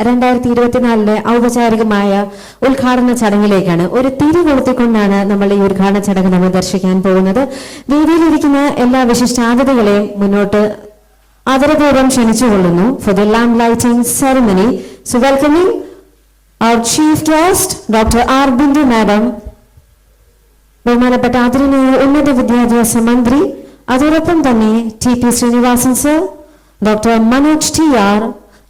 2024 ഔപചാരികമായ ഉദ്ഘാടന ചടങ്ങിലേക്കാണ്. ഒരു തിരി കൊളുത്തിക്കൊണ്ടാണ് നമ്മൾ ഈ ഉദ്ഘാടന ചടങ്ങ് നമ്മൾ ദർശിക്കാൻ പോകുന്നത്. വേദിയിലിരിക്കുന്ന എല്ലാ വിശിഷ്ടാതിഥികളെയും മുന്നോട്ട് ആദരപൂർവ്വം ക്ഷണിച്ചുകൊള്ളുന്നു. For the lamp lighting ceremony, so welcoming our chief guest, Dr. R. Bindu Madam, ബഹുമാനപ്പെട്ട ആദരണീയ ഉന്നത വിദ്യാഭ്യാസ മന്ത്രി, അതോടൊപ്പം തന്നെ T.P. Srinivasan sir, Dr. Manoj T.R.,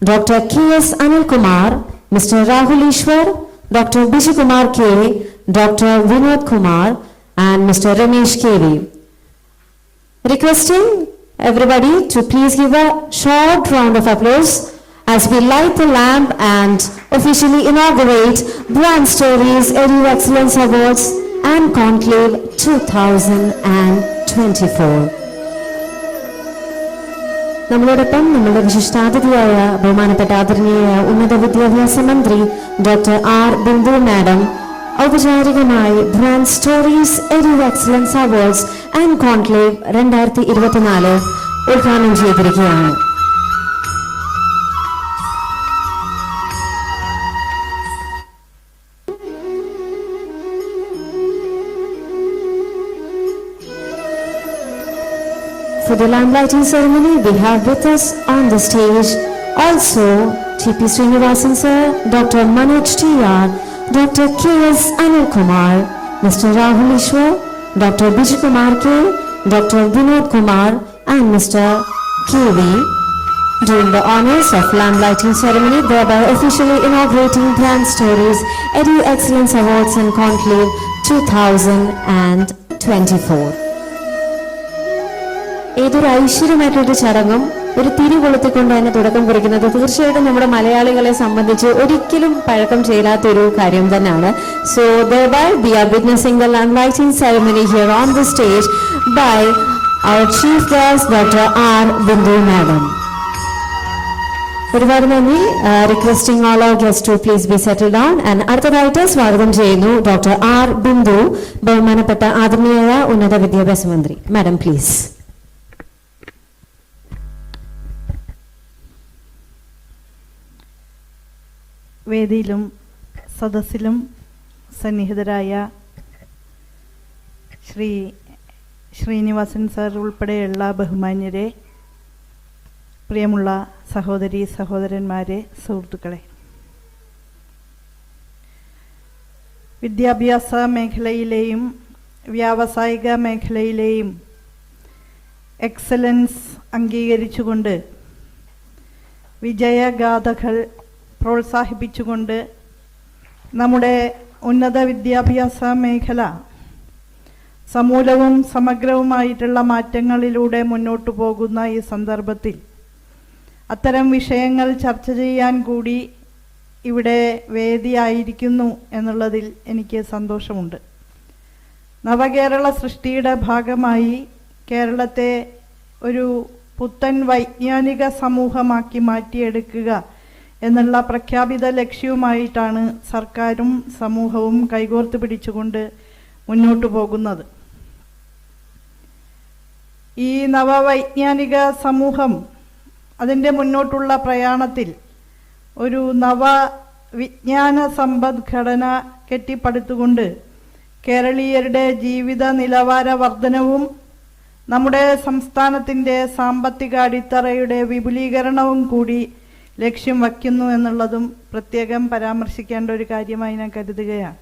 Dr. K.S. Anilkumar, Mr. Rahul Ishwar, Dr. Biju Kumar K., Dr. Vinod Kumar, and Mr. Ramesh K.V. Requesting everybody to please give a short round of applause as we light the lamp and officially inaugurate Brand Stories Edu Excellence Awards and Conclave 2024. നമ്മളോടൊപ്പം നമ്മുടെ വിശിഷ്ടാതിഥിയായ ബഹുമാനപ്പെട്ട ആദരണീയ ഉന്നത വിദ്യാഭ്യാസ മന്ത്രി doctor R Bindu madam ഔപചാരികമായി brand stories edu excellence awards and conclave 2024 ഉദ്ഘാടനം ചെയ്തിരിക്കുകയാണ്. For the lamp lighting ceremony, we have with us on the stage also T.P. Srinivasan sir, Dr. Manoj T.R., Dr. K.S. Anilkumar, Mr. Rahul Ishwar, Dr. Biju Kumar K., Dr. Vinod Kumar, and Mr. K.V. doing the honors of lamp lighting ceremony, thereby officially inaugurating Brand Stories Edu Excellence Awards and Conclave 2024. ഏതൊരു ഐശ്വര്യമായിട്ടൊരു ചടങ്ങും ഒരു തിരി കൊളുത്തിക്കൊണ്ട് തന്നെ തുടക്കം കുറിക്കുന്നത് തീർച്ചയായിട്ടും നമ്മുടെ മലയാളികളെ സംബന്ധിച്ച് ഒരിക്കലും പഴക്കം ചെയ്യാത്തൊരു കാര്യം തന്നെയാണ്. So thereby we are witnessing the lamp lighting ceremony here on the stage by our chief guest Dr. R. Bindu Madam. ഒരുപാട് നന്ദി. Requesting all our guests to please be settled down and അടുത്തതായിട്ട് സ്വാഗതം ചെയ്യുന്നു doctor R Bindu, ബഹുമാനപ്പെട്ട ആദരണീയ ഉന്നത വിദ്യാഭ്യാസ മന്ത്രി. Madam please. വേദിയിലും സദസ്സിലും സന്നിഹിതരായ ശ്രീനിവാസൻ സാർ ഉൾപ്പെടെയുള്ള ബഹുമാന്യരെ, പ്രിയമുള്ള സഹോദരി സഹോദരന്മാരെ, സുഹൃത്തുക്കളെ, വിദ്യാഭ്യാസ മേഖലയിലെയും വ്യാവസായിക മേഖലയിലെയും എക്സലൻസ് അംഗീകരിച്ചുകൊണ്ട് വിജയഗാഥകൾ പ്രോത്സാഹിപ്പിച്ചുകൊണ്ട് നമ്മുടെ ഉന്നത വിദ്യാഭ്യാസ മേഖല സമൂലവും സമഗ്രവുമായിട്ടുള്ള മാറ്റങ്ങളിലൂടെ മുന്നോട്ടു പോകുന്ന ഈ സന്ദർഭത്തിൽ അത്തരം വിഷയങ്ങൾ ചർച്ച ചെയ്യാൻ കൂടി ഇവിടെ വേദിയായിരിക്കുന്നു എന്നുള്ളതിൽ എനിക്ക് സന്തോഷമുണ്ട്. നവകേരള സൃഷ്ടിയുടെ ഭാഗമായി കേരളത്തെ ഒരു പുത്തൻ വൈജ്ഞാനിക സമൂഹമാക്കി മാറ്റിയെടുക്കുക എന്നുള്ള പ്രഖ്യാപിത ലക്ഷ്യവുമായിട്ടാണ് സർക്കാരും സമൂഹവും കൈകോർത്ത് പിടിച്ചുകൊണ്ട് മുന്നോട്ടു പോകുന്നത്. ഈ നവവൈജ്ഞാനിക സമൂഹം അതിൻ്റെ മുന്നോട്ടുള്ള പ്രയാണത്തിൽ ഒരു നവവിജ്ഞാന സമ്പദ്ഘടന കെട്ടിപ്പടുത്തുകൊണ്ട് കേരളീയരുടെ ജീവിത നിലവാര വർധനവും നമ്മുടെ സംസ്ഥാനത്തിൻ്റെ സാമ്പത്തിക അടിത്തറയുടെ വിപുലീകരണവും കൂടി ലക്ഷ്യം വയ്ക്കുന്നു എന്നുള്ളതും പ്രത്യേകം പരാമർശിക്കേണ്ട ഒരു കാര്യമായി ഞാൻ കരുതുകയാണ്.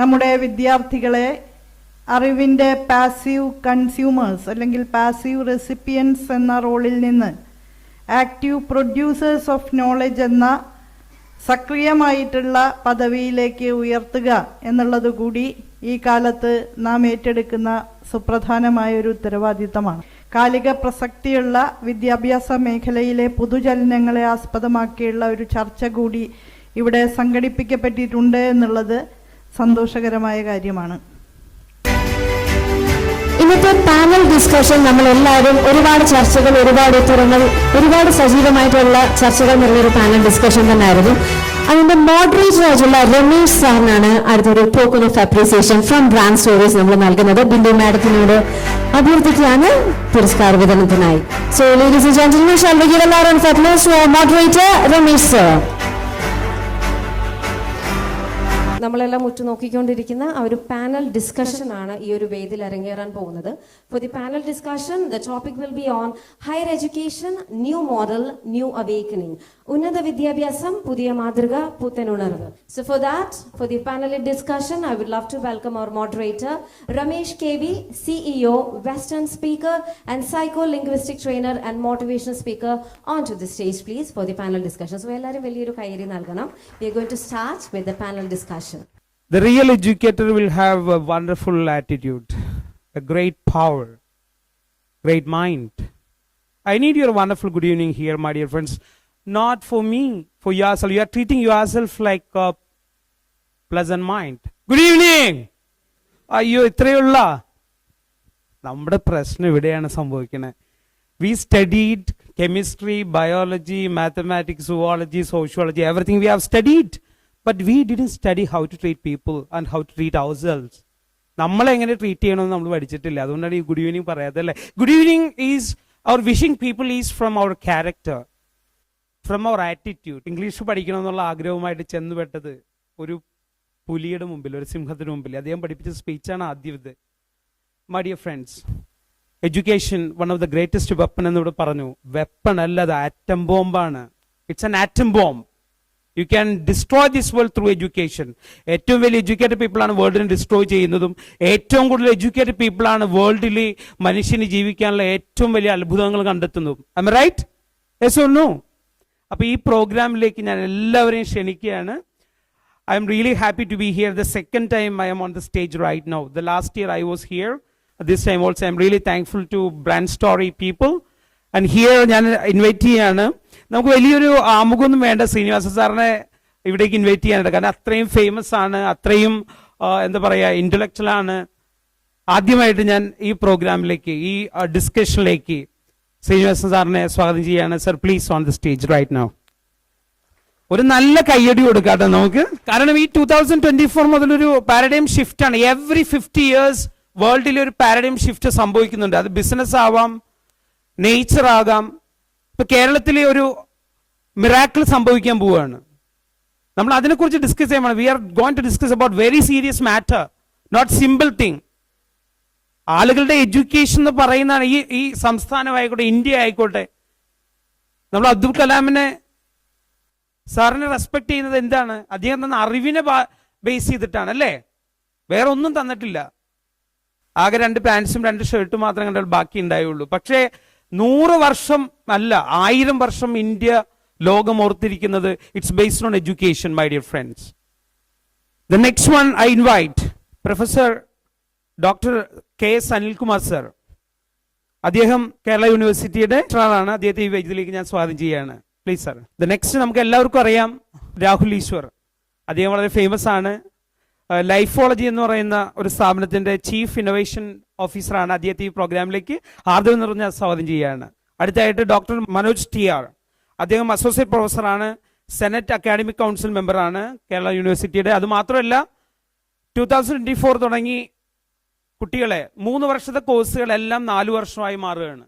നമ്മുടെ വിദ്യാർത്ഥികളെ അറിവിൻ്റെ പാസീവ് കൺസ്യൂമേഴ്സ് അല്ലെങ്കിൽ പാസീവ് റെസിപ്പിയൻസ് എന്ന റോളിൽ നിന്ന് ആക്റ്റീവ് പ്രൊഡ്യൂസേഴ്സ് ഓഫ് നോളജ് എന്ന സക്രിയമായിട്ടുള്ള പദവിയിലേക്ക് ഉയർത്തുക എന്നുള്ളത് കൂടി ഈ കാലത്ത് നാം ഏറ്റെടുക്കുന്ന സുപ്രധാനമായൊരു ഉത്തരവാദിത്തമാണ്. കാലിക പ്രസക്തിയുള്ള വിദ്യാഭ്യാസ മേഖലയിലെ പൊതുചലനങ്ങളെ ആസ്പദമാക്കിയുള്ള ഒരു ചർച്ച കൂടി ഇവിടെ സംഘടിപ്പിക്കപ്പെട്ടിട്ടുണ്ട് എന്നുള്ളത് സന്തോഷകരമായ കാര്യമാണ്. ഇന്നത്തെ പാനൽ ഡിസ്കഷൻ നമ്മളെല്ലാവരും ഒരുപാട് ചർച്ചകൾ, ഒരുപാട് ഉത്തരങ്ങൾ, ഒരുപാട് സജീവമായിട്ടുള്ള ചർച്ചകൾ നിറഞ്ഞൊരു പാനൽ ഡിസ്കഷൻ തന്നെയായിരുന്നു. അതിന്റെ മോഡറേറ്റർ ആയിട്ടുള്ള രമേശ് സാറിനാണ് അടുത്തൊരു token of appreciation from brand stories നമ്മൾ നൽകുന്നത്. ബിന്ദു മാഡത്തിനോട് അഭ്യർത്ഥിക്കുകയാണ് പുരസ്കാര വിതരണത്തിനായി. So ladies and gentlemen, shall we give a round of applause to our moderator Ramesh sir. നമ്മളെല്ലാം ഉറ്റുനോക്കിക്കൊണ്ടിരിക്കുന്ന ആ ഒരു പാനൽ ഡിസ്കഷൻ ആണ് ഈ ഒരു വേദിയിൽ അരങ്ങേറാൻ പോകുന്നത്. For the panel discussion the topic will be on higher education, new model, new awakening. ഉന്നത വിദ്യാഭ്യാസം, പുതിയ മാതൃക, പുത്തനുണർവ്. So for that, for the panel discussion, I would love to welcome our moderator Ramesh KV, CEO, Western speaker and psycho-linguistic trainer and motivational speaker onto the stage please for the panel discussion. So എല്ലാവരും വലിയൊരു കൈയടി നൽകണം. We are going to start with the panel discussion. The real educator will have a wonderful attitude, a great power, great mind. I need your wonderful good evening here, my dear friends. Not for me, for yourself. You are treating yourself like a pleasant mind. Good evening. അയ്യോ ഇത്രയുള്ള നമ്മുടെ പ്രശ്നം ഇവിടെയാണ് സംഭവിക്കുന്നത്. We studied chemistry, biology, mathematics, zoology, sociology, everything we have studied. But we didn't study how to treat people and how to treat ourselves. നമ്മളെ എങ്ങനെ treat ചെയ്യണമെന്ന് നമ്മൾ പഠിച്ചിട്ടില്ല. അതുകൊണ്ടാണ് ഈ ഗുഡ് ഈവനിങ് പറയാതെ അല്ലേ. Good evening is our wishing people is from our character, from our attitude. English പഠിക്കണമെന്നുള്ള ആഗ്രഹവുമായിട്ട് ചെന്നുപെട്ടത് ഒരു പുലിയുടെ മുമ്പിൽ, ഒരു സിംഹത്തിന് മുമ്പിൽ. അദ്ദേഹം പഠിപ്പിച്ച സ്പീച്ചാണ് ആദ്യം ഇത്. My dear friends, education one of the greatest weapon എന്നിവിടെ പറഞ്ഞു. വെപ്പൺ അല്ല, അത് ആറ്റം ബോംബാണ്. It's an atom bomb. You can destroy this world through education. ഏറ്റവും വലിയ എഡ്യൂക്കേറ്റഡ് പീപ്പിൾ ആണ് വേൾഡിനെ ഡിസ്ട്രോയ് ചെയ്യുന്നതും ഏറ്റവും കൂടുതൽ എഡ്യൂക്കേറ്റഡ് പീപ്പിൾ ആണ് വേൾഡിൽ മനുഷ്യന് ജീവിക്കാനുള്ള ഏറ്റവും വലിയ അത്ഭുതങ്ങൾ കണ്ടെത്തുന്നതും. Am I right? Yes or no? അപ്പോൾ ഈ പ്രോഗ്രാമിലേക്ക് ഞാൻ എല്ലാവരെയും ക്ഷണിക്കുകയാണ്. I am really happy to be here. The second time I am on the stage right now. The last year I was here. This time also I am really thankful to Brand Story people. And here ഞാൻ invite ചെയ്യാണ്. നമുക്ക് വലിയൊരു ആമുഖമൊന്നും വേണ്ട ശ്രീനിവാസ സാറിനെ ഇവിടേക്ക് invite ചെയ്യാനുണ്ട്. കാരണം അത്രയും ഫേമസ് ആണ്, അത്രയും എന്താ പറയുക, ഇന്റലക്ച്വൽ ആണ്. ആദ്യമായിട്ട് ഞാൻ ഈ പ്രോഗ്രാമിലേക്ക്, ഈ ഡിസ്കഷനിലേക്ക് ശ്രീനിവാസ സാറിനെ സ്വാഗതം ചെയ്യാണ്. Sir please on the stage right now. ഒരു നല്ല കയ്യടി കൊടുക്കാട്ടെ നമുക്ക്. കാരണം ഈ 2024 മുതലൊരു പാരഡൈം ഷിഫ്റ്റ് ആണ്. എവറി 50 years വേൾഡിൽ ഒരു പാരഡൈം ഷിഫ്റ്റ് സംഭവിക്കുന്നുണ്ട്. അത് ബിസിനസ് ആവാം, നേച്ചർ ആകാം. ഇപ്പൊ കേരളത്തിലെ ഒരു മിറാക്കിൾ സംഭവിക്കാൻ പോവുകയാണ്. നമ്മൾ അതിനെക്കുറിച്ച് ഡിസ്കസ് ചെയ്യാൻ. We are going to discuss about very serious matter, not simple thing. ആളുകളുടെ എഡ്യൂക്കേഷൻ എന്ന് പറയുന്നതാണ്. ഈ സംസ്ഥാനമായിക്കോട്ടെ, ഇന്ത്യ ആയിക്കോട്ടെ, നമ്മൾ അബ്ദുൽ കലാമിനെ സാറിനെ റെസ്പെക്ട് ചെയ്യുന്നത് എന്താണ്? അദ്ദേഹം തന്ന അറിവിനെ ബേസ് ചെയ്തിട്ടാണ് അല്ലേ? വേറെ ഒന്നും തന്നിട്ടില്ല. ആകെ 2 പാൻസും 2 ഷർട്ടും മാത്രം കണ്ടാൽ ബാക്കി ഉണ്ടായുള്ളൂ. പക്ഷേ 100 വർഷം അല്ല, 1000 വർഷം ഇന്ത്യ ലോകം ഓർത്തിരിക്കുന്നത് it's based on education, my dear friends. The next one I invite professor doctor KS Anilkumar sir. അദ്ദേഹം കേരള യൂണിവേഴ്സിറ്റിയുടെ ആണ്. അദ്ദേഹത്തെ ഈ വേദിയിലേക്ക് ഞാൻ സ്വാഗതം ചെയ്യുകയാണ്. Please sir. ദ നെക്സ്റ്റ് നമുക്ക് എല്ലാവർക്കും അറിയാം, രാഹുൽ ഈശ്വർ. അദ്ദേഹം വളരെ ഫേമസ് ആണ്. ലൈഫോളജി എന്ന് പറയുന്ന ഒരു സ്ഥാപനത്തിന്റെ ചീഫ് ഇന്നോവേഷൻ ഓഫീസറാണ്. അദ്ദേഹത്തെ ഈ പ്രോഗ്രാമിലേക്ക് ആദ്യം നിറഞ്ഞ സ്വാഗതം ചെയ്യുകയാണ്. അടുത്തായിട്ട് ഡോക്ടർ മനോജ് TR. അദ്ദേഹം അസോസിയേറ്റ് പ്രൊഫസറാണ്, സെനറ്റ് അക്കാഡമിക് കൗൺസിൽ മെമ്പറാണ് കേരള യൂണിവേഴ്സിറ്റിയുടെ. അതുമാത്രമല്ല 2024 തുടങ്ങി കുട്ടികളെ 3 വർഷത്തെ കോഴ്സുകളെല്ലാം 4 വർഷമായി മാറുകയാണ്.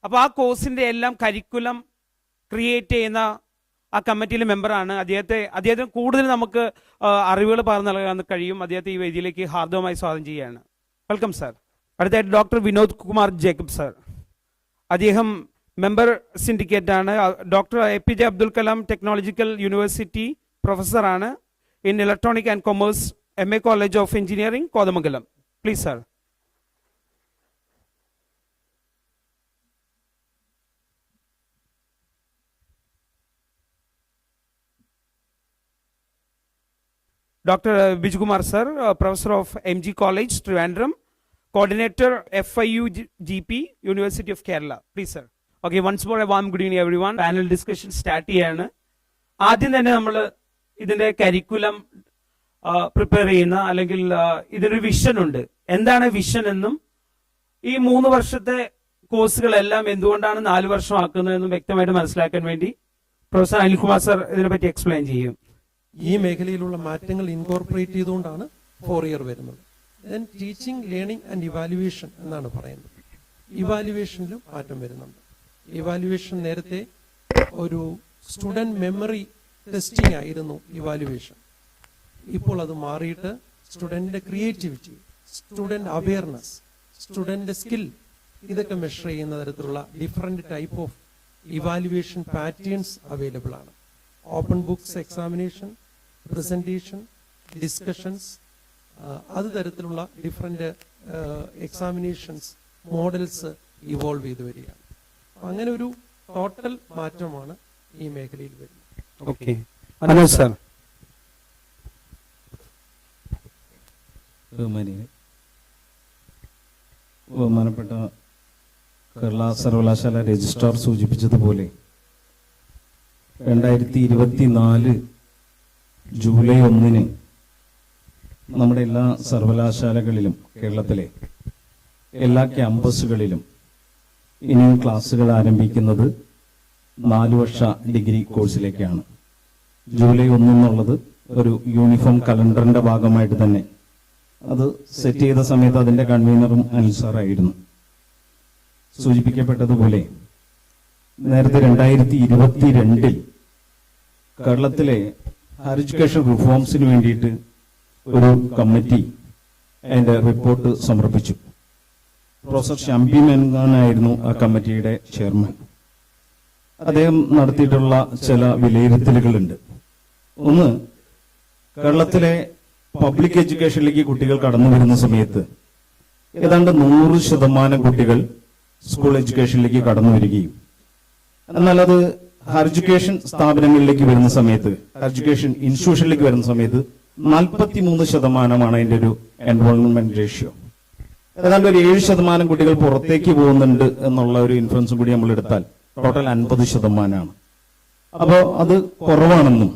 അപ്പോൾ ആ കോഴ്സിന്റെ എല്ലാം കരിക്കുലം ക്രിയേറ്റ് ചെയ്യുന്ന ആ കമ്മിറ്റിയിലെ മെമ്പറാണ്. അദ്ദേഹത്തിന് കൂടുതൽ നമുക്ക് അറിവുകൾ പകർന്നു നൽകാൻ കഴിയും. അദ്ദേഹത്തെ ഈ വേദിയിലേക്ക് ഹാർദവമായി സ്വാഗതം ചെയ്യുകയാണ്. Welcome sir. അടുത്തായിട്ട് ഡോക്ടർ വിനോദ് കുമാർ ജേക്കബ് സാർ. അദ്ദേഹം മെമ്പർ സിൻഡിക്കേറ്റ് ആണ്. Doctor APJ Abdul Kalam technological university പ്രൊഫസറാണ് in electronic and commerce, MA college of engineering, Kothamangalam. Please sir. Dr. Bijukumar sir, professor of MG College, Trivandrum, coordinator FIU GP, University of Kerala. Please sir. Okay, once more a warm good evening everyone. Panel discussion start ചെയ്യാണ്. ആദ്യം തന്നെ നമ്മൾ ഇതിന്റെ curriculum prepare ചെയ്യുന്ന, അല്ലെങ്കിൽ ഇതിനൊരു vision ഉണ്ട്. എന്താണ് വിഷൻ എന്നും ഈ 3 വർഷത്തെ കോഴ്സുകളെല്ലാം എന്തുകൊണ്ടാണ് 4 വർഷം ആക്കുന്നതെന്നും വ്യക്തമായിട്ട് മനസ്സിലാക്കാൻ വേണ്ടി പ്രൊഫസർ അനിൽകുമാർ സർ ഇതിനെപ്പറ്റി എക്സ്പ്ലെയിൻ ചെയ്യും. ഈ മേഖലയിലുള്ള മാറ്റങ്ങൾ ഇൻകോർപ്പറേറ്റ് ചെയ്തുകൊണ്ടാണ് 4 ഇയർ വരുന്നത്. Then teaching, learning and evaluation എന്നാണ് പറയുന്നത്. ഇവാലുവേഷനിലും മാറ്റം വരുന്നുണ്ട്. ഇവാലുവേഷൻ നേരത്തെ ഒരു സ്റ്റുഡൻറ് മെമ്മറി ടെസ്റ്റിംഗ് ആയിരുന്നു ഇവാലുവേഷൻ. ഇപ്പോൾ അത് മാറിയിട്ട് സ്റ്റുഡൻറ്റിൻ്റെ creativity, student awareness, student skill, ഇതൊക്കെ മെഷർ ചെയ്യുന്ന തരത്തിലുള്ള different type of evaluation patterns available ആണ്. Open books examination, presentation, discussions, അത് തരത്തിലുള്ള ഡിഫറെൻറ്റ് എക്സാമിനേഷൻസ് മോഡൽസ് ഇവോൾവ് ചെയ്ത് വരികയാണ്. അങ്ങനെ ഒരു ടോട്ടൽ മാറ്റമാണ് ഈ മേഖലയിൽ വരുന്നത്. Okay. Anil sir. ബഹുമാനപ്പെട്ട കേരള സർവകലാശാല രജിസ്ട്രാർ സൂചിപ്പിച്ചതുപോലെ 2024 ജൂലൈ 1 നമ്മുടെ എല്ലാ സർവകലാശാലകളിലും, കേരളത്തിലെ എല്ലാ ക്യാമ്പസുകളിലും ഇനിയും ക്ലാസ്സുകൾ ആരംഭിക്കുന്നത് 4 വർഷ ഡിഗ്രി കോഴ്സിലേക്കാണ്. ജൂലൈ 1 എന്നുള്ളത് ഒരു യൂണിഫോം കലണ്ടറിന്റെ ഭാഗമായിട്ട് തന്നെ അത് സെറ്റ് ചെയ്ത സമയത്ത് അതിന്റെ കൺവീനറും അനിൽ സാറായിരുന്നു. സൂചിപ്പിക്കപ്പെട്ടതുപോലെ നേരത്തെ 2022 കേരളത്തിലെ ഹയർ എഡ്യൂക്കേഷൻ റിഫോംസിന് വേണ്ടിയിട്ട് ഒരു കമ്മിറ്റി അതിന്റെ റിപ്പോർട്ട് സമർപ്പിച്ചു. പ്രൊഫസർ ഷംബി മെൻഗാനായിരുന്നു ആ കമ്മിറ്റിയുടെ ചെയർമാൻ. അദ്ദേഹം നടത്തിയിട്ടുള്ള ചില വിലയിരുത്തലുകളുണ്ട്. ഒന്ന്, കേരളത്തിലെ പബ്ലിക് എഡ്യൂക്കേഷനിലേക്ക് കുട്ടികൾ കടന്നു വരുന്ന സമയത്ത് ഏതാണ്ട് 100% കുട്ടികൾ സ്കൂൾ എഡ്യൂക്കേഷനിലേക്ക് കടന്നു വരികയും, എന്നാൽ അത് ഹയർ എഡ്യൂക്കേഷൻ സ്ഥാപനങ്ങളിലേക്ക് വരുന്ന സമയത്ത്, ഹയർ എഡ്യൂക്കേഷൻ ഇൻസ്റ്റിറ്റ്യൂഷനിലേക്ക് വരുന്ന സമയത്ത് 43% അതിന്റെ ഒരു എൻറോൾമെന്റ് റേഷ്യോ. ഏതാണ്ട് ഒരു 7% കുട്ടികൾ പുറത്തേക്ക് പോകുന്നുണ്ട് എന്നുള്ള ഒരു ഇൻഫ്ലുവൻസും കൂടി നമ്മൾ എടുത്താൽ ടോട്ടൽ 50%. അപ്പോൾ അത് കുറവാണെന്നും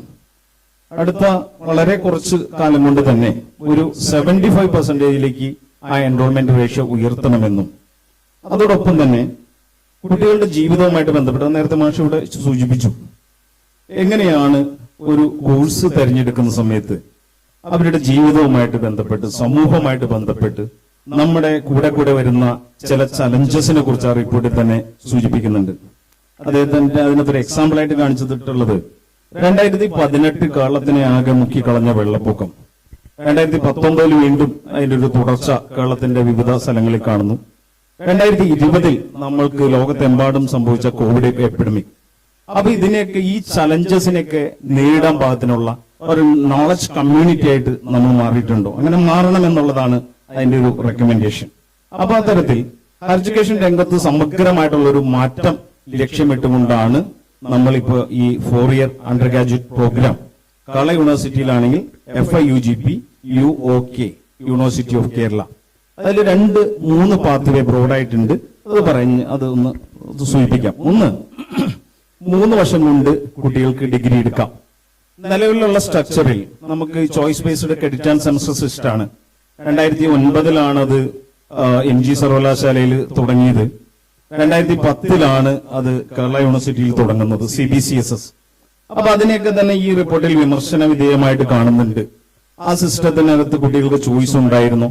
അടുത്ത വളരെ കുറച്ച് കാലം കൊണ്ട് തന്നെ ഒരു 75% ആ എൻറോൾമെന്റ് റേഷ്യോ ഉയർത്തണമെന്നും, അതോടൊപ്പം തന്നെ കുട്ടികളുടെ ജീവിതവുമായിട്ട് ബന്ധപ്പെട്ട് നേരത്തെ മാഷ് ഇവിടെ സൂചിപ്പിച്ചു, എങ്ങനെയാണ് ഒരു കോഴ്സ് തിരഞ്ഞെടുക്കുന്ന സമയത്ത് അവരുടെ ജീവിതവുമായിട്ട് ബന്ധപ്പെട്ട്, സമൂഹവുമായിട്ട് ബന്ധപ്പെട്ട് നമ്മുടെ കൂടെ വരുന്ന ചില ചലഞ്ചസിനെ കുറിച്ച് ആ റിപ്പോർട്ടിൽ തന്നെ സൂചിപ്പിക്കുന്നുണ്ട്. അദ്ദേഹത്തിന്റെ അതിനകത്തൊരു എക്സാമ്പിൾ ആയിട്ട് കാണിച്ചിട്ടുള്ളത് 2018 കേരളത്തിനെ ആകെ മുക്കിക്കളഞ്ഞ വെള്ളപ്പൊക്കം. 2019 വീണ്ടും അതിന്റെ ഒരു തുടർച്ച കേരളത്തിന്റെ വിവിധ സ്ഥലങ്ങളിൽ കാണുന്നു. 2020 നമ്മൾക്ക് ലോകത്തെമ്പാടും സംഭവിച്ച കോവിഡ് എപ്പിഡമിക്. അപ്പൊ ഇതിനെയൊക്കെ, ഈ ചലഞ്ചസിനെയൊക്കെ നേരിടാൻ പാകത്തിനുള്ള ഒരു നോളജ് കമ്മ്യൂണിറ്റി ആയിട്ട് നമ്മൾ മാറിയിട്ടുണ്ടോ? അങ്ങനെ മാറണം എന്നുള്ളതാണ് അതിന്റെ ഒരു റെക്കമെൻഡേഷൻ. അപ്പൊ അത്തരത്തിൽ ഹയർ എഡ്യൂക്കേഷൻ രംഗത്ത് സമഗ്രമായിട്ടുള്ള ഒരു മാറ്റം ലക്ഷ്യമിട്ടുകൊണ്ടാണ് നമ്മളിപ്പോ ഈ 4 year undergraduate programme Kerala യൂണിവേഴ്സിറ്റിയിലാണെങ്കിൽ FIUGP UOK university of Kerala, അതിൽ 2-3 പാത്വേ ബ്രോഡായിട്ടുണ്ട്. അത് പറഞ്ഞ് അതൊന്ന് സൂചിപ്പിക്കാം. ഒന്ന്, 3 വർഷം കൊണ്ട് കുട്ടികൾക്ക് ഡിഗ്രി എടുക്കാം. നിലവിലുള്ള സ്ട്രക്ചറിൽ നമുക്ക് choice based credit and semester system ആണ്. 2009 അത് MG സർവകലാശാലയിൽ തുടങ്ങിയത്. 2010 അത് കേരള യൂണിവേഴ്സിറ്റിയിൽ തുടങ്ങുന്നത്, CBCSS. അപ്പൊ അതിനെയൊക്കെ തന്നെ ഈ റിപ്പോർട്ടിൽ വിമർശന വിധേയമായിട്ട് കാണുന്നുണ്ട്. ആ സിസ്റ്റത്തിനകത്ത് കുട്ടികൾക്ക് ചോയ്സ് ഉണ്ടായിരുന്നു.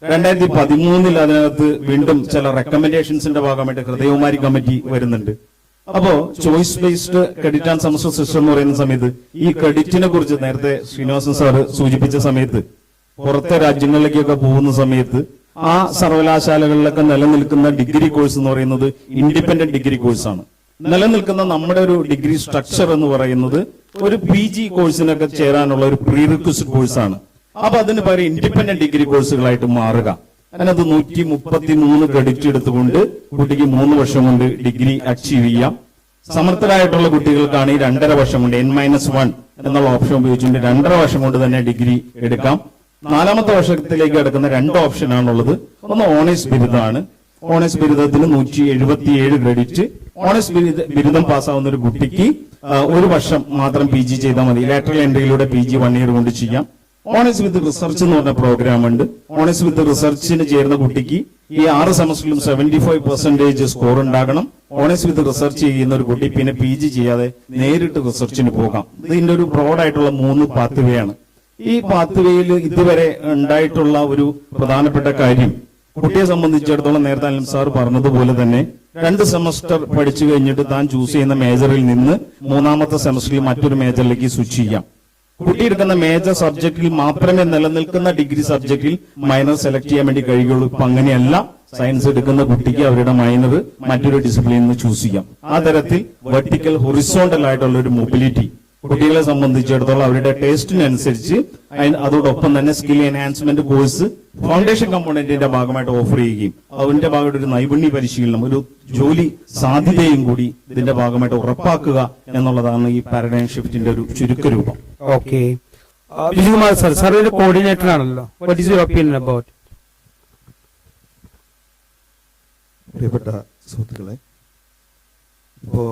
2013 അതിനകത്ത് വീണ്ടും ചില റെക്കമെൻഡേഷൻസിന്റെ ഭാഗമായിട്ട് ഹൃദയകുമാരി കമ്മിറ്റി വരുന്നുണ്ട്. അപ്പോ choice based credit and semester system എന്ന് പറയുന്ന സമയത്ത് ഈ ക്രെഡിറ്റിനെ കുറിച്ച് നേരത്തെ ശ്രീനിവാസൻ സാറ് സൂചിപ്പിച്ച സമയത്ത് പുറത്തെ രാജ്യങ്ങളിലേക്കൊക്കെ പോകുന്ന സമയത്ത് ആ സർവകലാശാലകളിലൊക്കെ നിലനിൽക്കുന്ന ഡിഗ്രി കോഴ്സ് എന്ന് പറയുന്നത് ഇൻഡിപെൻഡന്റ് ഡിഗ്രി കോഴ്സാണ്. നിലനിൽക്കുന്ന നമ്മുടെ ഒരു ഡിഗ്രി സ്ട്രക്ചർ എന്ന് പറയുന്നത് ഒരു PG കോഴ്സിനൊക്കെ ചേരാനുള്ള ഒരു പ്രീറിക്വസിറ്റ് കോഴ്സാണ്. അപ്പൊ അതിന് പകരം ഇൻഡിപെൻഡന്റ് ഡിഗ്രി കോഴ്സുകളായിട്ട് മാറുക. അതിനകത്ത് 133 ക്രെഡിറ്റ് എടുത്തുകൊണ്ട് കുട്ടിക്ക് 3 വർഷം കൊണ്ട് ഡിഗ്രി അച്ചീവ് ചെയ്യാം. സമർത്ഥരായിട്ടുള്ള കുട്ടികൾക്കാണ് ഈ 2.5 വർഷം കൊണ്ട് N-1 എന്നുള്ള ഓപ്ഷൻ ഉപയോഗിച്ചുകൊണ്ട് 2.5 വർഷം കൊണ്ട് തന്നെ ഡിഗ്രി എടുക്കാം. 4ാമത്തെ വർഷത്തിലേക്ക് കിടക്കുന്ന 2 ഓപ്ഷനാണുള്ളത്. ഒന്ന് ഓണേഴ്സ് ബിരുദമാണ്. ഓണേഴ്സ് ബിരുദത്തിന് 177 ക്രെഡിറ്റ്. ഓണേഴ്സ് ബിരുദം പാസ്സാവുന്ന ഒരു കുട്ടിക്ക് 1 വർഷം മാത്രം PG ചെയ്താൽ മതി. ലാറ്ററൽ എൻട്രിയിലൂടെ PG 1 ഇയർ കൊണ്ട് ചെയ്യാം. ഓണേഴ്സ് വിത്ത് റിസർച്ച് എന്ന് പറഞ്ഞ പ്രോഗ്രാം ഉണ്ട്. ഓണേഴ്സ് വിത്ത് റിസർച്ചിന് ചേരുന്ന കുട്ടിക്ക് ഈ 6 സെമസ്റ്ററിലും 75% സ്കോർ ഉണ്ടാകണം. ഓണേഴ്സ് വിത്ത് റിസർച്ച് ചെയ്യുന്ന ഒരു കുട്ടി പിന്നെ PG ചെയ്യാതെ നേരിട്ട് റിസർച്ചിന് പോകാം. ഇതിന്റെ ഒരു ബ്രോഡായിട്ടുള്ള 3 പാത്വേ ആണ്. ഈ പാത്വേയിൽ ഇതുവരെ ഉണ്ടായിട്ടുള്ള ഒരു പ്രധാനപ്പെട്ട കാര്യം, കുട്ടിയെ സംബന്ധിച്ചിടത്തോളം നേരത്തെ അനിൽ സാർ പറഞ്ഞതുപോലെ തന്നെ 2 സെമസ്റ്റർ പഠിച്ചു കഴിഞ്ഞിട്ട് താൻ ചൂസ് ചെയ്യുന്ന മേജറിൽ നിന്ന് 3ാമത്തെ സെമസ്റ്ററിൽ മറ്റൊരു മേജറിലേക്ക് സ്വിച്ച് ചെയ്യാം. കുട്ടി എടുക്കുന്ന മേജർ സബ്ജക്റ്റിൽ മാത്രമേ നിലനിൽക്കുന്ന ഡിഗ്രി സബ്ജക്റ്റിൽ മൈനർ സെലക്ട് ചെയ്യാൻ വേണ്ടി കഴിയുള്ളൂ. ഇപ്പൊ അങ്ങനെയല്ല. സയൻസ് എടുക്കുന്ന കുട്ടിക്ക് അവരുടെ മൈനർ മറ്റൊരു ഡിസിപ്ലിനിൽ നിന്ന് ചൂസ് ചെയ്യാം. ആ തരത്തിൽ വെർട്ടിക്കൽ ഹൊറിസോണ്ടൽ ആയിട്ടുള്ള ഒരു മൊബിലിറ്റി കുട്ടികളെ സംബന്ധിച്ചിടത്തോളം അവരുടെ ടേസ്റ്റിനനുസരിച്ച് അതോടൊപ്പം തന്നെ സ്കിൽ എൻഹാൻസ്മെന്റ് കോഴ്സ് ഫൗണ്ടേഷൻ കമ്പോണന്റിന്റെ ഭാഗമായിട്ട് ഓഫർ ചെയ്യുകയും അതിന്റെ ഭാഗമായിട്ട് ഒരു നൈപുണ്യ പരിശീലനം, ഒരു ജോലി സാധ്യതയും കൂടി ഇതിന്റെ ഭാഗമായിട്ട് ഉറപ്പാക്കുക എന്നുള്ളതാണ് ഈ പാരഡൈം ഷിഫ്റ്റിന്റെ ഒരു ചുരുക്കരൂപം. ഓക്കെ, വിജയകുമാർ സർ, സാർ ഒരു കോർഡിനേറ്റർ ആണല്ലോ. What is your opinion about? പ്രിയപ്പെട്ട സുഹൃത്തുക്കളെ, ഇപ്പോ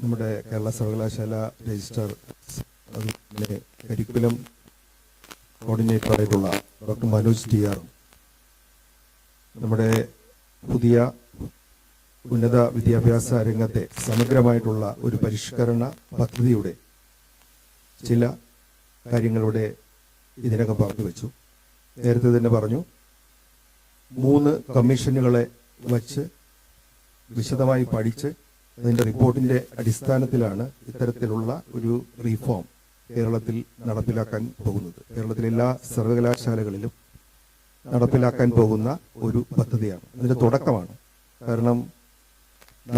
നമ്മുടെ കേരള സർവകലാശാല രജിസ്ട്രാർ അതിലെ കരിക്കുലം കോർഡിനേറ്ററായിട്ടുള്ള ഡോക്ടർ മനോജ് TR നമ്മുടെ പുതിയ ഉന്നത വിദ്യാഭ്യാസ രംഗത്തെ സമഗ്രമായിട്ടുള്ള ഒരു പരിഷ്കരണ പദ്ധതിയുടെ ചില കാര്യങ്ങളുടെ ഇതിനകം പങ്കുവച്ചു. നേരത്തെ തന്നെ പറഞ്ഞു, 3 കമ്മീഷനുകളെ വച്ച് വിശദമായി പഠിച്ച് അതിന്റെ റിപ്പോർട്ടിന്റെ അടിസ്ഥാനത്തിലാണ് ഇത്തരത്തിലുള്ള ഒരു റീഫോം കേരളത്തിൽ നടപ്പിലാക്കാൻ പോകുന്നത്. കേരളത്തിലെ എല്ലാ സർവകലാശാലകളിലും നടപ്പിലാക്കാൻ പോകുന്ന ഒരു പദ്ധതിയാണ്. അതിന്റെ തുടക്കമാണ്. കാരണം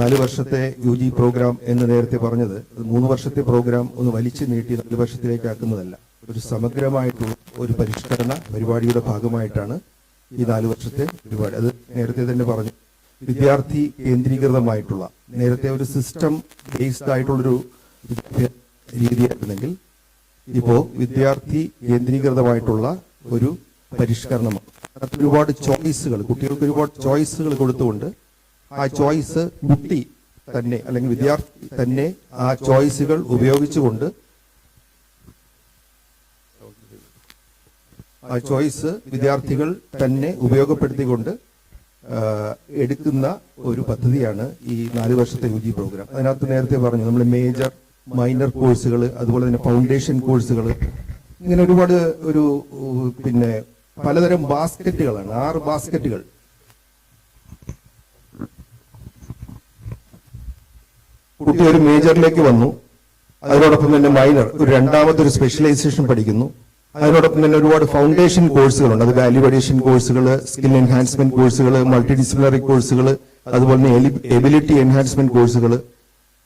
4 വർഷത്തെ UG പ്രോഗ്രാം എന്ന് നേരത്തെ പറഞ്ഞത് 3 വർഷത്തെ പ്രോഗ്രാം ഒന്ന് വലിച്ചു നീട്ടി 4 വർഷത്തിലേക്ക് ആക്കുന്നതല്ല. ഒരു സമഗ്രമായിട്ടുള്ള ഒരു പരിഷ്കരണ പരിപാടിയുടെ ഭാഗമായിട്ടാണ് ഈ 4 വർഷത്തെ പരിപാടി. അത് നേരത്തെ തന്നെ പറഞ്ഞു, വിദ്യാർത്ഥി കേന്ദ്രീകൃതമായിട്ടുള്ള, നേരത്തെ ഒരു സിസ്റ്റം ബേസ്ഡ് ആയിട്ടുള്ളൊരു രീതിയായിരുന്നെങ്കിൽ ഇപ്പോ വിദ്യാർത്ഥി കേന്ദ്രീകൃതമായിട്ടുള്ള ഒരു പരിഷ്കരണമാണ്. ഒരുപാട് ചോയ്സുകൾ, കുട്ടികൾക്ക് ഒരുപാട് ചോയ്സുകൾ കൊടുത്തുകൊണ്ട് ആ ചോയ്സ് കുട്ടി തന്നെ അല്ലെങ്കിൽ വിദ്യാർത്ഥി തന്നെ ആ ചോയ്സുകൾ ഉപയോഗിച്ചുകൊണ്ട് ആ ചോയ്സ് വിദ്യാർത്ഥികൾ തന്നെ ഉപയോഗപ്പെടുത്തിക്കൊണ്ട് എടുക്കുന്ന ഒരു പദ്ധതിയാണ് ഈ 4 വർഷത്തെ UG പ്രോഗ്രാം. അതിനകത്ത് നേരത്തെ പറഞ്ഞു, നമ്മൾ മേജർ മൈനർ കോഴ്സുകൾ, അതുപോലെ തന്നെ ഫൗണ്ടേഷൻ കോഴ്സുകൾ, ഇങ്ങനെ ഒരുപാട് ഒരു പിന്നെ പലതരം ബാസ്ക്കറ്റുകളാണ്. 6 ബാസ്ക്കറ്റുകൾ. കുട്ടി ഒരു മേജറിലേക്ക് വന്നു, അതിനോടൊപ്പം തന്നെ മൈനർ ഒരു 2ാമതൊരു സ്പെഷ്യലൈസേഷൻ പഠിക്കുന്നു. അതിനോടൊപ്പം തന്നെ ഒരുപാട് ഫൗണ്ടേഷൻ കോഴ്സുകളുണ്ട്. അത് വാല്യൂ അഡീഷൻ കോഴ്സുകൾ, സ്കിൽ എൻഹാൻസ്മെന്റ് കോഴ്സുകൾ, മൾട്ടി ഡിസിപ്ലിനറി കോഴ്സുകൾ, അതുപോലെ തന്നെ എബിലിറ്റി എൻഹാൻസ്മെന്റ് കോഴ്സുകൾ.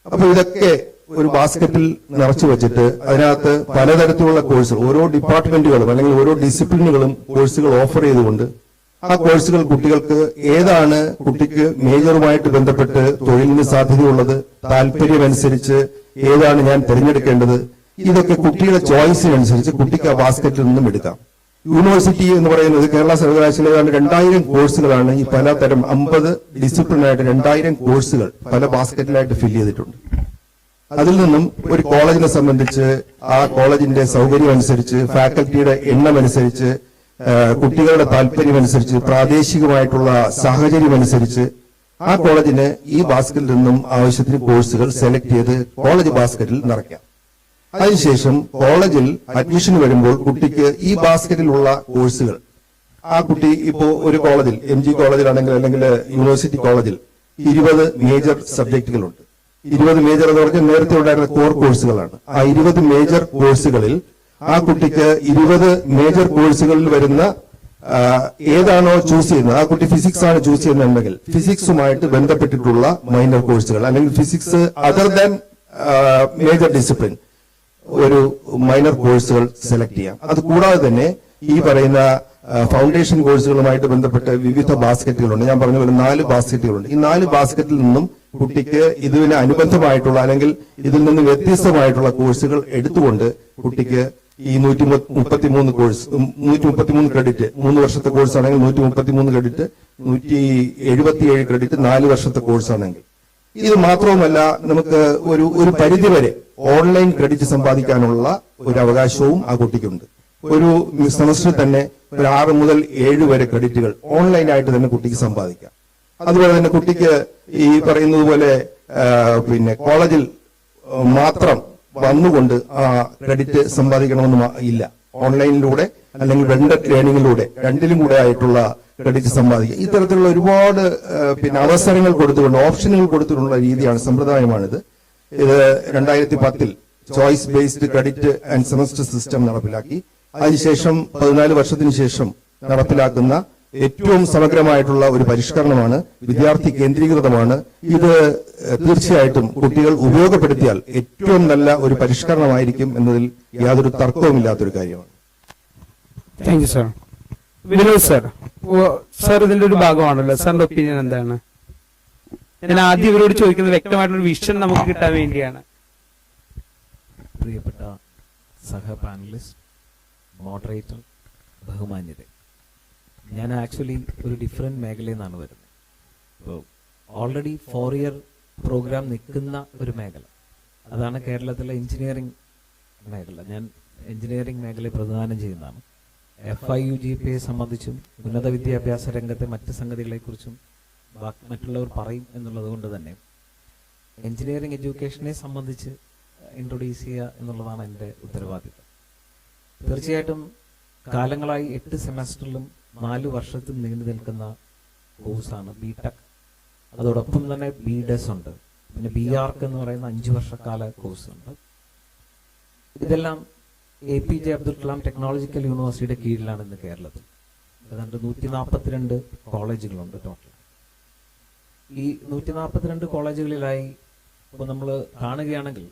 അപ്പൊ ഇതൊക്കെ ഒരു ബാസ്ക്കറ്റിൽ നിറച്ചു വെച്ചിട്ട് അതിനകത്ത് പലതരത്തിലുള്ള കോഴ്സുകൾ, ഓരോ ഡിപ്പാർട്ട്മെന്റുകളും അല്ലെങ്കിൽ ഓരോ ഡിസിപ്ലിനുകളും കോഴ്സുകൾ ഓഫർ ചെയ്തുകൊണ്ട് ആ കോഴ്സുകൾ കുട്ടികൾക്ക് ഏതാണ് കുട്ടിക്ക് മേജറുമായിട്ട് ബന്ധപ്പെട്ട് തൊഴിലിന് സാധ്യതയുള്ളത്, താല്പര്യമനുസരിച്ച് ഏതാണ് ഞാൻ തിരഞ്ഞെടുക്കേണ്ടത്, ഇതൊക്കെ കുട്ടിയുടെ ചോയ്സിനനുസരിച്ച് കുട്ടിക്ക് ആ ബാസ്ക്കറ്റിൽ നിന്നും എടുക്കാം. യൂണിവേഴ്സിറ്റി എന്ന് പറയുന്നത് കേരള സർവകലാശാല 2000 കോഴ്സുകളാണ് ഈ പലതരം 50 ഡിസിപ്ലിനായിട്ട് 2000 കോഴ്സുകൾ പല ബാസ്ക്കറ്റിലായിട്ട് ഫില്ല് ചെയ്തിട്ടുണ്ട്. അതിൽ നിന്നും ഒരു കോളേജിനെ സംബന്ധിച്ച് ആ കോളേജിന്റെ സൗകര്യം അനുസരിച്ച്, ഫാക്കൽറ്റിയുടെ എണ്ണം അനുസരിച്ച്, കുട്ടികളുടെ താല്പര്യമനുസരിച്ച്, പ്രാദേശികമായിട്ടുള്ള സാഹചര്യം അനുസരിച്ച് ആ കോളേജിന് ഈ ബാസ്ക്കറ്റിൽ നിന്നും ആവശ്യത്തിന് കോഴ്സുകൾ സെലക്ട് ചെയ്ത് കോളേജ് ബാസ്ക്കറ്റിൽ നിറയ്ക്കാം. അതിനുശേഷം കോളേജിൽ അഡ്മിഷൻ വരുമ്പോൾ കുട്ടിക്ക് ഈ ബാസ്ക്കറ്റിലുള്ള കോഴ്സുകൾ, ആ കുട്ടി ഇപ്പോ ഒരു കോളേജിൽ MG കോളേജിലാണെങ്കിൽ അല്ലെങ്കിൽ യൂണിവേഴ്സിറ്റി കോളേജിൽ 20 മേജർ സബ്ജക്റ്റുകളുണ്ട്. 20 മേജർ എന്ന് പറഞ്ഞാൽ നേരത്തെ ഉണ്ടായിരുന്ന കോർ കോഴ്സുകളാണ്. ആ 20 മേജർ കോഴ്സുകളിൽ ആ കുട്ടിക്ക് 20 മേജർ കോഴ്സുകളിൽ വരുന്ന ഏതാണോ ചൂസ് ചെയ്യുന്നത്, ആ കുട്ടി ഫിസിക്സ് ആണ് ചൂസ് ചെയ്യുന്നുണ്ടെങ്കിൽ ഫിസിക്സുമായിട്ട് ബന്ധപ്പെട്ടിട്ടുള്ള മൈനർ കോഴ്സുകൾ, അല്ലെങ്കിൽ physics other than major discipline ഒരു മൈനർ കോഴ്സുകൾ സെലക്ട് ചെയ്യാം. അത് കൂടാതെ തന്നെ ഈ പറയുന്ന ഫൗണ്ടേഷൻ കോഴ്സുകളുമായിട്ട് ബന്ധപ്പെട്ട് വിവിധ ബാസ്ക്കറ്റുകളുണ്ട്. ഞാൻ പറഞ്ഞ പോലെ 4 ബാസ്ക്കറ്റുകളുണ്ട്. ഈ 4 ബാസ്ക്കറ്റിൽ നിന്നും കുട്ടിക്ക് ഇതിന് അനുബന്ധമായിട്ടുള്ള അല്ലെങ്കിൽ ഇതിൽ നിന്ന് വ്യത്യസ്തമായിട്ടുള്ള കോഴ്സുകൾ എടുത്തുകൊണ്ട് കുട്ടിക്ക് ഈ 133 കോഴ്സ് 133 ക്രെഡിറ്റ് 3 വർഷത്തെ കോഴ്സ് ആണെങ്കിൽ 133 ക്രെഡിറ്റ്, 177 ക്രെഡിറ്റ് 4 വർഷത്തെ കോഴ്സ് ആണെങ്കിൽ ഇത് മാത്രവുമല്ല, നമുക്ക് ഒരു പരിധിവരെ ഓൺലൈൻ ക്രെഡിറ്റ് സമ്പാദിക്കാനുള്ള ഒരു അവകാശവും ആ കുട്ടിക്കുണ്ട്. ഒരു സെമസ്റ്ററിൽ തന്നെ ഒരു 6 മുതൽ 7 വരെ ക്രെഡിറ്റുകൾ ഓൺലൈനായിട്ട് തന്നെ കുട്ടിക്ക് സമ്പാദിക്കാം. അതുപോലെ തന്നെ കുട്ടിക്ക് ഈ പറയുന്നത് പോലെ പിന്നെ കോളേജിൽ മാത്രം വന്നുകൊണ്ട് ക്രെഡിറ്റ് സമ്പാദിക്കണമെന്ന് ഇല്ല. ഓൺലൈനിലൂടെ അല്ലെങ്കിൽ വെണ്ടർ ലേണിംഗിലൂടെ രണ്ടിലും കൂടെ ആയിട്ടുള്ള ക്രെഡിറ്റ് സമ്പാദിക്കുക. ഇത്തരത്തിലുള്ള ഒരുപാട് പിന്നെ അവസരങ്ങൾ കൊടുത്തുകൊണ്ട്, ഓപ്ഷനുകൾ കൊടുത്തുകൊണ്ടുള്ള രീതിയാണ്, സമ്പ്രദായമാണിത്. ഇത് 2010 choice based credit and semester system നടപ്പിലാക്കി. അതിനുശേഷം 14 വർഷത്തിന് ശേഷം നടപ്പിലാക്കുന്ന ഏറ്റവും സമഗ്രമായിട്ടുള്ള ഒരു പരിഷ്കരണമാണ്, വിദ്യാർത്ഥി കേന്ദ്രീകൃതമാണ്. ഇത് തീർച്ചയായിട്ടും കുട്ടികൾ ഉപയോഗപ്പെടുത്തിയാൽ ഏറ്റവും നല്ല ഒരു പരിഷ്കരണമായിരിക്കും എന്നതിൽ യാതൊരു തർക്കവുമില്ലാത്തൊരു കാര്യമാണ്. Thank you sir. Vinod sir, sir ഇതിന്റെ ഒരു ഭാഗമാണല്ലോ, സാറിന്റെ ഒപ്പീനിയൻ എന്താണ്? ഞാൻ ആദ്യം ഇവരോട് ചോദിക്കുന്നത് വ്യക്തമായിട്ടുള്ള വിഷൻ നമുക്ക് കിട്ടാൻ വേണ്ടിയാണ്. പ്രിയപ്പെട്ട സഹ പാനലിസ്റ്റ്, മോഡറേറ്റർ, ബഹുമാന്യത, ഞാൻ ആക്ച്വലി ഒരു ഡിഫറെൻറ്റ് മേഖലയിൽ നിന്നാണ് വരുന്നത്. ഇപ്പോൾ ഓൾറെഡി 4 ഇയർ പ്രോഗ്രാം നിൽക്കുന്ന ഒരു മേഖല, അതാണ് കേരളത്തിലെ എഞ്ചിനീയറിംഗ് മേഖല. ഞാൻ എഞ്ചിനീയറിംഗ് മേഖലയെ പ്രതിദാനം ചെയ്യുന്നതാണ്. FIUGPയെ സംബന്ധിച്ചും ഉന്നത വിദ്യാഭ്യാസ രംഗത്തെ മറ്റ് സംഗതികളെക്കുറിച്ചും മറ്റുള്ളവർ പറയും എന്നുള്ളത് കൊണ്ട് തന്നെ എഞ്ചിനീയറിംഗ് എഡ്യൂക്കേഷനെ സംബന്ധിച്ച് ഇൻട്രൊഡ്യൂസ് ചെയ്യുക എന്നുള്ളതാണ് എൻ്റെ ഉത്തരവാദിത്വം. തീർച്ചയായിട്ടും കാലങ്ങളായി 8 സെമസ്റ്ററിലും 4 വർഷത്തിൽ നീണ്ടു നിൽക്കുന്ന കോഴ്സാണ് BTech. അതോടൊപ്പം തന്നെ BDES ഉണ്ട്, പിന്നെ BArc എന്ന് പറയുന്ന 5 വർഷക്കാല കോഴ്സ് ഉണ്ട്. ഇതെല്ലാം APJ അബ്ദുൽ കലാം ടെക്നോളജിക്കൽ യൂണിവേഴ്സിറ്റിയുടെ കീഴിലാണ് ഇന്ന് കേരളത്തിൽ. ഏതാണ്ട് 142 കോളേജുകളുണ്ട് ടോട്ടൽ. ഈ 142 കോളേജുകളിലായി ഇപ്പോൾ നമ്മൾ കാണുകയാണെങ്കിൽ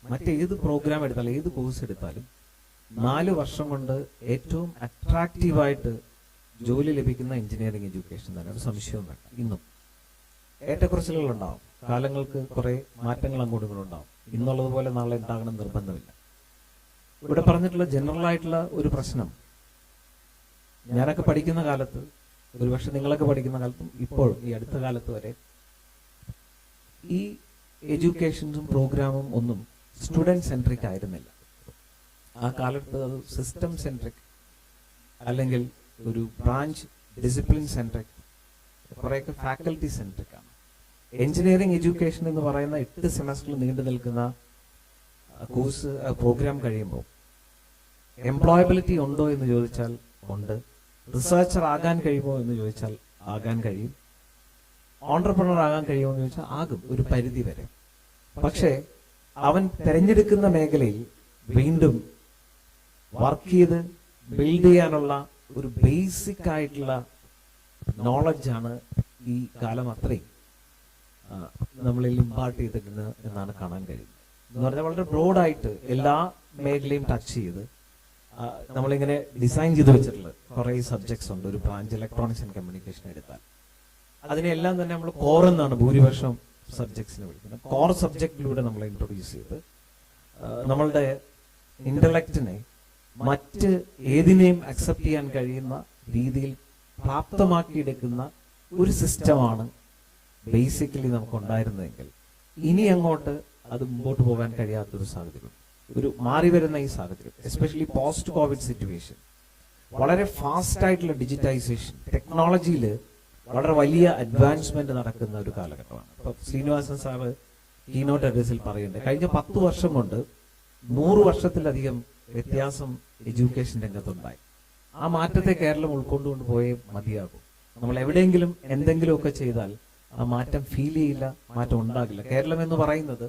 മറ്റേത് പ്രോഗ്രാം എടുത്താലും ഏത് കോഴ്സ് എടുത്താലും 4 വർഷം കൊണ്ട് ഏറ്റവും അട്രാക്റ്റീവായിട്ട് ജോലി ലഭിക്കുന്ന എഞ്ചിനീയറിംഗ് എഡ്യൂക്കേഷൻ തന്നെ, ഒരു സംശയവും വേണ്ട. ഇന്നും ഏറ്റക്കുറച്ചിലുകൾ ഉണ്ടാവും, കാലങ്ങൾക്ക് കുറെ മാറ്റങ്ങൾ അങ്ങോട്ടും ഉണ്ടാവും. ഇന്നുള്ളതുപോലെ നാളെ ഉണ്ടാകണം നിർബന്ധമില്ല. ഇവിടെ പറഞ്ഞിട്ടുള്ള ജനറൽ ആയിട്ടുള്ള ഒരു പ്രശ്നം, ഞാനൊക്കെ പഠിക്കുന്ന കാലത്ത്, ഒരുപക്ഷെ നിങ്ങളൊക്കെ പഠിക്കുന്ന കാലത്തും ഇപ്പോഴും ഈ അടുത്ത കാലത്ത് വരെ ഈ എഡ്യൂക്കേഷനും പ്രോഗ്രാമും ഒന്നും സ്റ്റുഡൻറ് സെൻട്രിക് ആയിരുന്നില്ല. ആ കാലത്ത് അത് സിസ്റ്റം സെൻട്രിക് അല്ലെങ്കിൽ ഒരു ബ്രാഞ്ച് ഡിസിപ്ലിൻ സെൻട്രിക്, കുറേയൊക്കെ ഫാക്കൽറ്റി സെൻട്രിക് ആണ്. എഞ്ചിനീയറിംഗ് എഡ്യൂക്കേഷൻ എന്ന് പറയുന്ന 8 സെമസ്റ്ററിൽ നീണ്ടു നിൽക്കുന്ന കോഴ്സ് പ്രോഗ്രാം കഴിയുമ്പോൾ എംപ്ലോയബിലിറ്റി ഉണ്ടോ എന്ന് ചോദിച്ചാൽ ഉണ്ട്. റിസർച്ചർ ആകാൻ കഴിയുമോ എന്ന് ചോദിച്ചാൽ ആകാൻ കഴിയും. ഓൺട്രപ്രണർ ആകാൻ കഴിയുമോ എന്ന് ചോദിച്ചാൽ ആകും ഒരു പരിധി വരെ. പക്ഷേ അവൻ തിരഞ്ഞെടുക്കുന്ന മേഖലയിൽ വീണ്ടും വർക്ക് ചെയ്ത് ബിൽഡ് ചെയ്യാനുള്ള ഒരു ബേസിക് ആയിട്ടുള്ള നോളജാണ് ഈ കാലം അത്രയും നമ്മളിൽ ഇമ്പാർട്ട് ചെയ്തിട്ടുണ്ട് എന്നാണ് കാണാൻ കഴിയുന്നത്. എന്ന് പറഞ്ഞാൽ വളരെ ബ്രോഡായിട്ട് എല്ലാ മേഖലയും ടച്ച് ചെയ്ത് നമ്മളിങ്ങനെ ഡിസൈൻ ചെയ്ത് വെച്ചിട്ടുള്ള കുറേ സബ്ജക്ട്സ് ഉണ്ട്. ഒരു ബ്രാഞ്ച് ഇലക്ട്രോണിക്സ് ആൻഡ് കമ്മ്യൂണിക്കേഷൻ എടുത്താൽ അതിനെല്ലാം തന്നെ നമ്മൾ കോർ എന്നാണ് ഭൂരിപക്ഷം സബ്ജക്ട്സിനെ വിളിക്കുന്നത്. കോർ സബ്ജക്റ്റിലൂടെ നമ്മൾ ഇൻട്രൊഡ്യൂസ് ചെയ്ത് നമ്മളുടെ ഇന്റലക്റ്റിനെ മറ്റ് ഏതിനെയും അക്സെപ്റ്റ് ചെയ്യാൻ കഴിയുന്ന രീതിയിൽ പ്രാപ്തമാക്കിയെടുക്കുന്ന ഒരു സിസ്റ്റമാണ് ബേസിക്കലി നമുക്ക് ഉണ്ടായിരുന്നതെങ്കിൽ ഇനി അങ്ങോട്ട് അത് മുമ്പോട്ട് പോകാൻ കഴിയാത്തൊരു സാഹചര്യം, ഒരു മാറി വരുന്ന ഈ സാഹചര്യം, എസ്പെഷ്യലി പോസ്റ്റ് കോവിഡ് സിറ്റുവേഷൻ, വളരെ ഫാസ്റ്റ് ആയിട്ടുള്ള ഡിജിറ്റൈസേഷൻ, ടെക്നോളജിയിൽ വളരെ വലിയ അഡ്വാൻസ്മെന്റ് നടക്കുന്ന ഒരു കാലഘട്ടമാണ്. ഇപ്പൊ ശ്രീനിവാസൻ സാറ് കീനോട്ട് അഡ്രസ്സിൽ പറയുന്നുണ്ട്, കഴിഞ്ഞ 10 വർഷം കൊണ്ട് 100 വർഷത്തിലധികം വ്യത്യാസം എഡ്യൂക്കേഷൻ രംഗത്തുണ്ടായി. ആ മാറ്റത്തെ കേരളം ഉൾക്കൊണ്ടുകൊണ്ട് പോയേ മതിയാകും. നമ്മൾ എവിടെയെങ്കിലും എന്തെങ്കിലുമൊക്കെ ചെയ്താൽ ആ മാറ്റം ഫീൽ ചെയ്യില്ല, മാറ്റം ഉണ്ടാകില്ല. കേരളം എന്ന് പറയുന്നത്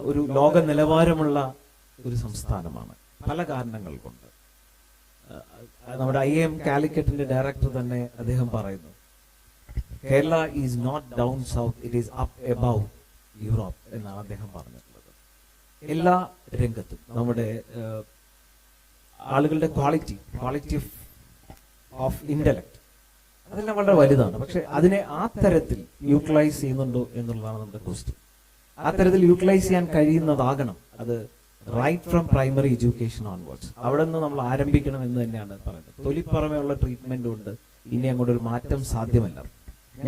ഒരു ലോക നിലവാരമുള്ള ഒരു സംസ്ഥാനമാണ് പല കാരണങ്ങൾ കൊണ്ട്. നമ്മുടെ IIM കാലിക്കറ്റിന്റെ ഡയറക്ടർ തന്നെ അദ്ദേഹം പറയുന്നു, Kerala is note down south, it is up above Europe എന്നാണ് അദ്ദേഹം പറഞ്ഞിട്ടുള്ളത്. എല്ലാ രംഗത്തും നമ്മുടെ ആളുകളുടെ ക്വാളിറ്റി ഓഫ് ഇന്റലക്ട് അതെല്ലാം വളരെ വലുതാണ്. പക്ഷെ അതിനെ ആ തരത്തിൽ യൂട്ടിലൈസ് ചെയ്യുന്നുണ്ടോ എന്നുള്ളതാണ് നമ്മുടെ ക്വസ്റ്റ്യൻ. ആ തരത്തിൽ യൂട്ടിലൈസ് ചെയ്യാൻ കഴിയുന്നതാകണം അത് right from primary education onwards. അവിടെ നിന്ന് നമ്മൾ ആരംഭിക്കണം എന്ന് തന്നെയാണ് പറയുന്നത്. തൊലിപ്പുറമെയുള്ള ട്രീറ്റ്മെന്റ് കൊണ്ട് ഇനി അങ്ങോട്ട് ഒരു മാറ്റം സാധ്യമല്ല.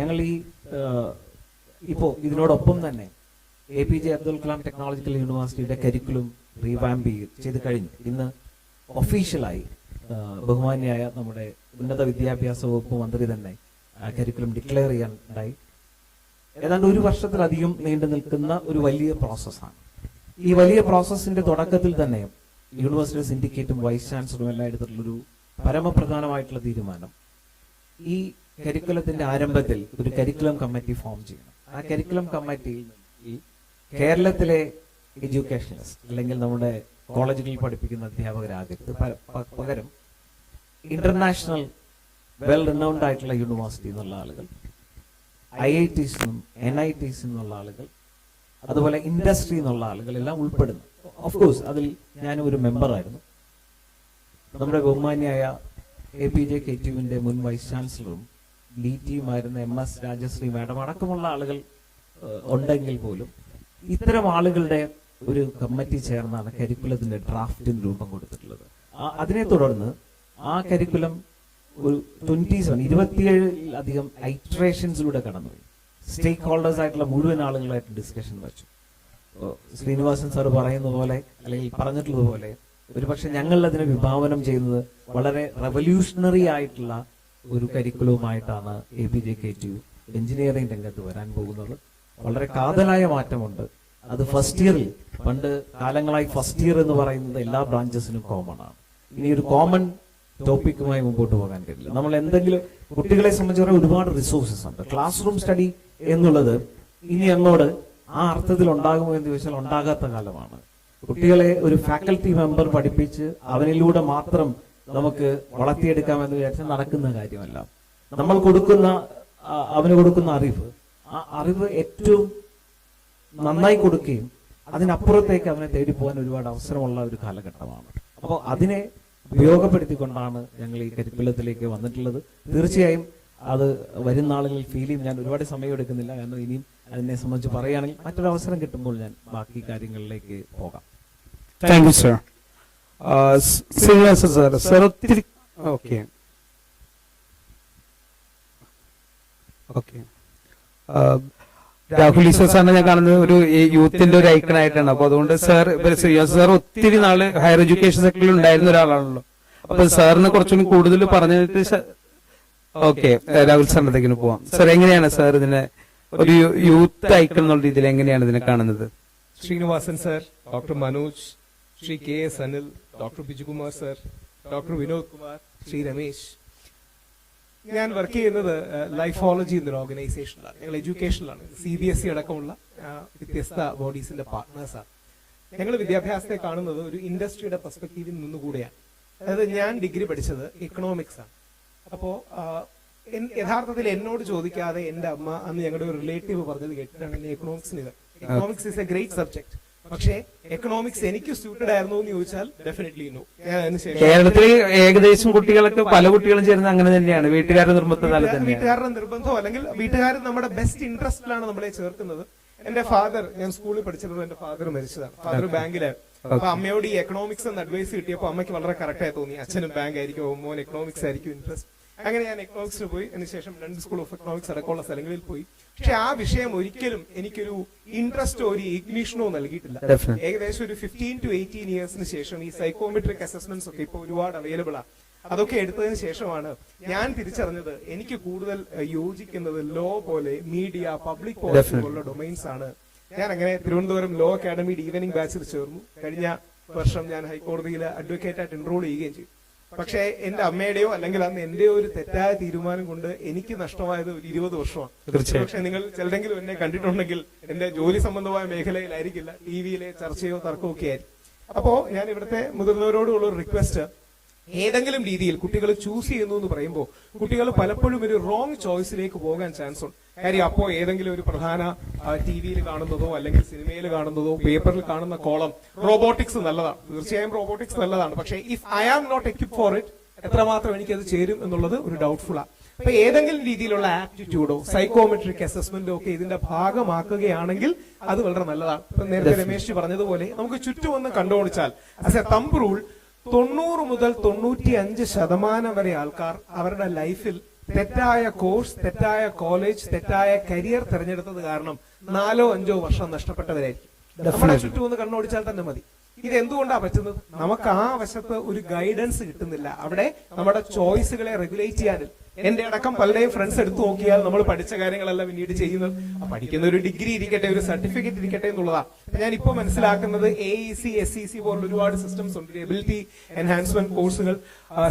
ഞങ്ങൾ ഈ ഇപ്പോൾ ഇതിനോടൊപ്പം തന്നെ APJ അബ്ദുൽ കലാം ടെക്നോളജിക്കൽ യൂണിവേഴ്സിറ്റിയുടെ കരിക്കുലം റീവാമ്പ് ചെയ്ത് കഴിഞ്ഞു. ഇന്ന് ഒഫീഷ്യലായി ബഹുമാന്യായ നമ്മുടെ ഉന്നത വിദ്യാഭ്യാസ വകുപ്പ് മന്ത്രി തന്നെ കരിക്കുലം ഡിക്ലെയർ ചെയ്യാൻ ഉണ്ടായി. ഏതാണ്ട് 1 വർഷത്തിലധികം നീണ്ടു നിൽക്കുന്ന ഒരു വലിയ പ്രോസസ്സാണ്. ഈ വലിയ പ്രോസസ്സിന്റെ തുടക്കത്തിൽ തന്നെ യൂണിവേഴ്സിറ്റി സിൻഡിക്കേറ്റും വൈസ് ചാൻസലറും എല്ലാം എടുത്തിട്ടുള്ളൊരു പരമപ്രധാനമായിട്ടുള്ള തീരുമാനം, ഈ കരിക്കുലത്തിന്റെ ആരംഭത്തിൽ ഒരു കരിക്കുലം കമ്മിറ്റി ഫോം ചെയ്യണം. ആ കരിക്കുലം കമ്മിറ്റിയിൽ കേരളത്തിലെ എഡ്യൂക്കേഷനിസ്റ്റ് അല്ലെങ്കിൽ നമ്മുടെ കോളേജുകളിൽ പഠിപ്പിക്കുന്ന അധ്യാപകരാകരുത്, പകരം ഇന്റർനാഷണൽ വെൽ റിനൗൺഡ് ആയിട്ടുള്ള യൂണിവേഴ്സിറ്റി എന്നുള്ള ആളുകൾ, IITs NITs എന്നുള്ള ആളുകൾ, അതുപോലെ ഇൻഡസ്ട്രി എന്നുള്ള ആളുകൾ എല്ലാം ഉൾപ്പെടുന്നു. ഓഫ് കോഴ്സ് അതിൽ ഞാനും ഒരു മെമ്പറായിരുന്നു. നമ്മുടെ ബഹുമാന്യായ APJ KTUവിന്റെ മുൻ വൈസ് ചാൻസലറും DTയുമായിരുന്ന MS രാജശ്രീ മാഡം അടക്കമുള്ള ആളുകൾ ഉണ്ടെങ്കിൽ പോലും ഇത്തരം ആളുകളുടെ ഒരു കമ്മിറ്റി ചേർന്നാണ് കരിക്കുലത്തിന്റെ ഡ്രാഫ്റ്റിന് രൂപം കൊടുത്തിട്ടുള്ളത്. അതിനെ തുടർന്ന് ആ കരിക്കുലം ഒരു 27 ഐറ്ററേഷൻസിലൂടെ കടന്നുപോയി. സ്റ്റേക്ക് ഹോൾഡേഴ്സ് ആയിട്ടുള്ള മുഴുവൻ ആളുകളായിട്ട് ഡിസ്കഷൻ വെച്ചു. ശ്രീനിവാസൻ സാർ പറയുന്ന പോലെ അല്ലെങ്കിൽ പറഞ്ഞിട്ടുള്ളതുപോലെ ഒരുപക്ഷെ ഞങ്ങൾ അതിനെ വിഭാവനം ചെയ്യുന്നത് വളരെ റെവല്യൂഷണറി ആയിട്ടുള്ള ഒരു കരിക്കുലവുമായിട്ടാണ് APJ KTU എഞ്ചിനീയറിംഗ് രംഗത്ത് വരാൻ പോകുന്നത്. വളരെ കാതലായ മാറ്റമുണ്ട്. അത് ഫസ്റ്റ് ഇയറിൽ, പണ്ട് കാലങ്ങളായി ഫസ്റ്റ് ഇയർ എന്ന് പറയുന്നത് എല്ലാ ബ്രാഞ്ചസിനും കോമൺ ആണ്. ഇനി ഒരു കോമൺ ടോപ്പിക്കുമായി മുമ്പോട്ട് പോകാൻ കഴിയില്ല. നമ്മൾ എന്തെങ്കിലും കുട്ടികളെ സംബന്ധിച്ച് ഒരുപാട് റിസോഴ്സസ് ഉണ്ട്. ക്ലാസ് റൂം സ്റ്റഡി എന്നുള്ളത് ഇനി അങ്ങോട്ട് ആ അർത്ഥത്തിൽ ഉണ്ടാകുമോ എന്ന് ചോദിച്ചാൽ ഉണ്ടാകാത്ത കാലമാണ്. കുട്ടികളെ ഒരു ഫാക്കൽറ്റി മെമ്പർ പഠിപ്പിച്ച് അവനിലൂടെ മാത്രം നമുക്ക് വളർത്തിയെടുക്കാമെന്ന് വിചാരിച്ചാൽ നടക്കുന്ന കാര്യമല്ല. നമ്മൾ അവന് കൊടുക്കുന്ന ആ അറിവ് ഏറ്റവും നന്നായി കൊടുക്കുകയും അതിനപ്പുറത്തേക്ക് അവനെ തേടി പോകാൻ ഒരുപാട് അവസരമുള്ള ഒരു കാലഘട്ടമാണ്. അപ്പോൾ അതിനെ ഉപയോഗപ്പെടുത്തിക്കൊണ്ടാണ് ഞങ്ങൾ ഈ കരിക്കുലത്തിലേക്ക് വന്നിട്ടുള്ളത്. തീർച്ചയായും അത് വരുന്ന ആളുകളിൽ ഫീൽ ചെയ്യും. ഞാൻ ഒരുപാട് സമയം എടുക്കുന്നില്ല, കാരണം ഇനിയും അതിനെ സംബന്ധിച്ച് പറയുകയാണെങ്കിൽ മറ്റൊരു അവസരം കിട്ടുമ്പോൾ ഞാൻ ബാക്കി കാര്യങ്ങളിലേക്ക് പോകാം. Thank you sir. സർ ഒത്തിരി ഓക്കെ രാഹുൽ ഈശ്വർ സാറിനെ ഞാൻ കാണുന്നത് ഒരു യൂത്തിന്റെ ഒരു ഐക്കണായിട്ടാണ്. അപ്പൊ അതുകൊണ്ട് സാർ ഒത്തിരി നാള് ഹയർ എഡ്യൂക്കേഷൻ സെക്ടറിൽ ഉണ്ടായിരുന്ന ഒരാളാണല്ലോ. അപ്പൊ സാറിന് കുറച്ചുകൂടി കൂടുതൽ പറഞ്ഞിട്ട് ഓക്കെ രാഹുൽ സാറിന്റെ അടുത്തേക്ക് പോവാം. സാർ എങ്ങനെയാണ് സാർ ഇതിനെ ഒരു യൂത്ത് ഐക്കൺ എന്നുള്ള രീതിയിൽ എങ്ങനെയാണ് ഇതിനെ കാണുന്നത്? Srinivasan sir, doctor Manoj, Shri KS Anil, doctor Bijukumar sir, doctor Vinod Kumar, Shri Ramesh. ഞാൻ വർക്ക് ചെയ്യുന്നത് ലൈഫോളജി എന്നൊരു ഓർഗനൈസേഷനിലാണ്. ഞങ്ങൾ എഡ്യൂക്കേഷനിലാണ്. CBSE അടക്കമുള്ള വ്യത്യസ്ത ബോഡീസിന്റെ പാർട്ട്നേഴ്സാണ്. ഞങ്ങൾ വിദ്യാഭ്യാസത്തെ കാണുന്നത് ഒരു ഇൻഡസ്ട്രിയുടെ പെർസ്പെക്റ്റീവിൽ നിന്നുകൂടെയാണ്. അതായത് ഞാൻ ഡിഗ്രി പഠിച്ചത് എക്കണോമിക്സ് ആണ്. അപ്പോ യഥാർത്ഥത്തിൽ എന്നോട് ചോദിക്കാതെ എന്റെ അമ്മ അന്ന് ഞങ്ങളുടെ ഒരു റിലേറ്റീവ് പറഞ്ഞത് കേട്ടിട്ടാണ് എന്നെ economics is A great subject. പക്ഷേ എക്കണോമിക്സ് എനിക്ക് സ്യൂട്ടഡ് ആയിരുന്നു എന്ന് ചോദിച്ചാൽ ഡെഫിനറ്റ്ലി നോ. കേരളത്തിൽ ഏകദേശം കുട്ടികളൊക്കെ പല കുട്ടികളും ചേരുന്നത് അങ്ങനെ തന്നെയാണ്. വീട്ടുകാരുടെ വീട്ടുകാരുടെ നിർബന്ധമോ അല്ലെങ്കിൽ വീട്ടുകാർ നമ്മുടെ ബെസ്റ്റ് ഇൻട്രസ്റ്റിലാണ് നമ്മളെ ചേർക്കുന്നത്. എന്റെ ഫാദർ, ഞാൻ സ്കൂളിൽ പഠിച്ചിരുന്നത് എന്റെ ഫാദർ മരിച്ചതാണ്. ഫാദർ ബാങ്കിലായിരുന്നു. അപ്പൊ അമ്മയോട് ഈ എക്കണോമിക്സ് എന്ന് അഡ്വൈസ് കിട്ടിയപ്പോൾ അമ്മയ്ക്ക് വളരെ കറക്റ്റായി തോന്നി. അച്ഛനും ബാങ്ക് ആയിരിക്കും, മോൻ എക്കണോമിക്സ് ആയിരിക്കും ഇൻട്രസ്റ്റ്. അങ്ങനെ ഞാൻ എക്കണോമിക്സിന് പോയി. അതിനുശേഷം 2 സ്കൂൾ ഓഫ് എക്കണോമിക്സ് അടക്കമുള്ള സ്ഥലങ്ങളിൽ പോയി. പക്ഷെ ആ വിഷയം ഒരിക്കലും എനിക്കൊരു ഇൻട്രസ്റ്റോ ഒരു ഇഗ്നിഷനോ നൽകിയിട്ടില്ല. ഏകദേശം ഒരു 15 to 18 ഇയേഴ്സിന് ശേഷം ഈ സൈക്കോമെട്രിക് അസസ്മെന്റ്സ് ഒക്കെ ഇപ്പോൾ ഒരുപാട് അവൈലബിൾ ആണ്. അതൊക്കെ എടുത്തതിന് ശേഷമാണ് ഞാൻ തിരിച്ചറിഞ്ഞത് എനിക്ക് കൂടുതൽ യോജിക്കുന്നത് ലോ പോലെ, മീഡിയ, പബ്ലിക് പോളിസി പോലുള്ള ഡൊമൈൻസ് ആണ്. ഞാൻ അങ്ങനെ തിരുവനന്തപുരം ലോ അക്കാഡമിയുടെ ഈവനിംഗ് ബാച്ചിൽ ചേർന്നു. കഴിഞ്ഞ വർഷം ഞാൻ ഹൈക്കോടതിയിൽ അഡ്വക്കേറ്റായിട്ട് എൻറോൾ ചെയ്യുകയും ചെയ്തു. പക്ഷേ എന്റെ അമ്മയുടെയോ അല്ലെങ്കിൽ അന്ന് എന്റെയോ ഒരു തെറ്റായ തീരുമാനം കൊണ്ട് എനിക്ക് നഷ്ടമായത് ഒരു 20 വർഷമാണ്. പക്ഷെ നിങ്ങൾ ചിലരെങ്കിലും എന്നെ കണ്ടിട്ടുണ്ടെങ്കിൽ എന്റെ ജോലി സംബന്ധമായ മേഖലയിലായിരിക്കില്ല, TVയിലെ ചർച്ചയോ തർക്കമോ ഒക്കെ ആയിരിക്കും. അപ്പോ ഞാൻ ഇവിടുത്തെ മുതിർന്നവരോടുള്ള ഒരു റിക്വസ്റ്റ്, ഏതെങ്കിലും രീതിയിൽ കുട്ടികൾ ചൂസ് ചെയ്യുന്നു എന്ന് പറയുമ്പോൾ കുട്ടികൾ പലപ്പോഴും ഒരു റോങ് ചോയ്സിലേക്ക് പോകാൻ ചാൻസ് ഉണ്ട്. കാര്യം അപ്പോ ഏതെങ്കിലും ഒരു പ്രധാന TVയിൽ കാണുന്നതോ അല്ലെങ്കിൽ സിനിമയിൽ കാണുന്നതോ പേപ്പറിൽ കാണുന്ന കോളം റോബോട്ടിക്സ് നല്ലതാണ്, തീർച്ചയായും റോബോട്ടിക്സ് നല്ലതാണ്. പക്ഷേ if I am not equip for it, എത്രമാത്രം എനിക്കത് ചേരും എന്നുള്ളത് ഒരു ഡൗട്ട്ഫുള്ളാണ്. അപ്പൊ ഏതെങ്കിലും രീതിയിലുള്ള ആപ്റ്റിറ്റ്യൂഡോ സൈക്കോമെട്രിക് അസസ്മെന്റോ ഒക്കെ ഇതിന്റെ ഭാഗമാക്കുകയാണെങ്കിൽ അത് വളരെ നല്ലതാണ്. ഇപ്പൊ നേരത്തെ രമേശ് പറഞ്ഞതുപോലെ നമുക്ക് ചുറ്റും ഒന്ന് കണ്ടുപിടിച്ചാൽ ആസ് എ തമ്പ് റൂൾ 90 മുതൽ 95% വരെ ആൾക്കാർ അവരുടെ ലൈഫിൽ തെറ്റായ കോഴ്സ്, തെറ്റായ കോളേജ്, തെറ്റായ കരിയർ തിരഞ്ഞെടുത്തത് കാരണം 4-5 വർഷം നഷ്ടപ്പെട്ടവരായിരിക്കും. നമ്മുടെ ചുറ്റും ഒന്ന് കണ്ണോടിച്ചാൽ തന്നെ മതി. ഇത് എന്തുകൊണ്ടാണ് പറ്റുന്നത്? നമുക്ക് ആ വശത്ത് ഒരു ഗൈഡൻസ് കിട്ടുന്നില്ല. അവിടെ നമ്മുടെ ചോയ്സുകളെ റെഗുലേറ്റ് ചെയ്യാനില്ല. എന്റെ അടക്കം പലരുടെയും ഫ്രണ്ട്സ് എടുത്തു നോക്കിയാൽ നമ്മൾ പഠിച്ച കാര്യങ്ങളെല്ലാം പിന്നീട് ചെയ്യുന്നത് പഠിക്കുന്ന ഒരു ഡിഗ്രി ഇരിക്കട്ടെ, ഒരു സർട്ടിഫിക്കറ്റ് ഇരിക്കട്ടെ എന്നുള്ളതാണ്. ഞാൻ ഇപ്പോൾ മനസ്സിലാക്കുന്നത് AEC, SEC പോലുള്ള ഒരുപാട് സിസ്റ്റംസ് ഉണ്ട്. എബിലിറ്റി എൻഹാൻസ്മെന്റ് കോഴ്സുകൾ,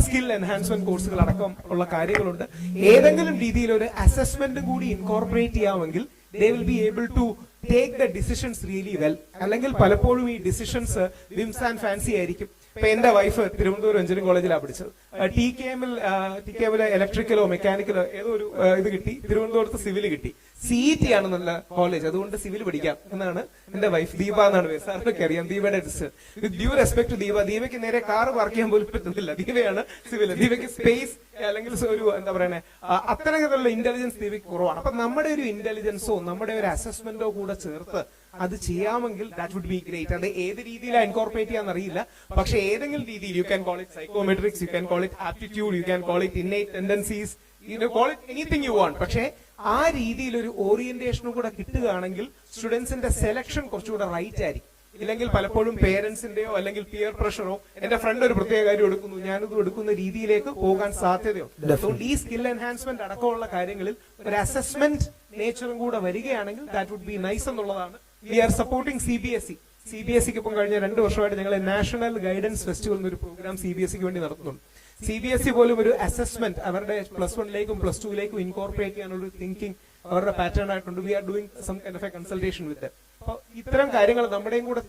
സ്കിൽ എൻഹാൻസ്മെന്റ് കോഴ്സുകൾ അടക്കം ഉള്ള കാര്യങ്ങളുണ്ട്. ഏതെങ്കിലും രീതിയിൽ ഒരു അസസ്മെന്റ് കൂടി incorporate ചെയ്യാമെങ്കിൽ they will be able to take the decisions really well. അല്ലെങ്കിൽ പലപ്പോഴും ഈ ഡിസിഷൻസ് വിംസ് ആൻഡ് ഫാൻസി ആയിരിക്കും. ഇപ്പൊ എന്റെ വൈഫ് തിരുവനന്തപുരം എഞ്ചിനീയറിംഗ് കോളേജിലാണ് പഠിച്ചത്. TKM ഇലക്ട്രിക്കലോ മെക്കാനിക്കലോ ഏതോ ഒരു ഇത് കിട്ടി. തിരുവനന്തപുരത്ത് സിവിൽ കിട്ടി. CET ആണ് നല്ല കോളേജ്, അതുകൊണ്ട് സിവിൽ പഠിക്കാം എന്നാണ് എന്റെ വൈഫ്. ദീപ എന്നാണ് പേര്, സാറിനൊക്കെ അറിയാം ദീപയുടെ sister. With due respect to Deepa, ദീപയ്ക്ക് നേരെ കാർ പാർക്ക് ചെയ്യാൻ പോലും പറ്റുന്നില്ല. ദീപയാണ് സിവിൽ. ദീപയ്ക്ക് സ്പേസ് അല്ലെങ്കിൽ ഒരു എന്താ പറയുന്നത് അത്തരത്തിലുള്ള ഇന്റലിജൻസ് ദീപയ്ക്ക് കുറവാണ്. അപ്പൊ നമ്മുടെ ഒരു ഇന്റലിജൻസോ നമ്മുടെ ഒരു അസസ്മെന്റോ കൂടെ ചേർത്ത് അത് ചെയ്യാമെങ്കിൽ ദാറ്റ് വുഡ് ബി ഗ്രേറ്റ്. അത് ഏത് രീതിയിലാണ് ഇൻകോർപ്പറേറ്റ് ചെയ്യാൻ അറിയില്ല, പക്ഷെ ഏതെങ്കിലും രീതിയിൽ you can call it psychometrics, you can call it aptitude, you can call it innate tendencies, you call it anything you want. പക്ഷേ ആ രീതിയിൽ ഒരു ഓറിയന്റേഷനും കൂടെ കിട്ടുകയാണെങ്കിൽ സ്റ്റുഡൻസിന്റെ സെലക്ഷൻ കുറച്ചുകൂടെ റൈറ്റ് ആയിരിക്കും. ഇല്ലെങ്കിൽ പലപ്പോഴും പേരൻസിന്റെയോ അല്ലെങ്കിൽ പിയർ പ്രഷറോ എന്റെ ഫ്രണ്ട് ഒരു പ്രത്യേക കാര്യം എടുക്കുന്നു ഞാനിത് എടുക്കുന്ന രീതിയിലേക്ക് പോകാൻ സാധ്യതയുണ്ട്. അതുകൊണ്ട് ഈ സ്കിൽ എൻഹാൻസ്മെന്റ് അടക്കമുള്ള കാര്യങ്ങളിൽ ഒരു അസസ്മെന്റ് നേച്ചറും കൂടെ വരികയാണെങ്കിൽ ദാറ്റ് വുഡ് ബി നൈസ് എന്നുള്ളതാണ്. വി ആർ സപ്പോർട്ടിംഗ് CBSEക്ക് ഇപ്പം കഴിഞ്ഞ 2 വർഷമായിട്ട് ഞങ്ങൾ നാഷണൽ ഗൈഡൻസ് ഫെസ്റ്റിവൽ എന്നൊരു പ്രോഗ്രാം CBSEക്ക് വേണ്ടി നടത്തുന്നുണ്ട്. CBSE പോലും ഒരു അസസ്മെന്റ് അവരുടെ +1ലേക്കും +2ലേക്കും ഇൻകോർപ്പറേറ്റ് ചെയ്യാനുള്ള തിങ്കിങ് അവരുടെ പാറ്റേൺ ആയിട്ടുണ്ട്. We are doing some kind of a consultation with them. അപ്പൊ ഇത്തരം കാര്യങ്ങൾ നമ്മുടെയും കൂടെ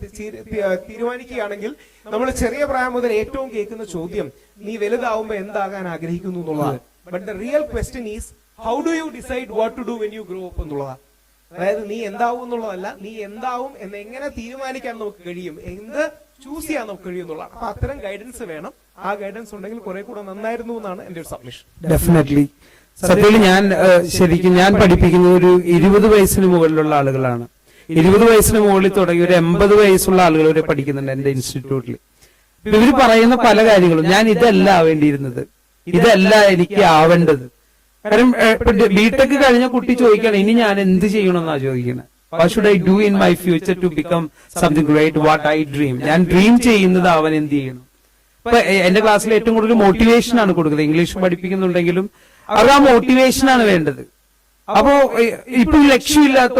തീരുമാനിക്കുകയാണെങ്കിൽ നമ്മൾ ചെറിയ പ്രായം മുതൽ ഏറ്റവും കേൾക്കുന്ന ചോദ്യം നീ വലുതാവുമ്പോ എന്താകാൻ ആഗ്രഹിക്കുന്നു എന്നുള്ളതാണ്. But the real question is how do you decide what to do when you grow up എന്നുള്ളതാണ്. അതായത് നീ എന്താവും എന്നുള്ളതല്ല, നീ എന്താവും എന്ന് എങ്ങനെ തീരുമാനിക്കാൻ നമുക്ക് കഴിയും, എന്ത് ചൂസ് ചെയ്യാൻ നമുക്ക് കഴിയും എന്നുള്ളതാണ്. അപ്പൊ അത്തരം ഗൈഡൻസ് വേണം. ആ ഗൈഡൻസ് ഉണ്ടെങ്കിൽ കുറെ കൂടെ നന്നായിരുന്നു എന്നാണ് എന്റെ ഒരു സബ്മിഷൻ. ഡെഫിനറ്റ്ലി. സത്യത്തിൽ ശരിക്കും ഞാൻ പഠിപ്പിക്കുന്നത് ഒരു 20 വയസ്സിന് മുകളിലുള്ള ആളുകളാണ്. 20 വയസ്സിന് മുകളിൽ തുടങ്ങി ഒരു 80 വയസ്സുള്ള ആളുകൾ വരെ പഠിക്കുന്നുണ്ട് എന്റെ ഇൻസ്റ്റിറ്റ്യൂട്ടിൽ. ഇവർ പറയുന്ന പല കാര്യങ്ങളും ഞാൻ ഇതല്ല ആവേണ്ടിയിരുന്നത്, ഇതല്ല എനിക്ക് ആവേണ്ടത്. കാരണം ബിടെക് കഴിഞ്ഞ കുട്ടി ചോദിക്കണം ഇനി ഞാൻ എന്ത് ചെയ്യണമെന്നാ ചോദിക്കുന്നത്. What should I do in my future to become something great, what I dream. ഞാൻ ഡ്രീം ചെയ്യുന്നത് അവൻ എന്ത് ചെയ്യണം. ഇപ്പൊ എന്റെ ക്ലാസ്സിൽ ഏറ്റവും കൂടുതൽ മോട്ടിവേഷൻ ആണ് കൊടുക്കുന്നത്. ഇംഗ്ലീഷ് പഠിപ്പിക്കുന്നുണ്ടെങ്കിലും അവർക്ക് ആ മോട്ടിവേഷൻ ആണ് വേണ്ടത്. അപ്പോ ഇപ്പൊ ലക്ഷ്യമില്ലാത്ത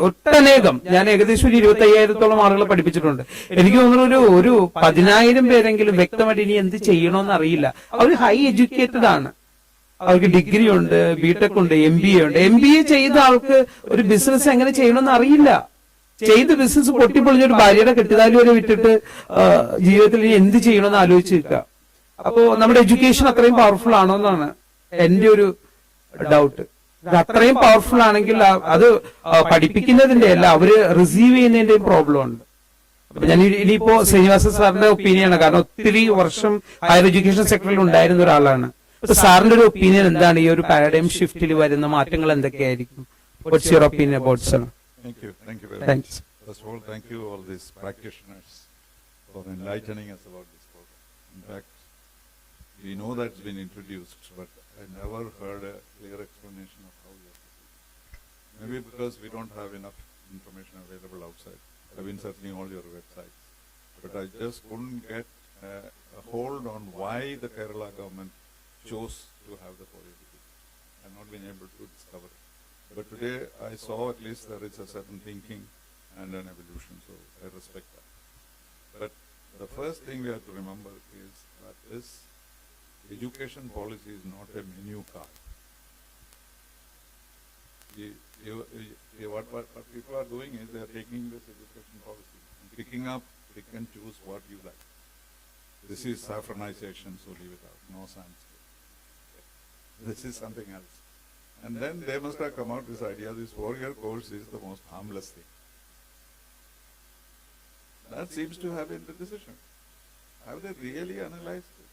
ഒട്ടനേകം ഞാൻ ഏകദേശം ഒരു 25,000-ഓളം ആളുകളെ പഠിപ്പിച്ചിട്ടുണ്ട്. എനിക്ക് തോന്നുന്നു ഒരു 10,000 പേരെങ്കിലും വ്യക്തമായിട്ട് ഇനി എന്ത് ചെയ്യണമെന്ന് അറിയില്ല. അവർ ഹൈ എഡ്യൂക്കേറ്റഡ് ആണ്, അവർക്ക് ഡിഗ്രി ഉണ്ട്, ബിടെക് ഉണ്ട്, MBA ഉണ്ട്. MBA ചെയ്ത ആൾക്ക് ഒരു ബിസിനസ് എങ്ങനെ ചെയ്യണമെന്ന് അറിയില്ല. ചെയ്ത് ബിസിനസ് പൊട്ടിപ്പൊളിഞ്ഞൊരു ഭാര്യയുടെ കെട്ടിതാലി വരെ വിട്ടിട്ട് ജീവിതത്തിൽ ഇനി എന്ത് ചെയ്യണമെന്ന് ആലോചിച്ച് നിൽക്കുക. അപ്പോ നമ്മുടെ എഡ്യൂക്കേഷൻ അത്രയും പവർഫുൾ ആണോ എന്നാണ് എന്റെ ഒരു ഡൗട്ട്. അത്രയും പവർഫുൾ ആണെങ്കിൽ അത് പഠിപ്പിക്കുന്നതിന്റെ അല്ല, അവര് റിസീവ് ചെയ്യുന്നതിന്റെയും പ്രോബ്ലം ഉണ്ട്. അപ്പൊ ഞാൻ ഇനിയിപ്പോ ശ്രീനിവാസൻ സാറിന്റെ ഒപ്പീനിയനാണ്, കാരണം ഒത്തിരി വർഷം ഹയർ എഡ്യൂക്കേഷൻ സെക്ടറിൽ ഉണ്ടായിരുന്ന ഒരാളാണ്. സാറിന്റെ ഒരു ഒപ്പീനിയൻ എന്താണ് ഈ ഒരു പാരഡൈം ഷിഫ്റ്റിൽ വരുന്ന മാറ്റങ്ങൾ എന്തൊക്കെയായിരിക്കും? What's your opinion about sir? Thank you very Thanks. much. First of all, thank you all these practitioners for enlightening us about this program. In fact, we know that it's been introduced, but I never heard a clear explanation of how you have to do it. Maybe because we don't have enough information available outside. I've been searching all your websites, but I just couldn't get a hold on why the Kerala government chose to have the 4-year degree. I've not been able to discover it. But today I saw at least there is a certain thinking and an evolution, so I respect that. But the first thing we have to remember is that this education policy is not a menu card. What people are doing is they are taking this education policy and picking up, pick and choose what you like. This is saffronization, so leave it out. No science. This is something else. And then they must have come out with this idea, this 4-year course is the most harmless thing. That seems to have been the decision. Have they really analyzed it?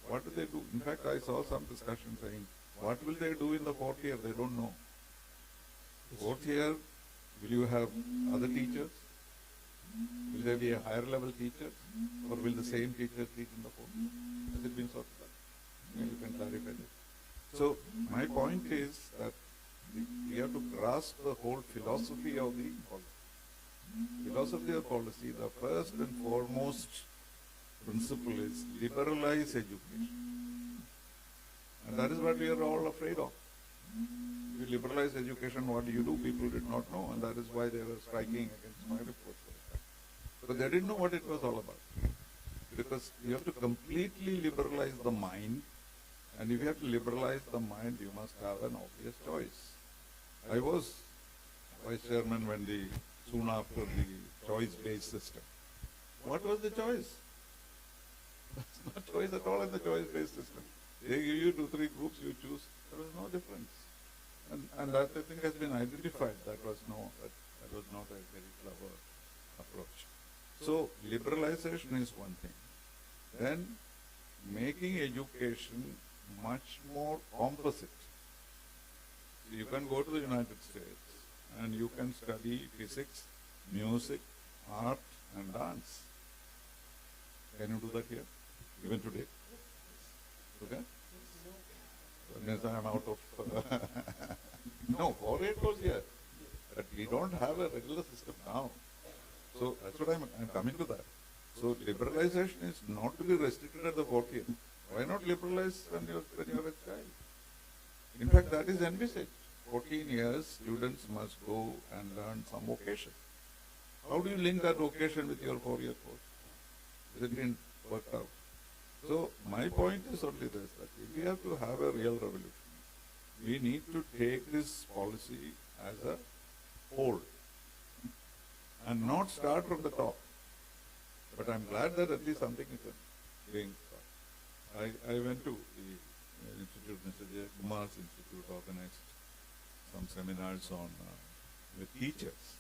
What do they do? In fact, I saw some discussion saying, what will they do in the 4th year? They don't know. 4th year, will you have other teachers? Will there be a higher level teacher? Or will the same teacher teach in the 4th year? Has it been sorted out? You can clarify this. So my point is that we have to grasp the whole philosophy of the policy. Philosophy of policy, the first and foremost principle is liberalize education. And that is what we are all afraid of. If you liberalize education, what do you do? People did not know, and that is why they were striking against my report. Because they didn't know what it was all about. Because you have to completely liberalize the mind, and if you have to liberalize the mind, you must have an obvious choice. I was vice chairman soon after the choice-based system. What was the choice? There's no choice at all in the choice-based system. They give you 2-3 groups, you choose. There was no difference. And that I think has been identified. That was not a very clever approach. So liberalization is one thing. Then making education much more composite. So you can go to the United States and you can study physics, music, art and dance. Can you do that here? Even today? Okay? Yes, I am out of... No, 4 years was here. But we don't have a regular system now. So that's what I'm coming to that. So liberalization is not to be restricted at the 4th year. Why not liberalize when you're a child? In fact, that is envisaged. 14 years, students must go and learn some vocation. How do you link that vocation with your 4-year course? It didn't work out. So my point is only this, that if we have to have a real revolution, we need to take this policy as a whole and not start from the top. But I'm glad that at least something is being started. I went to the institute, Mr. J. Kumar's institute, organized some seminars on with teachers.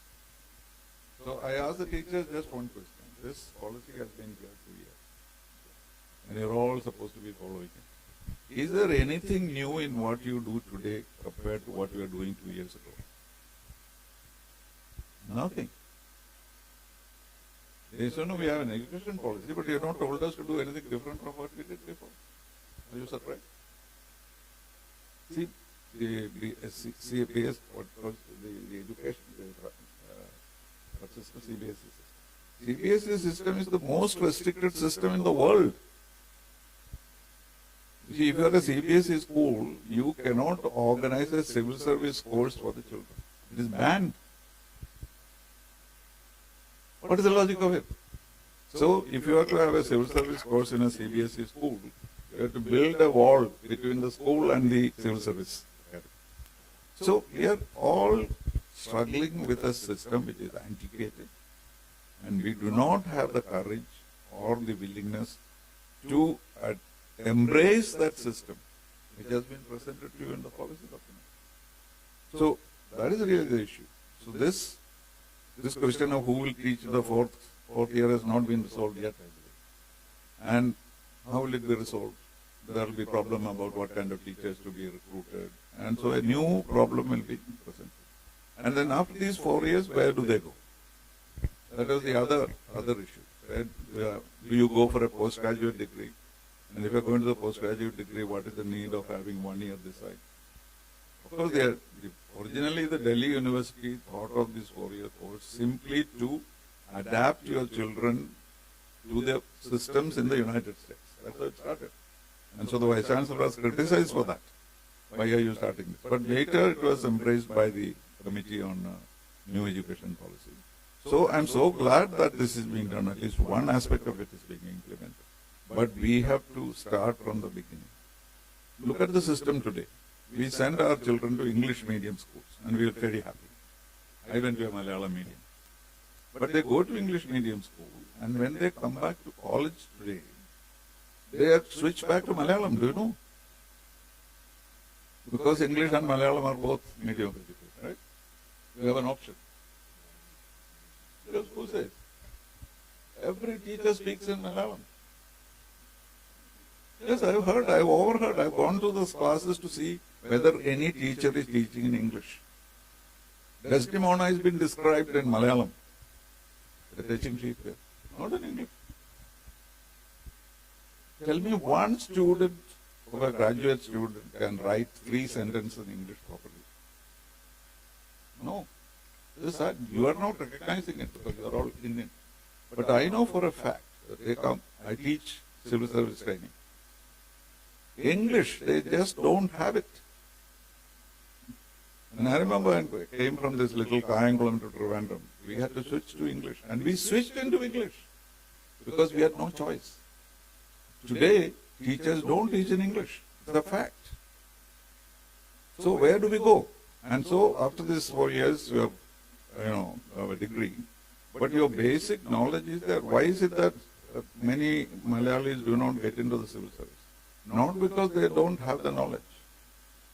So I asked the teachers just one question. This policy has been here 2 years. And you're all supposed to be following it. Is there anything new in what you do today compared to what you were doing 2 years ago? Nothing. They said, no, we have an education policy, but you have not told us to do anything different from what we did before. Are you surprised? See, the CBS, what was the education system, CBSE system. CBSE system is the most restricted system in the world. See, if you are a CBSE school, you cannot organize a civil service course for the children. It is banned. What is the logic of it? So, if you are to have a civil service course in a CBSE school, you have to build a wall between the school and the civil service. So, we are all struggling with a system which is antiquated, and we do not have the courage or the willingness to embrace that system which has been presented to you in the policy document. So, that is really the issue. So, this question of who will teach the fourth year has not been resolved yet, I believe. And how will it be resolved? There will be a problem about what kind of teachers to be recruited. And so a new problem will be presented. And then after these 4 years, where do they go? That is the other issue. Right? Do you go for a postgraduate degree? And if you are going to the postgraduate degree, what is the need of having 1 year this side? Of course, originally the Delhi University thought of this 4-year course simply to adapt your children to the systems in the United States. That's how it started. And so the Vice Chancellor was criticized for that. Why are you starting this? But later it was embraced by the Committee on New Education Policy. So I'm so glad that this is being done. At least one aspect of it is being implemented. But we have to start from the beginning. Look at the system today. We send our children to English medium schools and we are very happy. I went to a Malayalam medium. But they go to English medium school and when they come back to college today, they are switched back to Malayalam. Do you know? Because English and Malayalam are both medium of education, right? We have an option. Because who says? Every teacher speaks in Malayalam. Yes, I've overheard, I've gone to those classes to see whether any teacher is teaching in English. Desdemona has been described in Malayalam. The teaching sheet there, not in English. Tell me one student of a graduate student can write 3 sentences in English properly. No. This is sad. You are not recognizing it because you are all Indian. But I know for a fact that they come, I teach civil service training. English, they just don't have it. And I remember when I came from this little Kayangulam to Trivandrum, we had to switch to English. And we switched into English because we had no choice. Today, teachers don't teach in English. It's a fact. So where do we go? And so after this 4 years, you have a degree. But your basic knowledge is there. Why is it that many Malayalis do not get into the civil service? Not because they don't have the knowledge,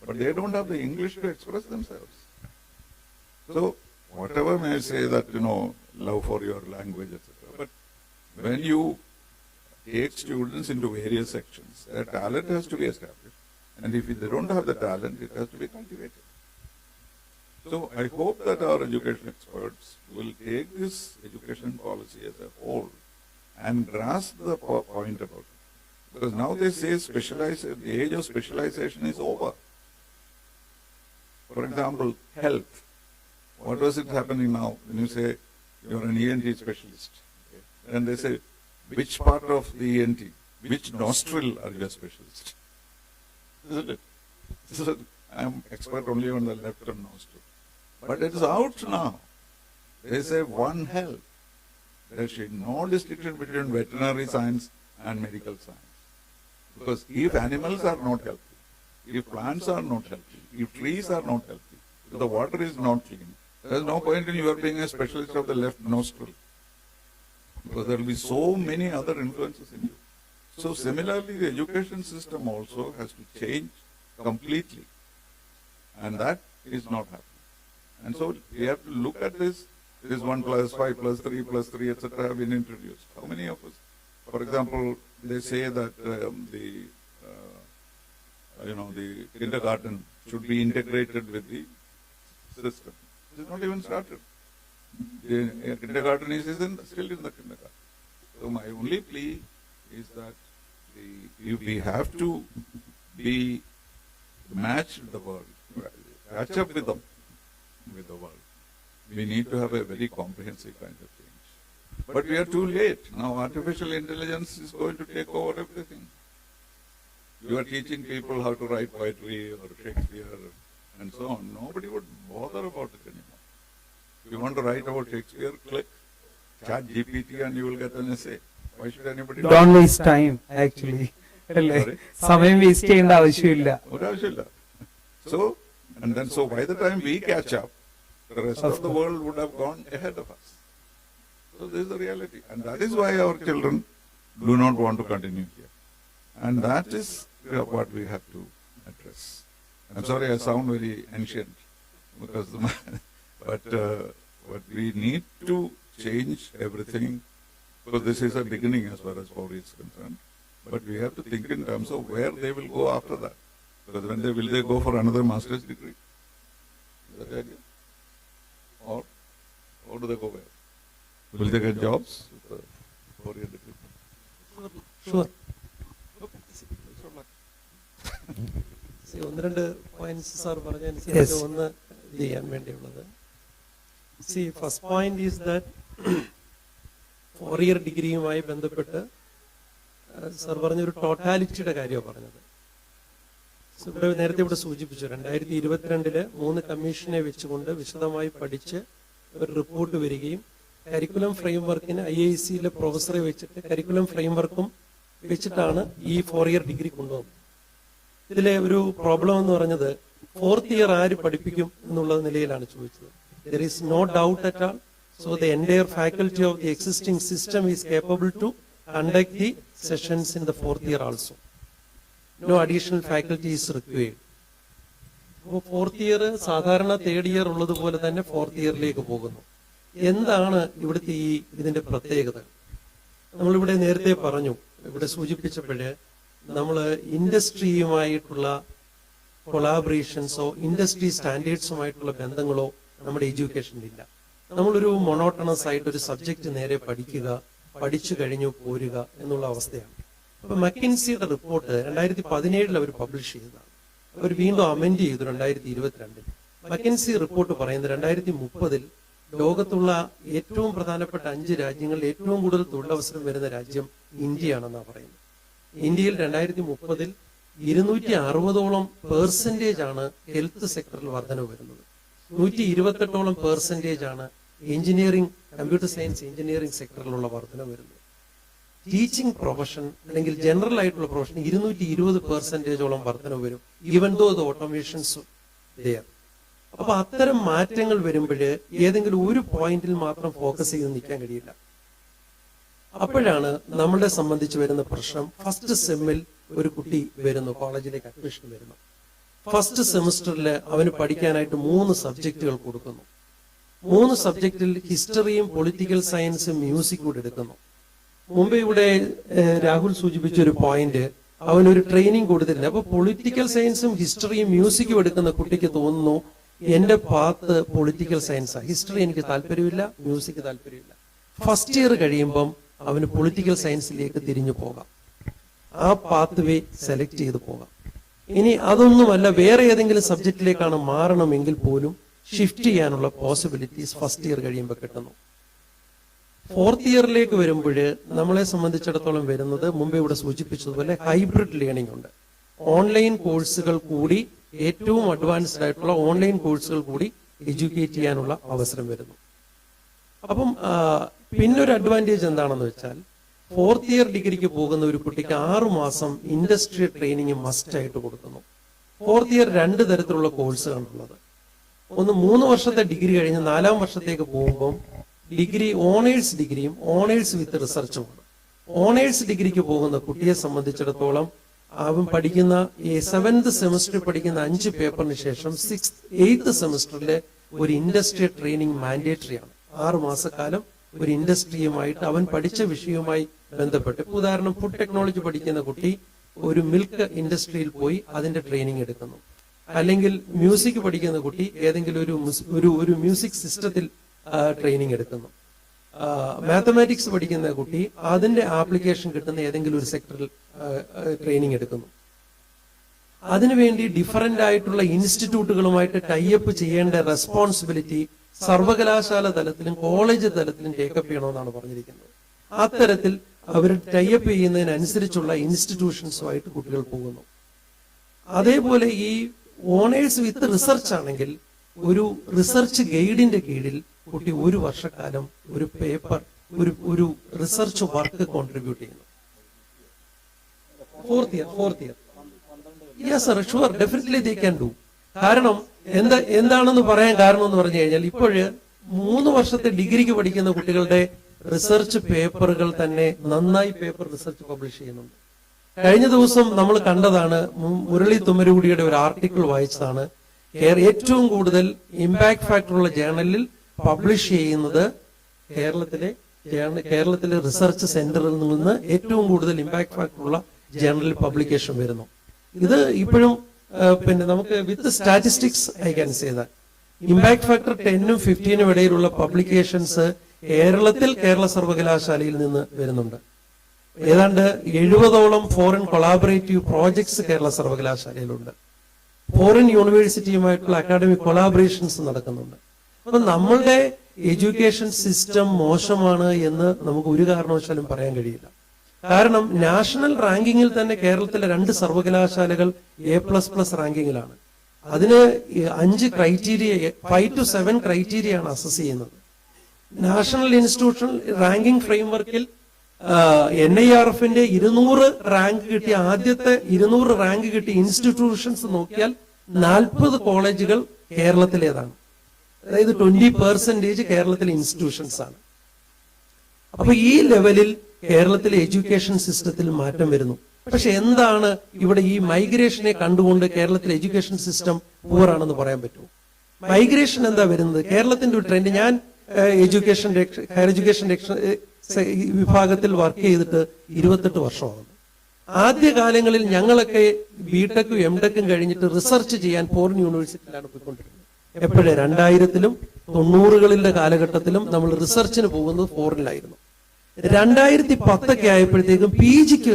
but they don't have the English to express themselves. So whatever may say that, love for your language, etc. But when you take students into various sections, their talent has to be established. And if they don't have the talent, it has to be cultivated. So I hope that our education experts will take this education policy as a whole and grasp the point about it. Because now they say the age of specialization is over. For example, health. What was it happening now when you say you're an ENT specialist? Okay. And they say, which part of the ENT, which nostril are you a specialist? Isn't it? So I'm expert only on the left nostril. But it is out now. They say One Health. There should be no distinction between veterinary science and medical science. Because if animals are not healthy, if plants are not healthy, if trees are not healthy, if the water is not clean, there is no point in you being a specialist of the left nostril. Because there will be so many other influences in you. So similarly, the education system also has to change completely. And that is not happening. And so we have to look at this. This 1 + 5 + 3 + 3, etc. have been introduced. How many of us? For example, they say that the kindergarten should be integrated with the system. It is not even started. The kindergarten is still in the kindergarten. So my only plea is that we have to be matched with the world, catch up with the world. We need to have a very comprehensive kind of change. But we are too late. Now artificial intelligence is going to take over everything. You are teaching people how to write poetry or Shakespeare and so on. Nobody would bother about it anymore. If you want to write about Shakespeare, click ChatGPT and you will get an essay. Why should anybody Don't waste time, actually. സമയം waste ചെയ്യേണ്ട ആവശ്യമില്ല. So by the time we catch up, the rest of the world would have gone ahead of us. So this is the reality. And that is why our children do not want to continue here. And that is what we have to address. I'm sorry I sound very ancient, but we need to change everything, because this is a beginning as far as Pauri is concerned. But we have to think in terms of where they will go after that. Because when will they go for another master's degree? Is that the idea? Or do they go where? Will they get jobs with a 4-year degree? Sure. ഒന്ന് രണ്ട് points sir പറഞ്ഞതനുസരിച്ച് ഒന്ന് ഇത് ചെയ്യാൻ വേണ്ടിയുള്ളത്. First point is that 4-year ഡിഗ്രിയുമായി ബന്ധപ്പെട്ട് sir പറഞ്ഞൊരു ടോട്ടാലിറ്റിയുടെ കാര്യമാണ് പറഞ്ഞത്. നേരത്തെ ഇവിടെ സൂചിപ്പിച്ചു 2022 3 കമ്മീഷനെ വെച്ചുകൊണ്ട് വിശദമായി പഠിച്ച് ഒരു റിപ്പോർട്ട് വരികയും കരിക്കുലം ഫ്രെയിംവർക്കിന് IISc പ്രൊഫസറെ വെച്ചിട്ട് കരിക്കുലം ഫ്രെയിംവർക്കും വെച്ചിട്ടാണ് ഈ 4-year ഡിഗ്രി കൊണ്ടുവന്നത്. ഇതിലെ ഒരു പ്രോബ്ലം എന്ന് പറഞ്ഞത് 4th year ആര് പഠിപ്പിക്കും എന്നുള്ള നിലയിലാണ് ചോദിച്ചത്. There is no doubt at all. So the entire faculty of the existing system is capable to conduct the sessions in the 4th year also. No additional faculty is required. അപ്പോൾ 4th year സാധാരണ 3rd year ഉള്ളതുപോലെ തന്നെ 4th yearലേക്ക് പോകുന്നു. എന്താണ് ഇവിടുത്തെ ഇതിന്റെ പ്രത്യേകത? നമ്മളിവിടെ നേരത്തെ പറഞ്ഞു, ഇവിടെ സൂചിപ്പിച്ചപ്പോഴേ നമ്മൾ ഇൻഡസ്ട്രിയുമായിട്ടുള്ള കൊളാബറേഷൻസോ ഇൻഡസ്ട്രി സ്റ്റാൻഡേർഡ്സുമായിട്ടുള്ള ബന്ധങ്ങളോ നമ്മുടെ എഡ്യൂക്കേഷനിലില്ല. നമ്മളൊരു മൊണോട്ടണസ് ആയിട്ട് ഒരു സബ്ജക്റ്റ് നേരെ പഠിക്കുക, പഠിച്ചു കഴിഞ്ഞു പോരുക എന്നുള്ള അവസ്ഥയാണ്. അപ്പൊ മക്കിൻസിയുടെ റിപ്പോർട്ട് 2017 അവർ പബ്ലിഷ് ചെയ്തതാണ്. അവർ വീണ്ടും അമെൻഡ് ചെയ്തു 2022. മക്കിൻസി റിപ്പോർട്ട് പറയുന്നത് 2030 ലോകത്തുള്ള ഏറ്റവും പ്രധാനപ്പെട്ട 5 രാജ്യങ്ങളിൽ ഏറ്റവും കൂടുതൽ തൊഴിലവസരം വരുന്ന രാജ്യം ഇന്ത്യയാണെന്നാണ് പറയുന്നത്. ഇന്ത്യയിൽ 2030 260% ആണ് ഹെൽത്ത് സെക്ടറിൽ വർധനവ് വരുന്നത്. 128% ആണ് എഞ്ചിനീയറിംഗ്, കമ്പ്യൂട്ടർ സയൻസ് എഞ്ചിനീയറിംഗ് സെക്ടറിലുള്ള വർധനവ് വരുന്നത്. ടീച്ചിങ് പ്രൊഫഷൻ അല്ലെങ്കിൽ ജനറൽ ആയിട്ടുള്ള പ്രൊഫഷൻ 220% വർധനവ് വരും, even though the automations there. അപ്പൊ അത്തരം മാറ്റങ്ങൾ വരുമ്പോൾ ഏതെങ്കിലും ഒരു പോയിന്റിൽ മാത്രം ഫോക്കസ് ചെയ്ത് നിൽക്കാൻ കഴിയില്ല. അപ്പോഴാണ് നമ്മളെ സംബന്ധിച്ച് വരുന്ന പ്രശ്നം. ഫസ്റ്റ് സെമ്മിൽ ഒരു കുട്ടി വരുന്നു, കോളേജിലേക്ക് അഡ്മിഷൻ വരുന്നു. ഫസ്റ്റ് സെമിസ്റ്ററിൽ അവന് പഠിക്കാനായിട്ട് 3 സബ്ജക്റ്റുകൾ കൊടുക്കുന്നു. 3 സബ്ജക്റ്റിൽ ഹിസ്റ്ററിയും പൊളിറ്റിക്കൽ സയൻസും മ്യൂസിക്കും കൂടെ എടുക്കുന്നു. മുമ്പ് ഇവിടെ രാഹുൽ സൂചിപ്പിച്ച ഒരു പോയിന്റ്, അവനൊരു ട്രെയിനിങ് കൊടുത്തില്ല. അപ്പൊ പൊളിറ്റിക്കൽ സയൻസും ഹിസ്റ്ററിയും മ്യൂസിക്കും എടുക്കുന്ന കുട്ടിക്ക് തോന്നുന്നു എന്റെ പാത്ത് പൊളിറ്റിക്കൽ സയൻസാണ്, ഹിസ്റ്ററി എനിക്ക് താല്പര്യമില്ല, മ്യൂസിക് താല്പര്യമില്ല. ഫസ്റ്റ് ഇയർ കഴിയുമ്പം അവന് പൊളിറ്റിക്കൽ സയൻസിലേക്ക് തിരിഞ്ഞു പോകാം, ആ പാത്ത് വേ സെലക്ട് ചെയ്ത് പോകാം. ഇനി അതൊന്നുമല്ല, വേറെ ഏതെങ്കിലും സബ്ജക്റ്റിലേക്കാണ് മാറണമെങ്കിൽ പോലും ഷിഫ്റ്റ് ചെയ്യാനുള്ള പോസിബിലിറ്റീസ് ഫസ്റ്റ് ഇയർ കഴിയുമ്പോൾ കിട്ടുന്നു. ഫോർത്ത് ഇയറിലേക്ക് വരുമ്പോൾ നമ്മളെ സംബന്ധിച്ചിടത്തോളം വരുന്നത് മുമ്പ് ഇവിടെ സൂചിപ്പിച്ചതുപോലെ ഹൈബ്രിഡ് ലേണിംഗ് ഉണ്ട്. ഓൺലൈൻ കോഴ്സുകൾ കൂടി, ഏറ്റവും അഡ്വാൻസ്ഡ് ആയിട്ടുള്ള ഓൺലൈൻ കോഴ്സുകൾ കൂടി എഡ്യൂക്കേറ്റ് ചെയ്യാനുള്ള അവസരം വരുന്നു. അപ്പം പിന്നൊരു അഡ്വാൻറ്റേജ് എന്താണെന്ന് വെച്ചാൽ, ഫോർത്ത് ഇയർ ഡിഗ്രിക്ക് പോകുന്ന ഒരു കുട്ടിക്ക് 6 മാസം ഇൻഡസ്ട്രി ട്രെയിനിങ് മസ്റ്റ് ആയിട്ട് കൊടുക്കുന്നു. ഫോർത്ത് ഇയർ 2 തരത്തിലുള്ള കോഴ്സുകളാണുള്ളത്. ഒന്ന് 3 വർഷത്തെ ഡിഗ്രി കഴിഞ്ഞ് 4ാം വർഷത്തേക്ക് പോകുമ്പോൾ ഡിഗ്രി ഓണേഴ്സ് ഡിഗ്രിയും ഓണേഴ്സ് വിത്ത് റിസർച്ചുമാണ്. ഓണേഴ്സ് ഡിഗ്രിക്ക് പോകുന്ന കുട്ടിയെ സംബന്ധിച്ചിടത്തോളം അവൻ പഠിക്കുന്ന ഈ 7th സെമിസ്റ്ററിൽ പഠിക്കുന്ന 5 പേപ്പറിന് ശേഷം 6th 8th സെമിസ്റ്ററിൽ ഒരു ഇൻഡസ്ട്രി ട്രെയിനിങ് മാൻഡേറ്ററി ആണ്. 6 മാസക്കാലം ഒരു ഇൻഡസ്ട്രിയുമായിട്ട് അവൻ പഠിച്ച വിഷയവുമായി ബന്ധപ്പെട്ട്, ഉദാഹരണം ഫുഡ് ടെക്നോളജി പഠിക്കുന്ന കുട്ടി ഒരു മിൽക്ക് ഇൻഡസ്ട്രിയിൽ പോയി അതിന്റെ ട്രെയിനിങ് എടുക്കുന്നു. അല്ലെങ്കിൽ മ്യൂസിക് പഠിക്കുന്ന കുട്ടി ഏതെങ്കിലും ഒരു മ്യൂസിക് സിസ്റ്റത്തിൽ ട്രെയിനിങ് എടുക്കുന്നു. മാത്തമാറ്റിക്സ് പഠിക്കുന്ന കുട്ടി അതിന്റെ ആപ്ലിക്കേഷൻ കിട്ടുന്ന ഏതെങ്കിലും ഒരു സെക്ടറിൽ ട്രെയിനിങ് എടുക്കുന്നു. അതിനുവേണ്ടി ഡിഫറന്റ് ആയിട്ടുള്ള ഇൻസ്റ്റിറ്റ്യൂട്ടുകളുമായിട്ട് ടൈഅപ്പ് ചെയ്യേണ്ട റെസ്പോൺസിബിലിറ്റി സർവകലാശാല തലത്തിലും കോളേജ് തലത്തിലും ടേക്കപ്പ് ചെയ്യണമെന്നാണ് പറഞ്ഞിരിക്കുന്നത്. അത്തരത്തിൽ അവർ ടൈഅപ്പ് ചെയ്യുന്നതിനനുസരിച്ചുള്ള ഇൻസ്റ്റിറ്റ്യൂഷൻസുമായിട്ട് കുട്ടികൾ പോകുന്നു. അതേപോലെ ഈ ഓണേഴ്സ് വിത്ത് റിസർച്ച് ആണെങ്കിൽ ഒരു റിസർച്ച് ഗൈഡിന്റെ കീഴിൽ കുട്ടി 1 വർഷക്കാലം ഒരു പേപ്പർ, ഒരു റിസർച്ച് വർക്ക് കോൺട്രിബ്യൂട്ട് ചെയ്യുന്നു. Fourth year yes sir, sure, definitely they can do. കാരണം എന്താണെന്ന് പറയാൻ കാരണം എന്ന് പറഞ്ഞു കഴിഞ്ഞാൽ, ഇപ്പോഴ് 3 വർഷത്തെ ഡിഗ്രിക്ക് പഠിക്കുന്ന കുട്ടികളുടെ റിസർച്ച് പേപ്പറുകൾ തന്നെ നന്നായി പേപ്പർ റിസർച്ച് പബ്ലിഷ് ചെയ്യുന്നുണ്ട്. കഴിഞ്ഞ ദിവസം നമ്മൾ കണ്ടതാണ്, മുരളി തുമ്മരുകുടിയുടെ ഒരു ആർട്ടിക്കിൾ വായിച്ചതാണ്. ഏറ്റവും കൂടുതൽ ഇമ്പാക്ട് ഫാക്ടർ ഉള്ള ജേർണലിൽ പബ്ലിഷ് ചെയ്യുന്നത് കേരളത്തിലെ റിസർച്ച് സെന്ററിൽ നിന്ന് ഏറ്റവും കൂടുതൽ ഇമ്പാക്ട് ഫാക്ടർ ഉള്ള ജേർണലിൽ പബ്ലിക്കേഷൻ വരുന്നു. ഇത് ഇപ്പോഴും പിന്നെ നമുക്ക് with statistics I can say that impact factor 10ഉം 15ഉം ഇടയിലുള്ള പബ്ലിക്കേഷൻസ് കേരള സർവകലാശാലയിൽ നിന്ന് വരുന്നുണ്ട്. ഏതാണ്ട് 70ഓളം ഫോറിൻ കൊളാബറേറ്റീവ് പ്രോജക്ട്സ് കേരള സർവകലാശാലയിലുണ്ട്. ഫോറിൻ യൂണിവേഴ്സിറ്റിയുമായിട്ടുള്ള അക്കാഡമിക് കൊളാബറേഷൻസ് നടക്കുന്നുണ്ട്. അപ്പൊ നമ്മളുടെ എഡ്യൂക്കേഷൻ സിസ്റ്റം മോശമാണ് എന്ന് നമുക്ക് ഒരു കാരണവശാലും പറയാൻ കഴിയില്ല. കാരണം നാഷണൽ റാങ്കിങ്ങിൽ തന്നെ കേരളത്തിലെ 2 സർവകലാശാലകൾ A++ റാങ്കിങ്ങിലാണ്. അതിന് 5 ക്രൈറ്റീരിയ, 5 to 7 ക്രൈറ്റീരിയ ആണ് അസസ് ചെയ്യുന്നത്. നാഷണൽ ഇൻസ്റ്റിറ്റ്യൂഷണൽ റാങ്കിംഗ് ഫ്രെയിംവർക്കിൽ NIRFന്റെ 200 റാങ്ക് കിട്ടിയ ആദ്യത്തെ 200 റാങ്ക് കിട്ടിയ ഇൻസ്റ്റിറ്റ്യൂഷൻസ് നോക്കിയാൽ 40 കോളേജുകൾ കേരളത്തിലേതാണ്. അതായത് 20% കേരളത്തിലെ ഇൻസ്റ്റിറ്റ്യൂഷൻസ് ആണ്. അപ്പൊ ഈ ലെവലിൽ കേരളത്തിലെ എഡ്യൂക്കേഷൻ സിസ്റ്റത്തിൽ മാറ്റം വരുന്നു. പക്ഷെ എന്താണ് ഇവിടെ ഈ മൈഗ്രേഷനെ കണ്ടുകൊണ്ട് കേരളത്തിലെ എഡ്യൂക്കേഷൻ സിസ്റ്റം പൂറാണെന്ന് പറയാൻ പറ്റുമോ? മൈഗ്രേഷൻ എന്താ വരുന്നത്? കേരളത്തിന്റെ ഒരു ട്രെൻഡ്, ഞാൻ ഹയർ എഡ്യൂക്കേഷൻ വിഭാഗത്തിൽ വർക്ക് ചെയ്തിട്ട് 28 വർഷമാണ്. ആദ്യ കാലങ്ങളിൽ ഞങ്ങളൊക്കെ ബിടെക്കും എംടെക്കും കഴിഞ്ഞിട്ട് റിസർച്ച് ചെയ്യാൻ ഫോറിൻ യൂണിവേഴ്സിറ്റിയിലാണ് പോയിക്കൊണ്ടിരുന്നത്. എപ്പോഴും 2000-ലും 90-കളുടെ കാലഘട്ടത്തിലും നമ്മൾ റിസർച്ചിന് പോകുന്നത് ഫോറിനിലായിരുന്നു. 2010 ആയപ്പോഴത്തേക്കും PGക്ക്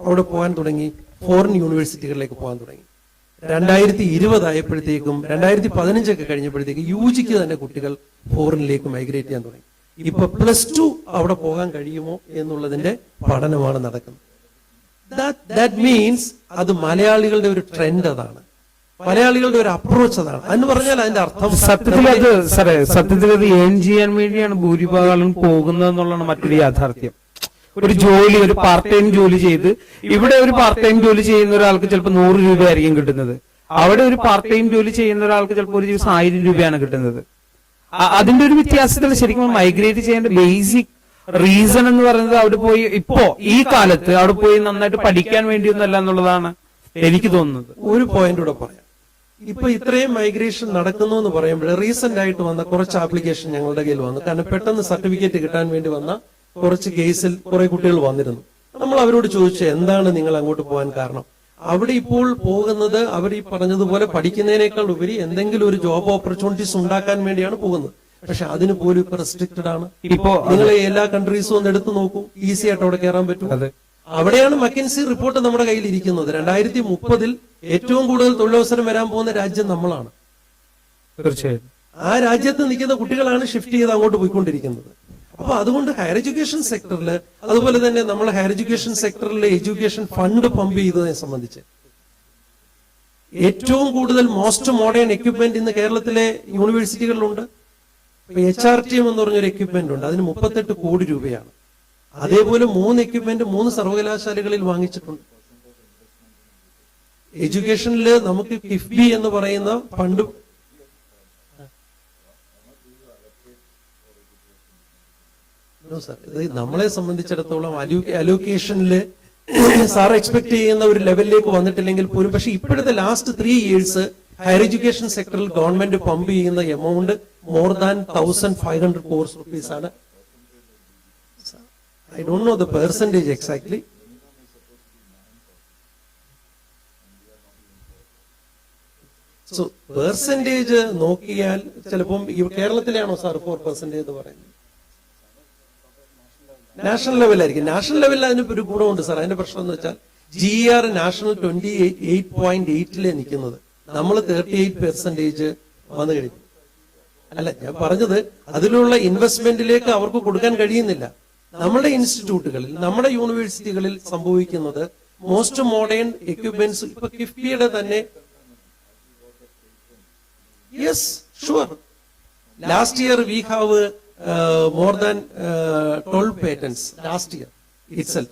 അവിടെ പോകാൻ തുടങ്ങി, ഫോറിൻ യൂണിവേഴ്സിറ്റികളിലേക്ക് പോകാൻ തുടങ്ങി. 2020 ആയപ്പോഴത്തേക്കും 2015 കഴിഞ്ഞപ്പോഴത്തേക്ക് UGക്ക് തന്നെ കുട്ടികൾ ഫോറിനിലേക്ക് മൈഗ്രേറ്റ് ചെയ്യാൻ തുടങ്ങി. ഇപ്പൊ +2 അവിടെ പോകാൻ കഴിയുമോ എന്നുള്ളതിന്റെ പഠനമാണ് നടക്കുന്നത്. That means അത് മലയാളികളുടെ ഒരു ട്രെൻഡ്, അതാണ് മലയാളികളുടെ ഒരു അപ്രോച്ച്, അതാണ്. എന്ന് പറഞ്ഞാൽ അതിന്റെ അർത്ഥം സത്യത്തിൽ അത് ഏൺ ചെയ്യാൻ വേണ്ടിയാണ് ഭൂരിഭാഗം ആളും പോകുന്നത് എന്നുള്ളതാണ് മറ്റൊരു യാഥാർത്ഥ്യം. ഒരു ജോലി, ഒരു പാർട്ട് ടൈം ജോലി ചെയ്ത് ഇവിടെ ഒരു പാർട്ട് ടൈം ജോലി ചെയ്യുന്ന ഒരാൾക്ക് ചിലപ്പോൾ 100 രൂപയായിരിക്കും കിട്ടുന്നത്. അവിടെ ഒരു പാർട്ട് ടൈം ജോലി ചെയ്യുന്ന ഒരാൾക്ക് ചിലപ്പോൾ ഒരു ദിവസം 1000 രൂപയാണ് കിട്ടുന്നത്. അതിന്റെ ഒരു വ്യത്യാസത്തിൽ ശരിക്കും മൈഗ്രേറ്റ് ചെയ്യേണ്ട ബേസിക് റീസൺ എന്ന് പറയുന്നത് അവിടെ പോയി ഇപ്പോ ഈ കാലത്ത് അവിടെ പോയി നന്നായിട്ട് പഠിക്കാൻ വേണ്ടിയൊന്നല്ല എന്നുള്ളതാണ് എനിക്ക് തോന്നുന്നത്. ഒരു പോയിന്റ് കൂടെ പറയാം. ഇപ്പൊ ഇത്രയും മൈഗ്രേഷൻ നടക്കുന്നു എന്ന് പറയുമ്പോൾ റീസെന്റ് ആയിട്ട് വന്ന കുറച്ച് ആപ്ലിക്കേഷൻ ഞങ്ങളുടെ കയ്യിൽ വന്നു. കാരണം പെട്ടെന്ന് സർട്ടിഫിക്കറ്റ് കിട്ടാൻ വേണ്ടി വന്ന കുറച്ച് കേസിൽ കുറെ കുട്ടികൾ വന്നിരുന്നു. നമ്മൾ അവരോട് ചോദിച്ചു, എന്താണ് നിങ്ങൾ അങ്ങോട്ട് പോകാൻ കാരണം? അവിടെ ഇപ്പോൾ പോകുന്നത് അവർ ഈ പറഞ്ഞതുപോലെ പഠിക്കുന്നതിനേക്കാൾ ഉപരി എന്തെങ്കിലും ഒരു ജോബ് ഓപ്പർച്യൂണിറ്റീസ് ഉണ്ടാക്കാൻ വേണ്ടിയാണ് പോകുന്നത്. പക്ഷെ അതിന് പോലും ഇപ്പൊ റെസ്ട്രിക്റ്റഡ് ആണ്. ഇപ്പോ നിങ്ങൾ എല്ലാ കൺട്രീസും ഒന്ന് എടുത്തു നോക്കൂ, ഈസി ആയിട്ട് അവിടെ കയറാൻ പറ്റും. അവിടെയാണ് മക്കൻസി റിപ്പോർട്ട് നമ്മുടെ കയ്യിൽ ഇരിക്കുന്നത്. 2030 ഏറ്റവും കൂടുതൽ തൊഴിലവസരം വരാൻ പോകുന്ന രാജ്യം നമ്മളാണ്. തീർച്ചയായും ആ രാജ്യത്ത് നിൽക്കുന്ന കുട്ടികളാണ് ഷിഫ്റ്റ് ചെയ്ത് അങ്ങോട്ട് പോയിക്കൊണ്ടിരിക്കുന്നത്. അപ്പൊ അതുകൊണ്ട് ഹയർ എഡ്യൂക്കേഷൻ സെക്ടറിൽ, അതുപോലെ തന്നെ നമ്മൾ ഹയർ എഡ്യൂക്കേഷൻ സെക്ടറിലെ എഡ്യൂക്കേഷൻ ഫണ്ട് പമ്പ് ചെയ്തതിനെ സംബന്ധിച്ച് ഏറ്റവും കൂടുതൽ മോസ്റ്റ് മോഡേൺ എക്യുപ്മെന്റ് ഇന്ന് കേരളത്തിലെ യൂണിവേഴ്സിറ്റികളിലുണ്ട്. HRTM എന്ന് പറഞ്ഞൊരു എക്യുപ്മെന്റ് ഉണ്ട്, അതിന് 38 കോടി രൂപയാണ്. അതേപോലെ 3 എക്യുപ്മെന്റ് 3 സർവകലാശാലകളിൽ വാങ്ങിച്ചിട്ടുണ്ട്. എഡ്യൂക്കേഷനിൽ നമുക്ക് കിഫ്ബി എന്ന് പറയുന്ന ഫണ്ട് നമ്മളെ സംബന്ധിച്ചിടത്തോളം അലോക്കേഷനിൽ സാർ എക്സ്പെക്ട് ചെയ്യുന്ന ഒരു ലെവലിലേക്ക് വന്നിട്ടില്ലെങ്കിൽ പോലും, പക്ഷെ ഇപ്പോഴത്തെ ലാസ്റ്റ് 3 years ഹയർ എഡ്യൂക്കേഷൻ സെക്ടറിൽ ഗവൺമെന്റ് പമ്പ് ചെയ്യുന്ന amount more than 1500 crores rupees ആണ്. I don't know the percentage exactly. So percentage നോക്കിയാൽ ചിലപ്പം കേരളത്തിലാണോ സാർ 4% എന്ന് പറയുന്നത്? നാഷണൽ ലെവലായിരിക്കും. നാഷണൽ ലെവലിൽ അതിന് ഒരു ഗുണമുണ്ട് സാർ. അതിന്റെ പ്രശ്നം എന്ന് വെച്ചാൽ GR നാഷണൽ 28.8 നിൽക്കുന്നത്, നമ്മൾ 38% വന്നു കഴിഞ്ഞു. അല്ല, ഞാൻ പറഞ്ഞത് അതിലുള്ള ഇൻവെസ്റ്റ്മെന്റിലേക്ക് അവർക്ക് കൊടുക്കാൻ കഴിയുന്നില്ല. നമ്മുടെ ഇൻസ്റ്റിറ്റ്യൂട്ടുകളിൽ, നമ്മുടെ യൂണിവേഴ്സിറ്റികളിൽ സംഭവിക്കുന്നത് മോസ്റ്റ് മോഡേൺ എക്യുപ്മെന്റ്സ്, ഇപ്പൊ കിഫ്ബിയുടെ തന്നെ, yes sure, last year we have more than 12 patents last year itself.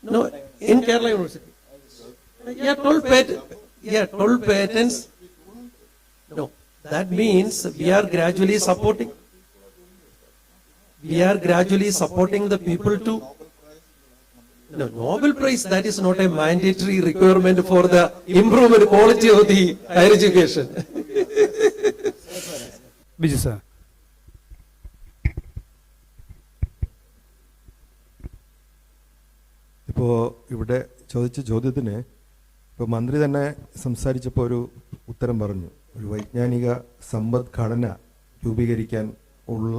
No, in Kerala University. Yeah, 12 patents. No, that means we are gradually supporting the people to. No, Nobel Prize, that is not a mandatory requirement for the improvement quality of the higher education. Vijay sir. ഇപ്പോൾ ഇവിടെ ചോദിച്ച ചോദ്യത്തിന് ഇപ്പോൾ മന്ത്രി തന്നെ സംസാരിച്ചപ്പോൾ ഒരു ഉത്തരം പറഞ്ഞു. ഒരു വൈജ്ഞാനിക സമ്പദ്ഘടന രൂപീകരിക്കാൻ ഉള്ള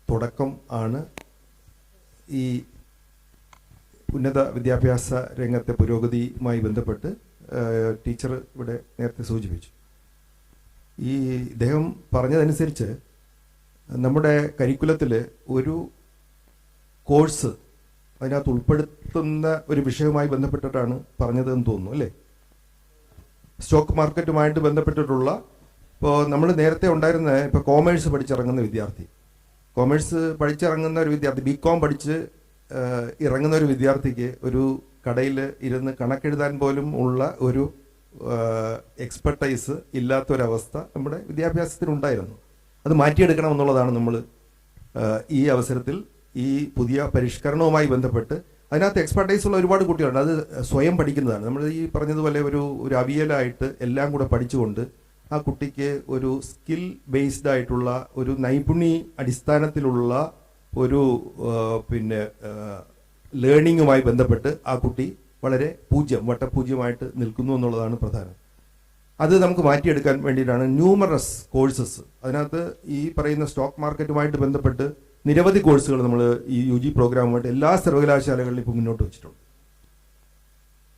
തുടക്കം ആണ് ഈ ഉന്നത വിദ്യാഭ്യാസ രംഗത്തെ പുരോഗതിയുമായി ബന്ധപ്പെട്ട് ടീച്ചർ ഇവിടെ നേരത്തെ സൂചിപ്പിച്ചു. ഈ ഇദ്ദേഹം പറഞ്ഞതനുസരിച്ച് നമ്മുടെ കരിക്കുലത്തിൽ ഒരു കോഴ്സ് അതിനകത്ത് ഉൾപ്പെടുത്തുന്ന ഒരു വിഷയവുമായി ബന്ധപ്പെട്ടിട്ടാണ് പറഞ്ഞതെന്ന് തോന്നുന്നു, അല്ലേ? സ്റ്റോക്ക് മാർക്കറ്റുമായിട്ട് ബന്ധപ്പെട്ടിട്ടുള്ള, ഇപ്പോൾ നമ്മൾ നേരത്തെ ഉണ്ടായിരുന്ന ഇപ്പോൾ കോമേഴ്സ് പഠിച്ചിറങ്ങുന്ന വിദ്യാർത്ഥി, BCom പഠിച്ച് ഇറങ്ങുന്ന ഒരു വിദ്യാർത്ഥിക്ക് ഒരു കടയിൽ ഇരുന്ന് കണക്കെഴുതാൻ പോലും ഉള്ള ഒരു എക്സ്പെർട്ടൈസ് ഇല്ലാത്തൊരവസ്ഥ നമ്മുടെ വിദ്യാഭ്യാസത്തിനുണ്ടായിരുന്നു. അത് മാറ്റിയെടുക്കണം എന്നുള്ളതാണ് നമ്മൾ ഈ അവസരത്തിൽ ഈ പുതിയ പരിഷ്കരണവുമായി ബന്ധപ്പെട്ട്. അതിനകത്ത് എക്സ്പെർട്ടൈസ് ഉള്ള ഒരുപാട് കുട്ടികളുണ്ട്, അത് സ്വയം പഠിക്കുന്നതാണ്. നമ്മൾ ഈ പറഞ്ഞതുപോലെ ഒരു അവിയലായിട്ട് എല്ലാം കൂടെ പഠിച്ചുകൊണ്ട് ആ കുട്ടിക്ക് ഒരു സ്കിൽ ബേസ്ഡ് ആയിട്ടുള്ള ഒരു നൈപുണി അടിസ്ഥാനത്തിലുള്ള ഒരു ലേണിങ്ങുമായി ബന്ധപ്പെട്ട് ആ കുട്ടി വളരെ വട്ടപൂജ്യമായിട്ട് നിൽക്കുന്നു എന്നുള്ളതാണ് പ്രധാനം. അത് നമുക്ക് മാറ്റിയെടുക്കാൻ വേണ്ടിയിട്ടാണ് ന്യൂമറസ് കോഴ്സസ്. അതിനകത്ത് ഈ പറയുന്ന സ്റ്റോക്ക് മാർക്കറ്റുമായിട്ട് ബന്ധപ്പെട്ട് നിരവധി കോഴ്സുകൾ നമ്മൾ ഈ UG പ്രോഗ്രാമുമായിട്ട് എല്ലാ സർവകലാശാലകളിലും ഇപ്പോൾ മുന്നോട്ട് വെച്ചിട്ടുണ്ട്.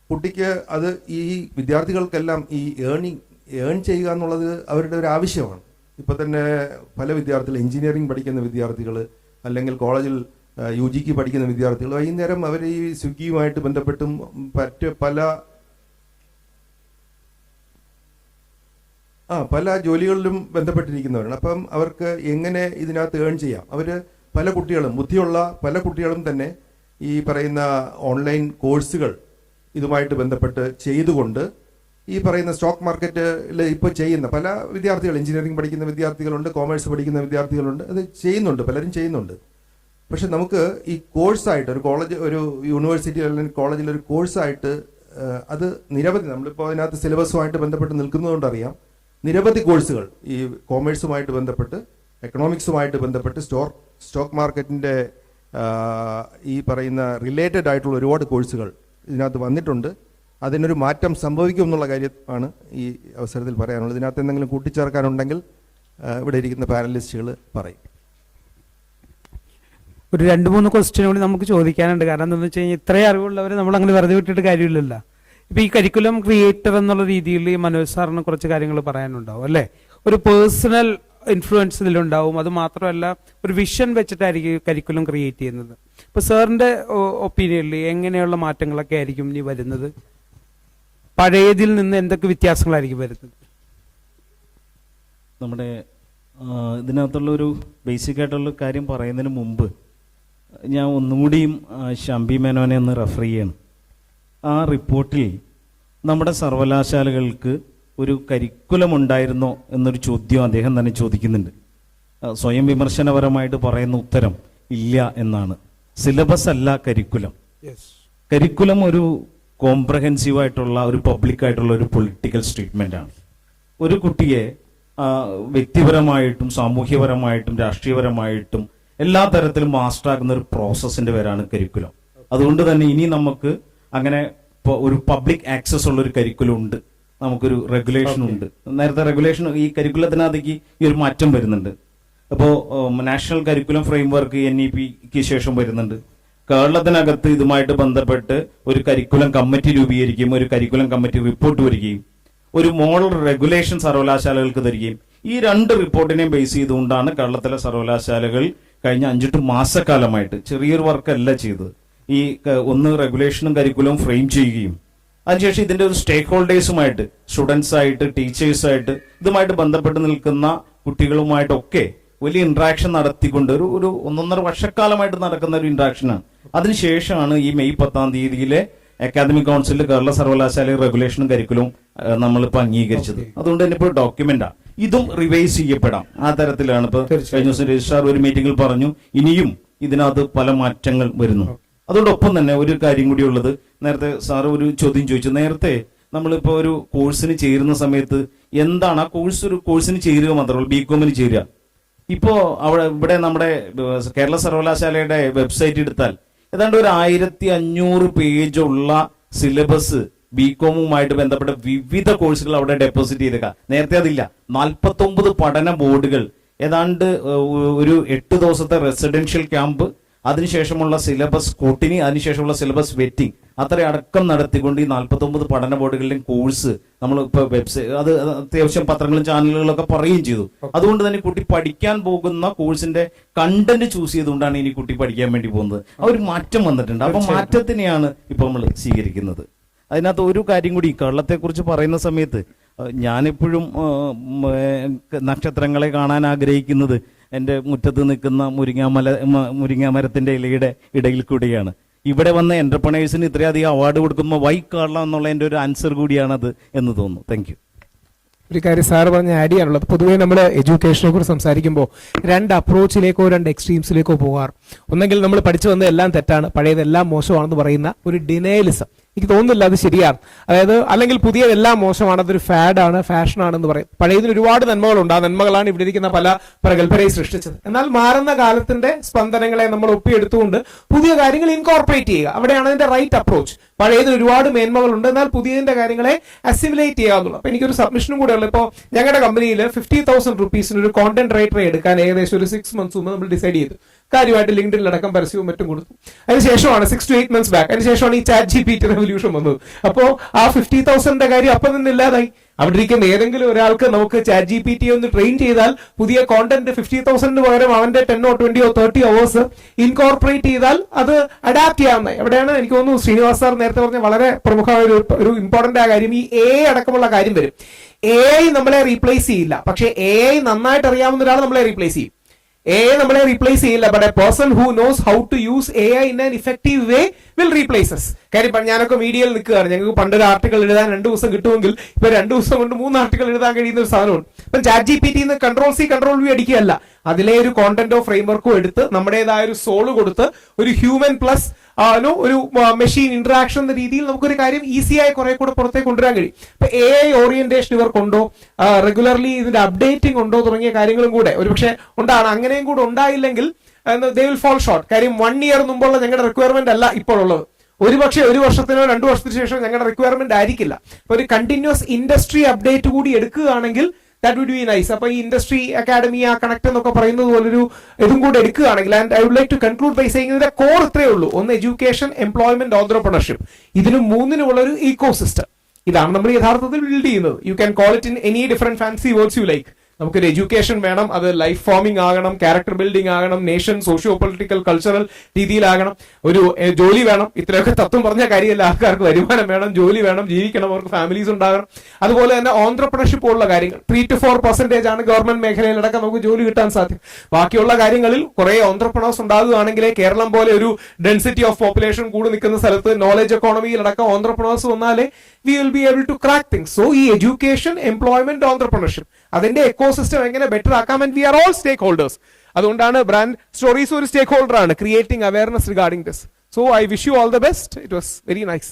കുട്ടിക്ക് അത് ഈ വിദ്യാർത്ഥികൾക്കെല്ലാം ഈ ഏൺ ചെയ്യുക എന്നുള്ളത് അവരുടെ ഒരു ആവശ്യമാണ്. ഇപ്പോൾ തന്നെ പല വിദ്യാർത്ഥികൾ എഞ്ചിനീയറിംഗ് പഠിക്കുന്ന വിദ്യാർത്ഥികൾ അല്ലെങ്കിൽ കോളേജിൽ UGക്ക് പഠിക്കുന്ന വിദ്യാർത്ഥികൾ വൈകുന്നേരം അവർ ഈ സ്വിഗ്ഗിയുമായിട്ട് ബന്ധപ്പെട്ടും പല ജോലികളിലും ബന്ധപ്പെട്ടിരിക്കുന്നവരാണ്. അപ്പം അവർക്ക് എങ്ങനെ ഇതിനകത്ത് ഏൺ ചെയ്യാം? അവർ പല കുട്ടികളും, ബുദ്ധിയുള്ള പല കുട്ടികളും തന്നെ ഈ പറയുന്ന ഓൺലൈൻ കോഴ്സുകൾ ഇതുമായിട്ട് ബന്ധപ്പെട്ട് ചെയ്തുകൊണ്ട് ഈ പറയുന്ന സ്റ്റോക്ക് മാർക്കറ്റിൽ ഇപ്പോൾ ചെയ്യുന്ന പല വിദ്യാർത്ഥികൾ, എഞ്ചിനീയറിംഗ് പഠിക്കുന്ന വിദ്യാർത്ഥികളുണ്ട്, കോമേഴ്സ് പഠിക്കുന്ന വിദ്യാർത്ഥികളുണ്ട്, അത് ചെയ്യുന്നുണ്ട്, പലരും ചെയ്യുന്നുണ്ട്. പക്ഷെ നമുക്ക് ഈ കോഴ്സായിട്ട് ഒരു കോളേജ്, ഒരു യൂണിവേഴ്സിറ്റി അല്ലെങ്കിൽ കോളേജിൽ ഒരു കോഴ്സായിട്ട് അത് നിരവധി, നമ്മളിപ്പോൾ അതിനകത്ത് സിലബസുമായിട്ട് ബന്ധപ്പെട്ട് നിൽക്കുന്നതുകൊണ്ടറിയാം, നിരവധി കോഴ്സുകൾ ഈ കോമേഴ്സുമായിട്ട് ബന്ധപ്പെട്ട്, എക്കണോമിക്സുമായിട്ട് ബന്ധപ്പെട്ട്, സ്റ്റോക്ക് മാർക്കറ്റിൻ്റെ ഈ പറയുന്ന റിലേറ്റഡ് ആയിട്ടുള്ള ഒരുപാട് കോഴ്സുകൾ ഇതിനകത്ത് വന്നിട്ടുണ്ട്. അതിനൊരു മാറ്റം സംഭവിക്കും എന്നുള്ള കാര്യമാണ് ഈ അവസരത്തിൽ പറയാനുള്ളത്. ഇതിനകത്ത് എന്തെങ്കിലും കൂട്ടിച്ചേർക്കാനുണ്ടെങ്കിൽ ഇവിടെ ഇരിക്കുന്ന പാനലിസ്റ്റുകൾ പറയും. ഒരു 2-3 ക്വസ്റ്റ്യൻ കൂടി നമുക്ക് ചോദിക്കാനുണ്ട്. കാരണം എന്താണെന്ന് വെച്ച് കഴിഞ്ഞാൽ ഇത്രയും അറിവുള്ളവരെ നമ്മൾ അങ്ങനെ വെറുതെ വിട്ടിട്ട് കാര്യമില്ലല്ലോ. ഇപ്പൊ ഈ കരിക്കുലം ക്രിയേറ്റർ എന്നുള്ള രീതിയിൽ ഈ മനോജ് സാറിന് കുറച്ച് കാര്യങ്ങൾ പറയാനുണ്ടാവും അല്ലേ? ഒരു പേഴ്സണൽ ഇൻഫ്ലുവൻസ് ഇതിലുണ്ടാവും. അത് മാത്രമല്ല ഒരു വിഷൻ വെച്ചിട്ടായിരിക്കും കരിക്കുലം ക്രിയേറ്റ് ചെയ്യുന്നത്. ഇപ്പൊ സാറിന്റെ ഒപ്പീനിയനിൽ എങ്ങനെയുള്ള മാറ്റങ്ങളൊക്കെ ആയിരിക്കും ഇനി വരുന്നത്? പഴയതിൽ നിന്ന് എന്തൊക്കെ വ്യത്യാസങ്ങളായിരിക്കും വരുന്നത്? നമ്മുടെ ഇതിനകത്തുള്ളൊരു ബേസിക് ആയിട്ടുള്ള കാര്യം പറയുന്നതിന് മുമ്പ് ഞാൻ ഒന്നുകൂടിയും ശംഭി മേനോനെ ഒന്ന് റെഫർ ചെയ്യണം. ആ റിപ്പോർട്ടിൽ നമ്മുടെ സർവകലാശാലകൾക്ക് ഒരു കരിക്കുലം ഉണ്ടായിരുന്നോ എന്നൊരു ചോദ്യം അദ്ദേഹം തന്നെ ചോദിക്കുന്നുണ്ട്. സ്വയം വിമർശനപരമായിട്ട് പറയുന്ന ഉത്തരം ഇല്ല എന്നാണ്. സിലബസ് അല്ല കരിക്കുലം. കരിക്കുലം ഒരു കോംപ്രഹെൻസീവായിട്ടുള്ള, ഒരു പബ്ലിക്കായിട്ടുള്ള ഒരു പൊളിറ്റിക്കൽ സ്റ്റേറ്റ്മെൻ്റ് ആണ്. ഒരു കുട്ടിയെ വ്യക്തിപരമായിട്ടും സാമൂഹ്യപരമായിട്ടും രാഷ്ട്രീയപരമായിട്ടും എല്ലാ തരത്തിലും മാസ്റ്ററാക്കുന്ന ഒരു പ്രോസസ്സിന്റെ പേരാണ് കരിക്കുലം. അതുകൊണ്ട് തന്നെ ഇനി നമുക്ക് അങ്ങനെ ഒരു പബ്ലിക് ആക്സസ് ഉള്ള ഒരു കരിക്കുലം ഉണ്ട്, നമുക്കൊരു റെഗുലേഷൻ ഉണ്ട്. നേരത്തെ റെഗുലേഷൻ ഈ കരിക്കുലത്തിനകത്തേക്ക് ഈ ഒരു മാറ്റം വരുന്നുണ്ട്. അപ്പോൾ നാഷണൽ കരിക്കുലം ഫ്രെയിംവർക്ക് NEPക്ക് ശേഷം വരുന്നുണ്ട്. കേരളത്തിനകത്ത് ഇതുമായിട്ട് ബന്ധപ്പെട്ട് ഒരു കരിക്കുലം കമ്മിറ്റി രൂപീകരിക്കുകയും ഒരു കരിക്കുലം കമ്മിറ്റി റിപ്പോർട്ട് വരികയും ഒരു മോഡൽ റെഗുലേഷൻ സർവകലാശാലകൾക്ക് തരികയും ഈ 2 റിപ്പോർട്ടിനെയും ബേസ് ചെയ്തുകൊണ്ടാണ് കേരളത്തിലെ സർവകലാശാലകൾ കഴിഞ്ഞ 5-8 മാസക്കാലമായിട്ട് ചെറിയൊരു വർക്കല്ല ചെയ്തത്. ഈ ഒന്ന് റെഗുലേഷനും കരിക്കുലവും ഫ്രെയിം ചെയ്യുകയും അതിനുശേഷം ഇതിന്റെ ഒരു സ്റ്റേക്ക് ഹോൾഡേഴ്സുമായിട്ട്, സ്റ്റുഡൻസ് ആയിട്ട്, ടീച്ചേഴ്സായിട്ട്, ഇതുമായിട്ട് ബന്ധപ്പെട്ട് നിൽക്കുന്ന കുട്ടികളുമായിട്ടൊക്കെ വലിയ ഇന്ററാക്ഷൻ നടത്തിക്കൊണ്ട് ഒരു 1.5 വർഷക്കാലമായിട്ട് നടക്കുന്ന ഒരു ഇന്ററാക്ഷനാണ്. അതിനുശേഷമാണ് ഈ മെയ് 10-ാം തീയതിയിലെ അക്കാദമിക് കൗൺസിലിൽ കേരള സർവകലാശാല റെഗുലേഷനും കരിക്കുലവും നമ്മളിപ്പോൾ അംഗീകരിച്ചത്. അതുകൊണ്ട് തന്നെ ഇപ്പോൾ ഡോക്യുമെന്റാണ്. ഇതും റിവൈസ് ചെയ്യപ്പെടാം. ആ തരത്തിലാണ് ഇപ്പൊ കഴിഞ്ഞ ദിവസം രജിസ്ട്രാർ ഒരു മീറ്റിംഗിൽ പറഞ്ഞു ഇനിയും ഇതിനകത്ത് പല മാറ്റങ്ങൾ വരുന്നു. അതോടൊപ്പം തന്നെ ഒരു കാര്യം കൂടി ഉള്ളത്, നേരത്തെ സാറ് ഒരു ചോദ്യം ചോദിച്ചു. നേരത്തെ നമ്മളിപ്പോൾ ഒരു കോഴ്സിന് ചേരുന്ന സമയത്ത് എന്താണ് ആ കോഴ്സ്, ഒരു കോഴ്സിന് ചേരുക മാത്രമല്ല BComന് ചേരുക. ഇപ്പോ ഇവിടെ നമ്മുടെ കേരള സർവകലാശാലയുടെ വെബ്സൈറ്റ് എടുത്താൽ ഏതാണ്ട് ഒരു 1500 പേജുള്ള സിലബസ് BComുമായിട്ട് ബന്ധപ്പെട്ട വിവിധ കോഴ്സുകൾ അവിടെ ഡെപ്പോസിറ്റ് ചെയ്തേക്കാം. നേരത്തെ അതില്ല. 49 പഠന ബോർഡുകൾ, ഏതാണ്ട് ഒരു 8 ദിവസത്തെ റെസിഡൻഷ്യൽ ക്യാമ്പ്, അതിനുശേഷമുള്ള സിലബസ് സ്ക്രൂട്ടിനി, അതിനുശേഷമുള്ള സിലബസ് വെറ്റിംഗ്, അത്ര അടക്കം നടത്തിക്കൊണ്ട് ഈ 49 പഠന ബോർഡുകളുടെയും കോഴ്സ് നമ്മൾ ഇപ്പൊ വെബ്സൈറ്റ്, അത് അത്യാവശ്യം പത്രങ്ങളും ചാനലുകളൊക്കെ പറയുകയും ചെയ്തു. അതുകൊണ്ട് തന്നെ കുട്ടി പഠിക്കാൻ പോകുന്ന കോഴ്സിന്റെ കണ്ടന്റ് ചൂസ് ചെയ്തുകൊണ്ടാണ് ഇനി കുട്ടി പഠിക്കാൻ വേണ്ടി പോകുന്നത്. ആ ഒരു മാറ്റം വന്നിട്ടുണ്ട്. അപ്പൊ മാറ്റത്തിനെയാണ് ഇപ്പൊ നമ്മൾ സ്വീകരിക്കുന്നത്. അതിനകത്ത് ഒരു കാര്യം കൂടി, കേരളത്തെ കുറിച്ച് പറയുന്ന സമയത്ത് ഞാനെപ്പോഴും നക്ഷത്രങ്ങളെ കാണാൻ ആഗ്രഹിക്കുന്നത് എൻ്റെ മുറ്റത്ത് നിൽക്കുന്ന മുരിങ്ങാമരത്തിന്റെ ഇലയുടെ ഇടയിൽ കൂടിയാണ്. ഇവിടെ വന്ന എന്റർപ്രണേഴ്സിന് ഇത്രയധികം അവാർഡ് കൊടുക്കുമ്പോൾ വൈ കേരള എന്നുള്ള എൻ്റെ ഒരു ആൻസർ കൂടിയാണത് എന്ന് തോന്നുന്നു. Thank you. ഒരു കാര്യം സാറ് പറഞ്ഞ് ആഡ് ചെയ്യാനുള്ളത്, പൊതുവേ നമ്മൾ എഡ്യൂക്കേഷനെ കുറിച്ച് സംസാരിക്കുമ്പോൾ 2 അപ്രോച്ചിലേക്കോ 2 എക്സ്ട്രീംസിലേക്കോ പോകാറ്. ഒന്നെങ്കിൽ നമ്മൾ പഠിച്ചു വന്നത് എല്ലാം തെറ്റാണ്, പഴയതെല്ലാം മോശമാണെന്ന് പറയുന്ന ഒരു ഡിനയലിസം. എനിക്ക് തോന്നുന്നില്ല അത് ശരിയാണ്. അതായത് അല്ലെങ്കിൽ പുതിയതെല്ലാം മോശമാണ്, അതൊരു ഫാഡാണ്, ഫാഷനാണെന്ന് പറയും. പഴയതിന് ഒരുപാട് നന്മകളുണ്ട്. ആ നന്മകളാണ് ഇവിടെ ഇരിക്കുന്ന പല പ്രഗത്ഭരെയും സൃഷ്ടിച്ചത്. എന്നാൽ മാറുന്ന കാലത്തിന്റെ സ്പന്ദനങ്ങളെ നമ്മൾ ഒപ്പിയെടുത്തുകൊണ്ട് പുതിയ കാര്യങ്ങൾ ഇൻകോർപ്പറേറ്റ് ചെയ്യുക, അവിടെയാണ് അതിന്റെ റൈറ്റ് അപ്രോച്ച്. പഴയതിന് ഒരുപാട് മേന്മകളുണ്ട്, എന്നാൽ പുതിയതിന്റെ കാര്യങ്ങളെ അസിമിലേറ്റ് ചെയ്യുക എന്നുള്ളത്. അപ്പൊ എനിക്കൊരു സബ്മിഷനും കൂടെ ഉള്ളത്, ഇപ്പോൾ ഞങ്ങളുടെ കമ്പനിയിൽ 50,000 rupees ഒരു കോണ്ടന്റ് റൈറ്ററെ എടുക്കാൻ ഏകദേശം ഒരു 6 months മുമ്പ് നമ്മൾ ഡിസൈഡ് ചെയ്തു. കാര്യമായിട്ട് ലിങ്ക്ഡിനിലടക്കം പരസ്യവും മറ്റും കൊടുത്തു. അതിനുശേഷമാണ് 6 to 8 months ബാക്ക്, അതിനുശേഷമാണ് ഈ ChatGPT റെവല്യൂഷൻ വന്നത്. അപ്പോൾ ആ 50,000 കാര്യം അപ്പം നിന്ന് ഇല്ലാതായി. അവിടെ ഇരിക്കുന്ന ഏതെങ്കിലും ഒരാൾക്ക് നമുക്ക് ChatGPT ഒന്ന് ട്രെയിൻ ചെയ്താൽ പുതിയ കോണ്ടന്റ് 50,000 പകരം അവന്റെ 10 or 20 or 30 അവേഴ്സ് ഇൻകോർപ്പറേറ്റ് ചെയ്താൽ അത് അഡാപ്റ്റ് ചെയ്യാവുന്ന. എവിടെയാണ് എനിക്ക് തോന്നുന്നു ശ്രീനിവാസ് സാർ നേരത്തെ പറഞ്ഞ വളരെ പ്രമുഖമായ ഒരു ഇമ്പോർട്ടന്റ് ആയ കാര്യം, ഈ AI അടക്കമുള്ള കാര്യം വരും. AI നമ്മളെ റീപ്ലേസ് ചെയ്യില്ല, പക്ഷേ AI നന്നായിട്ട് അറിയാവുന്ന ഒരാൾ നമ്മളെ റീപ്ലേസ് ചെയ്യും. AI നമ്മളെ റീപ്ലേസ് ചെയ്യില്ല, but a person who knows how to use AI in an effective way will replace us. കാര്യം ഞാനൊക്കെ മീഡിയയിൽ നിൽക്കുകയാണ്, ഞങ്ങൾക്ക് പണ്ടൊരു ആർട്ടിക്കൽ എഴുതാൻ 2 ദിവസം കിട്ടുമെങ്കിൽ ഇപ്പൊ 2 ദിവസം കൊണ്ട് 3 ആർട്ടിക്കൽ എഴുതാൻ കഴിയുന്ന ഒരു സാധനമാണ്. ഇപ്പം ChatGPT Ctrl+C Ctrl+V അടിക്കുകയല്ല, അതിലെ ഒരു കോണ്ടന്റോ ഫ്രെയിംവർക്കോ എടുത്ത് നമ്മുടേതായ ഒരു സോള് കൊടുത്ത് ഒരു ഹ്യൂമൻ പ്ലസ് ഒരു മെഷീൻ ഇന്ററാക്ഷൻ എന്ന രീതിയിൽ നമുക്കൊരു കാര്യം ഈസിയായി കുറെ കൂടെ പുറത്തേക്ക് കൊണ്ടുവരാൻ കഴിയും. ഇപ്പൊ AI ഓറിയന്റേഷൻ ഇവർക്കുണ്ടോ, റെഗുലർലി ഇതിന്റെ അപ്ഡേറ്റിംഗ് ഉണ്ടോ തുടങ്ങിയ കാര്യങ്ങളും കൂടെ ഒരുപക്ഷെ ഉണ്ടാണ്. അങ്ങനെയും കൂടെ ഉണ്ടായില്ലെങ്കിൽ they will fall short. കാര്യം 1 year മുമ്പുള്ള ഞങ്ങളുടെ റിക്വയർമെന്റ് അല്ല ഇപ്പോൾ ഉള്ളത്. ഒരുപക്ഷെ 1 വർഷത്തിനോ 2 വർഷത്തിന് ശേഷം ഞങ്ങളുടെ റിക്വയർമെന്റ് ആയിരിക്കില്ല. ഒരു കണ്ടിന്യൂസ് ഇൻഡസ്ട്രി അപ്ഡേറ്റ് കൂടി എടുക്കുകയാണെങ്കിൽ that would be nice. അപ്പൊ ഈ ഇൻഡസ്ട്രി അക്കാഡമി ആ കണക്ട് എന്നൊക്കെ പറയുന്നത് പോലൊരു ഇതും കൂടെ എടുക്കുകയാണെങ്കിൽ, and I would like to conclude by saying ഇതിന്റെ കോർ ഇത്രയേ ഉള്ളൂ. ഒന്ന് എഡ്യൂക്കേഷൻ, എംപ്ലോയ്മെന്റ്, ഓൺട്രപ്രണർഷിപ്പ്. ഇതിന് മൂന്നിനുമുള്ള ഒരു ഈക്കോ സിസ്റ്റം ഇതാണ് നമ്മൾ യഥാർത്ഥത്തിൽ ബിൽഡ് ചെയ്യുന്നത്. U can call it in any different fancy words you like. നമുക്കൊരു എഡ്യൂക്കേഷൻ വേണം, അത് ലൈഫ് ഫോമിംഗ് ആകണം, ക്യാരക്ടർ ബിൽഡിംഗ് ആകണം, നേഷൻ സോഷ്യോ പൊളിറ്റിക്കൽ കൾച്ചറൽ രീതിയിലാകണം, ഒരു ജോലി വേണം. ഇത്രയൊക്കെ തത്വം പറഞ്ഞ കാര്യമല്ല. ആൾക്കാർക്ക് വരുമാനം വേണം, ജോലി വേണം, ജീവിക്കണം, അവർക്ക് ഫാമിലീസ് ഉണ്ടാകണം. അതുപോലെ തന്നെ ഓൺട്രപ്രണർഷിപ്പ് ഉള്ള കാര്യങ്ങൾ 3 to 4% ആണ് ഗവൺമെന്റ് മേഖലയിലടക്കം നമുക്ക് ജോലി കിട്ടാൻ സാധ്യം. ബാക്കിയുള്ള കാര്യങ്ങളിൽ കുറെ ഓൺട്രപ്രണേഴ്സ് ഉണ്ടാകുകയാണെങ്കിലേ കേരളം പോലെ ഒരു ഡെൻസിറ്റി ഓഫ് പോപ്പുലേഷൻ കൂടി നിൽക്കുന്ന സ്ഥലത്ത് നോളജ് എക്കോണമിയിലടക്കം ഓൺട്രപ്രണേഴ്സ് വന്നാലേ we will be able to crack things. So ഈ എഡ്യൂക്കേഷൻ, എംപ്ലോയ്മെന്റ്, ഓൺട്രപ്രണർഷിപ്പ് അതിന്റെ എക്കോസിസ്റ്റം എങ്ങനെ ബെറ്റർ ആക്കാം, and we are all stakeholders. അതുകൊണ്ടാണ് ബ്രാൻഡ് സ്റ്റോറീസ് ഒരു സ്റ്റേക്ക് ഹോൾഡർ ആണ്, creating awareness regarding this. So I wish you all the best. It was very nice.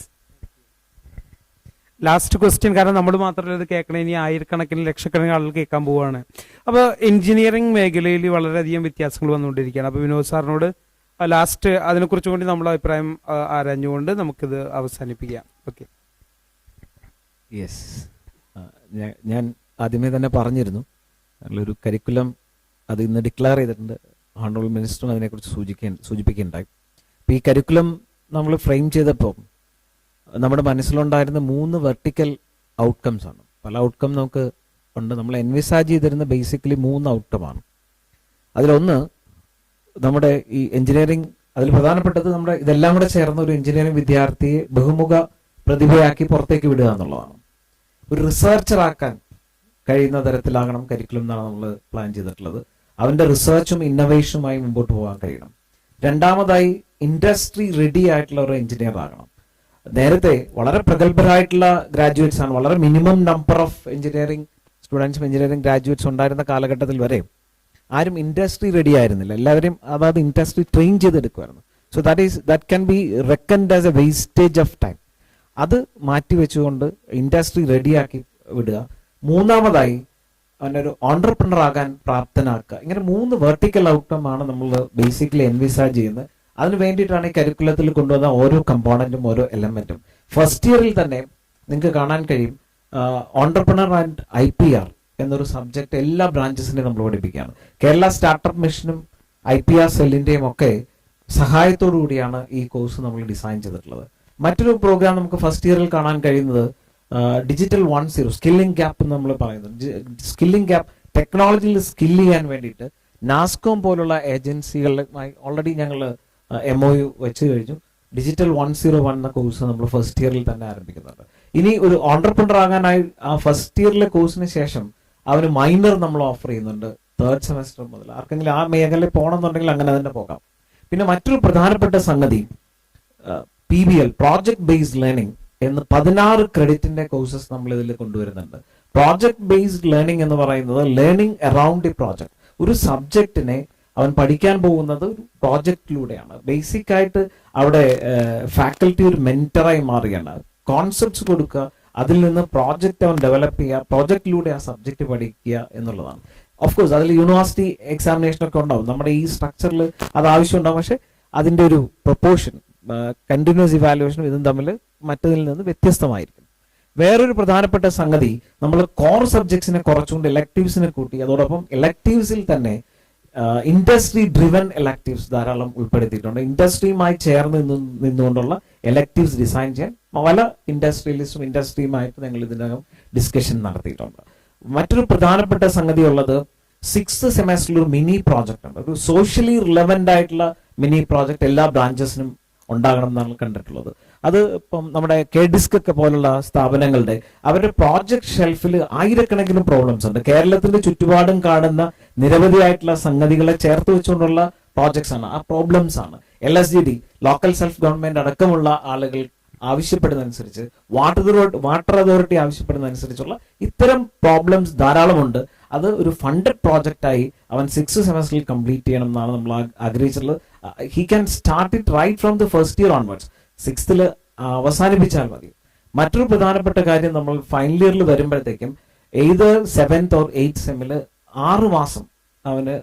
Last question, കാരണം നമ്മൾ മാത്രമല്ല ഇത് കേൾക്കണേ, ഇനി ആയിരക്കണക്കിന് ലക്ഷക്കണക്കിന് ആളുകൾ കേൾക്കാൻ പോവുകയാണ്. അപ്പോൾ എഞ്ചിനീയറിംഗ് മേഖലയിൽ വളരെയധികം വ്യത്യാസങ്ങൾ വന്നുകൊണ്ടിരിക്കുകയാണ്. അപ്പോൾ വിനോദ് സാറിനോട് ലാസ്റ്റ് അതിനെക്കുറിച്ച് കൂടി നമ്മുടെ അഭിപ്രായം ആരാഞ്ഞുകൊണ്ട് നമുക്കിത് അവസാനിപ്പിക്കാം. ഓക്കെ. യെസ്, ഞാൻ ആദ്യമേ തന്നെ പറഞ്ഞിരുന്നു ഒരു കരിക്കുലം അത് ഇന്ന് ഡിക്ലെയർ ചെയ്തിട്ടുണ്ട്. ഓണറബിൾ മിനിസ്റ്ററും അതിനെക്കുറിച്ച് സൂചിപ്പിക്കുകയുണ്ടായി. അപ്പോൾ ഈ കരിക്കുലം നമ്മൾ ഫ്രെയിം ചെയ്തപ്പോൾ നമ്മുടെ മനസ്സിലുണ്ടായിരുന്ന 3 വെർട്ടിക്കൽ ഔട്ട്കംസ് ആണ്. പല ഔട്ട്കം നമുക്ക് ഉണ്ട്. നമ്മൾ എൻവിസാജ് ചെയ്തിരുന്ന ബേസിക്കലി 3 ഔട്ട്കമാണ്. അതിലൊന്ന് നമ്മുടെ ഈ എഞ്ചിനീയറിംഗ്, അതിൽ പ്രധാനപ്പെട്ടത് നമ്മുടെ ഇതെല്ലാം കൂടെ ചേർന്ന ഒരു എഞ്ചിനീയറിംഗ് വിദ്യാർത്ഥിയെ ബഹുമുഖ പ്രതിഭയാക്കി പുറത്തേക്ക് വിടുക എന്നുള്ളതാണ്. ഒരു റിസർച്ചർ ആക്കാൻ കഴിയുന്ന തരത്തിലാകണം കരിക്കുലം എന്നാണ് നമ്മൾ പ്ലാൻ ചെയ്തിട്ടുള്ളത്. അവന്റെ റിസർച്ചും ഇന്നോവേഷനുമായി മുമ്പോട്ട് പോകാൻ കഴിയണം. രണ്ടാമതായി ഇൻഡസ്ട്രി റെഡി ആയിട്ടുള്ള ഒരു എഞ്ചിനീയർ ആകണം. നേരത്തെ വളരെ പ്രഗത്ഭരായിട്ടുള്ള ഗ്രാജുവേറ്റ്സ് ആണ്, വളരെ മിനിമം നമ്പർ ഓഫ് എഞ്ചിനീയറിംഗ് സ്റ്റുഡൻസും എഞ്ചിനീയറിംഗ് ഗ്രാജുവേറ്റ്സ് ഉണ്ടായിരുന്ന കാലഘട്ടത്തിൽ വരെ ആരും ഇൻഡസ്ട്രി റെഡി ആയിരുന്നില്ല. എല്ലാവരും അതായത് ഇൻഡസ്ട്രി ട്രെയിൻ ചെയ്തെടുക്കുമായിരുന്നു. So that can be reckoned as a wastage of time. അത് മാറ്റിവെച്ചുകൊണ്ട് ഇൻഡസ്ട്രി റെഡിയാക്കി വിടുക. മൂന്നാമതായി അവനൊരു ഓൺട്രപ്രണർ ആകാൻ പ്രാപ്തനാക്കുക. ഇങ്ങനെ 3 വെർട്ടിക്കൽ ഔട്ട്കം ആണ് നമ്മൾ ബേസിക്കലി എൻവിസാജ് ചെയ്യുന്നത്. അതിന് വേണ്ടിയിട്ടാണ് ഈ കരിക്കുലത്തിൽ കൊണ്ടുവന്ന ഓരോ കമ്പോണന്റും ഓരോ എലമെന്റും. ഫസ്റ്റ് ഇയറിൽ തന്നെ നിങ്ങൾക്ക് കാണാൻ കഴിയും ഓൺട്രപ്രണർ ആൻഡ് IPR എന്നൊരു സബ്ജക്ട് എല്ലാ ബ്രാഞ്ചസിനെയും നമ്മൾ പഠിപ്പിക്കുകയാണ്. കേരള സ്റ്റാർട്ടപ്പ് മിഷനും IPR സെല്ലിന്റെയും ഒക്കെ സഹായത്തോടു കൂടിയാണ് ഈ കോഴ്സ് നമ്മൾ ഡിസൈൻ ചെയ്തിട്ടുള്ളത്. മറ്റൊരു പ്രോഗ്രാം നമുക്ക് ഫസ്റ്റ് ഇയറിൽ കാണാൻ കഴിയുന്നത് ഡിജിറ്റൽ 1.0 സ്കില്ലിംഗ് ഗ്യാപ്പ് എന്ന് നമ്മൾ പറയുന്നത്. സ്കില്ലിംഗ് ഗ്യാപ്പ് ടെക്നോളജിയിൽ സ്കില്ല് ചെയ്യാൻ വേണ്ടിയിട്ട് നാസ്കോം പോലുള്ള ഏജൻസികളുമായി ഓൾറെഡി ഞങ്ങൾ MOU വെച്ച് കഴിഞ്ഞു. ഡിജിറ്റൽ 101 എന്ന കോഴ്സ് നമ്മൾ ഫസ്റ്റ് ഇയറിൽ തന്നെ ആരംഭിക്കുന്നുണ്ട്. ഇനി ഒരു ഓൺട്രപ്രണർ ആകാനായി ആ ഫസ്റ്റ് ഇയറിലെ കോഴ്സിന് ശേഷം അവന് മൈനർ നമ്മൾ ഓഫർ ചെയ്യുന്നുണ്ട് 3rd സെമസ്റ്റർ മുതൽ. ആർക്കെങ്കിലും ആ മേഖലയിൽ പോകണമെന്നുണ്ടെങ്കിൽ അങ്ങനെ തന്നെ പോകാം. പിന്നെ മറ്റൊരു പ്രധാനപ്പെട്ട സംഗതി PBL പ്രോജക്ട് ബേസ്ഡ് ലേണിംഗ് എന്ന് 16 ക്രെഡിറ്റിന്റെ കോഴ്സസ് നമ്മൾ ഇതിൽ കൊണ്ടുവരുന്നുണ്ട്. പ്രോജക്ട് ബേസ്ഡ് ലേണിംഗ് എന്ന് പറയുന്നത് ലേണിംഗ് അറൌണ്ട് എ പ്രോജക്ട്. ഒരു സബ്ജക്റ്റിനെ അവൻ പഠിക്കാൻ പോകുന്നത് ഒരു പ്രോജക്റ്റിലൂടെയാണ്. ബേസിക് ആയിട്ട് അവിടെ ഫാക്കൽറ്റി ഒരു മെന്ററായി മാറുകയാണ്. കോൺസെപ്റ്റ്സ് കൊടുക്കുക, അതിൽ നിന്ന് പ്രോജക്റ്റ് അവൻ ഡെവലപ്പ് ചെയ്യുക, പ്രോജക്റ്റിലൂടെ ആ സബ്ജക്റ്റ് പഠിക്കുക എന്നുള്ളതാണ്. ഓഫ്കോഴ്സ് അതിൽ യൂണിവേഴ്സിറ്റി എക്സാമിനേഷൻ ഒക്കെ ഉണ്ടാവും. നമ്മുടെ ഈ സ്ട്രക്ചറിൽ അത് ആവശ്യമുണ്ടാവും. പക്ഷെ അതിന്റെ ഒരു പ്രൊപ്പോർഷൻ കണ്ടിന്യൂസ് ഇവാലുവേഷനും ഇതും തമ്മിൽ മറ്റതിൽ നിന്ന് വ്യത്യസ്തമായിരിക്കും. വേറൊരു പ്രധാനപ്പെട്ട സംഗതി, നമ്മൾ കോർ സബ്ജക്ട്സിനെ കുറച്ചുകൊണ്ട് ഇലക്ടീവ്സിനെ കൂട്ടി. അതോടൊപ്പം ഇലക്ടീവ്സിൽ തന്നെ ഇൻഡസ്ട്രി ഡ്രിവൻ എലക്ടീവ്സ് ധാരാളം ഉൾപ്പെടുത്തിയിട്ടുണ്ട്. ഇൻഡസ്ട്രിയുമായി ചേർന്ന് നിന്നുകൊണ്ടുള്ള എലക്ടീവ്സ് ഡിസൈൻ ചെയ്യാൻ പല ഇൻഡസ്ട്രിയലിസ്റ്റും ഇൻഡസ്ട്രിയുമായിട്ട് ഞങ്ങൾ ഇതിനകം ഡിസ്കഷൻ നടത്തിയിട്ടുണ്ട്. മറ്റൊരു പ്രധാനപ്പെട്ട സംഗതി ഉള്ളത് 6th സെമസ്റ്ററിൽ ഒരു മിനി പ്രോജക്റ്റ് ഉണ്ട്. ഒരു സോഷ്യലി റിലവൻ്റ് ആയിട്ടുള്ള മിനി പ്രോജക്റ്റ് എല്ലാ ബ്രാഞ്ചസിനും ഉണ്ടാകണം എന്നാണ് കണ്ടിട്ടുള്ളത്. അത് ഇപ്പം നമ്മുടെ KDISC ഒക്കെ പോലുള്ള സ്ഥാപനങ്ങളുടെ അവരുടെ പ്രോജക്ട് ഷെൽഫിൽ ആയിരക്കണക്കിന് പ്രോബ്ലംസ് ഉണ്ട്. കേരളത്തിന്റെ ചുറ്റുപാടും കാണുന്ന നിരവധിയായിട്ടുള്ള സംഗതികളെ ചേർത്ത് വെച്ചുകൊണ്ടുള്ള പ്രോജക്ട്സ് ആണ്, ആ പ്രോബ്ലംസ് ആണ്. LSGD ലോക്കൽ സെൽഫ് ഗവൺമെന്റ് അടക്കമുള്ള ആളുകൾ ആവശ്യപ്പെടുന്നതനുസരിച്ച്, വാട്ടർ അതോറിറ്റി ആവശ്യപ്പെടുന്നതനുസരിച്ചുള്ള ഇത്തരം പ്രോബ്ലംസ് ധാരാളമുണ്ട്. അത് ഒരു ഫണ്ടഡ് പ്രോജക്റ്റായി അവൻ 6th സെമസ്റ്ററിൽ കംപ്ലീറ്റ് ചെയ്യണം എന്നാണ് നമ്മൾ ആഗ്രഹിച്ചിട്ടുള്ളത്. He can start it right from the first year onwards. 6th അവസാനിപ്പിച്ചാൽ മതി. മറ്റൊരു പ്രധാനപ്പെട്ട കാര്യം, നമ്മൾ ഫൈനൽ ഇയറിൽ വരുമ്പോഴത്തേക്കും either 7th or 8th സെമ്മിൽ 6 മാസം അവന്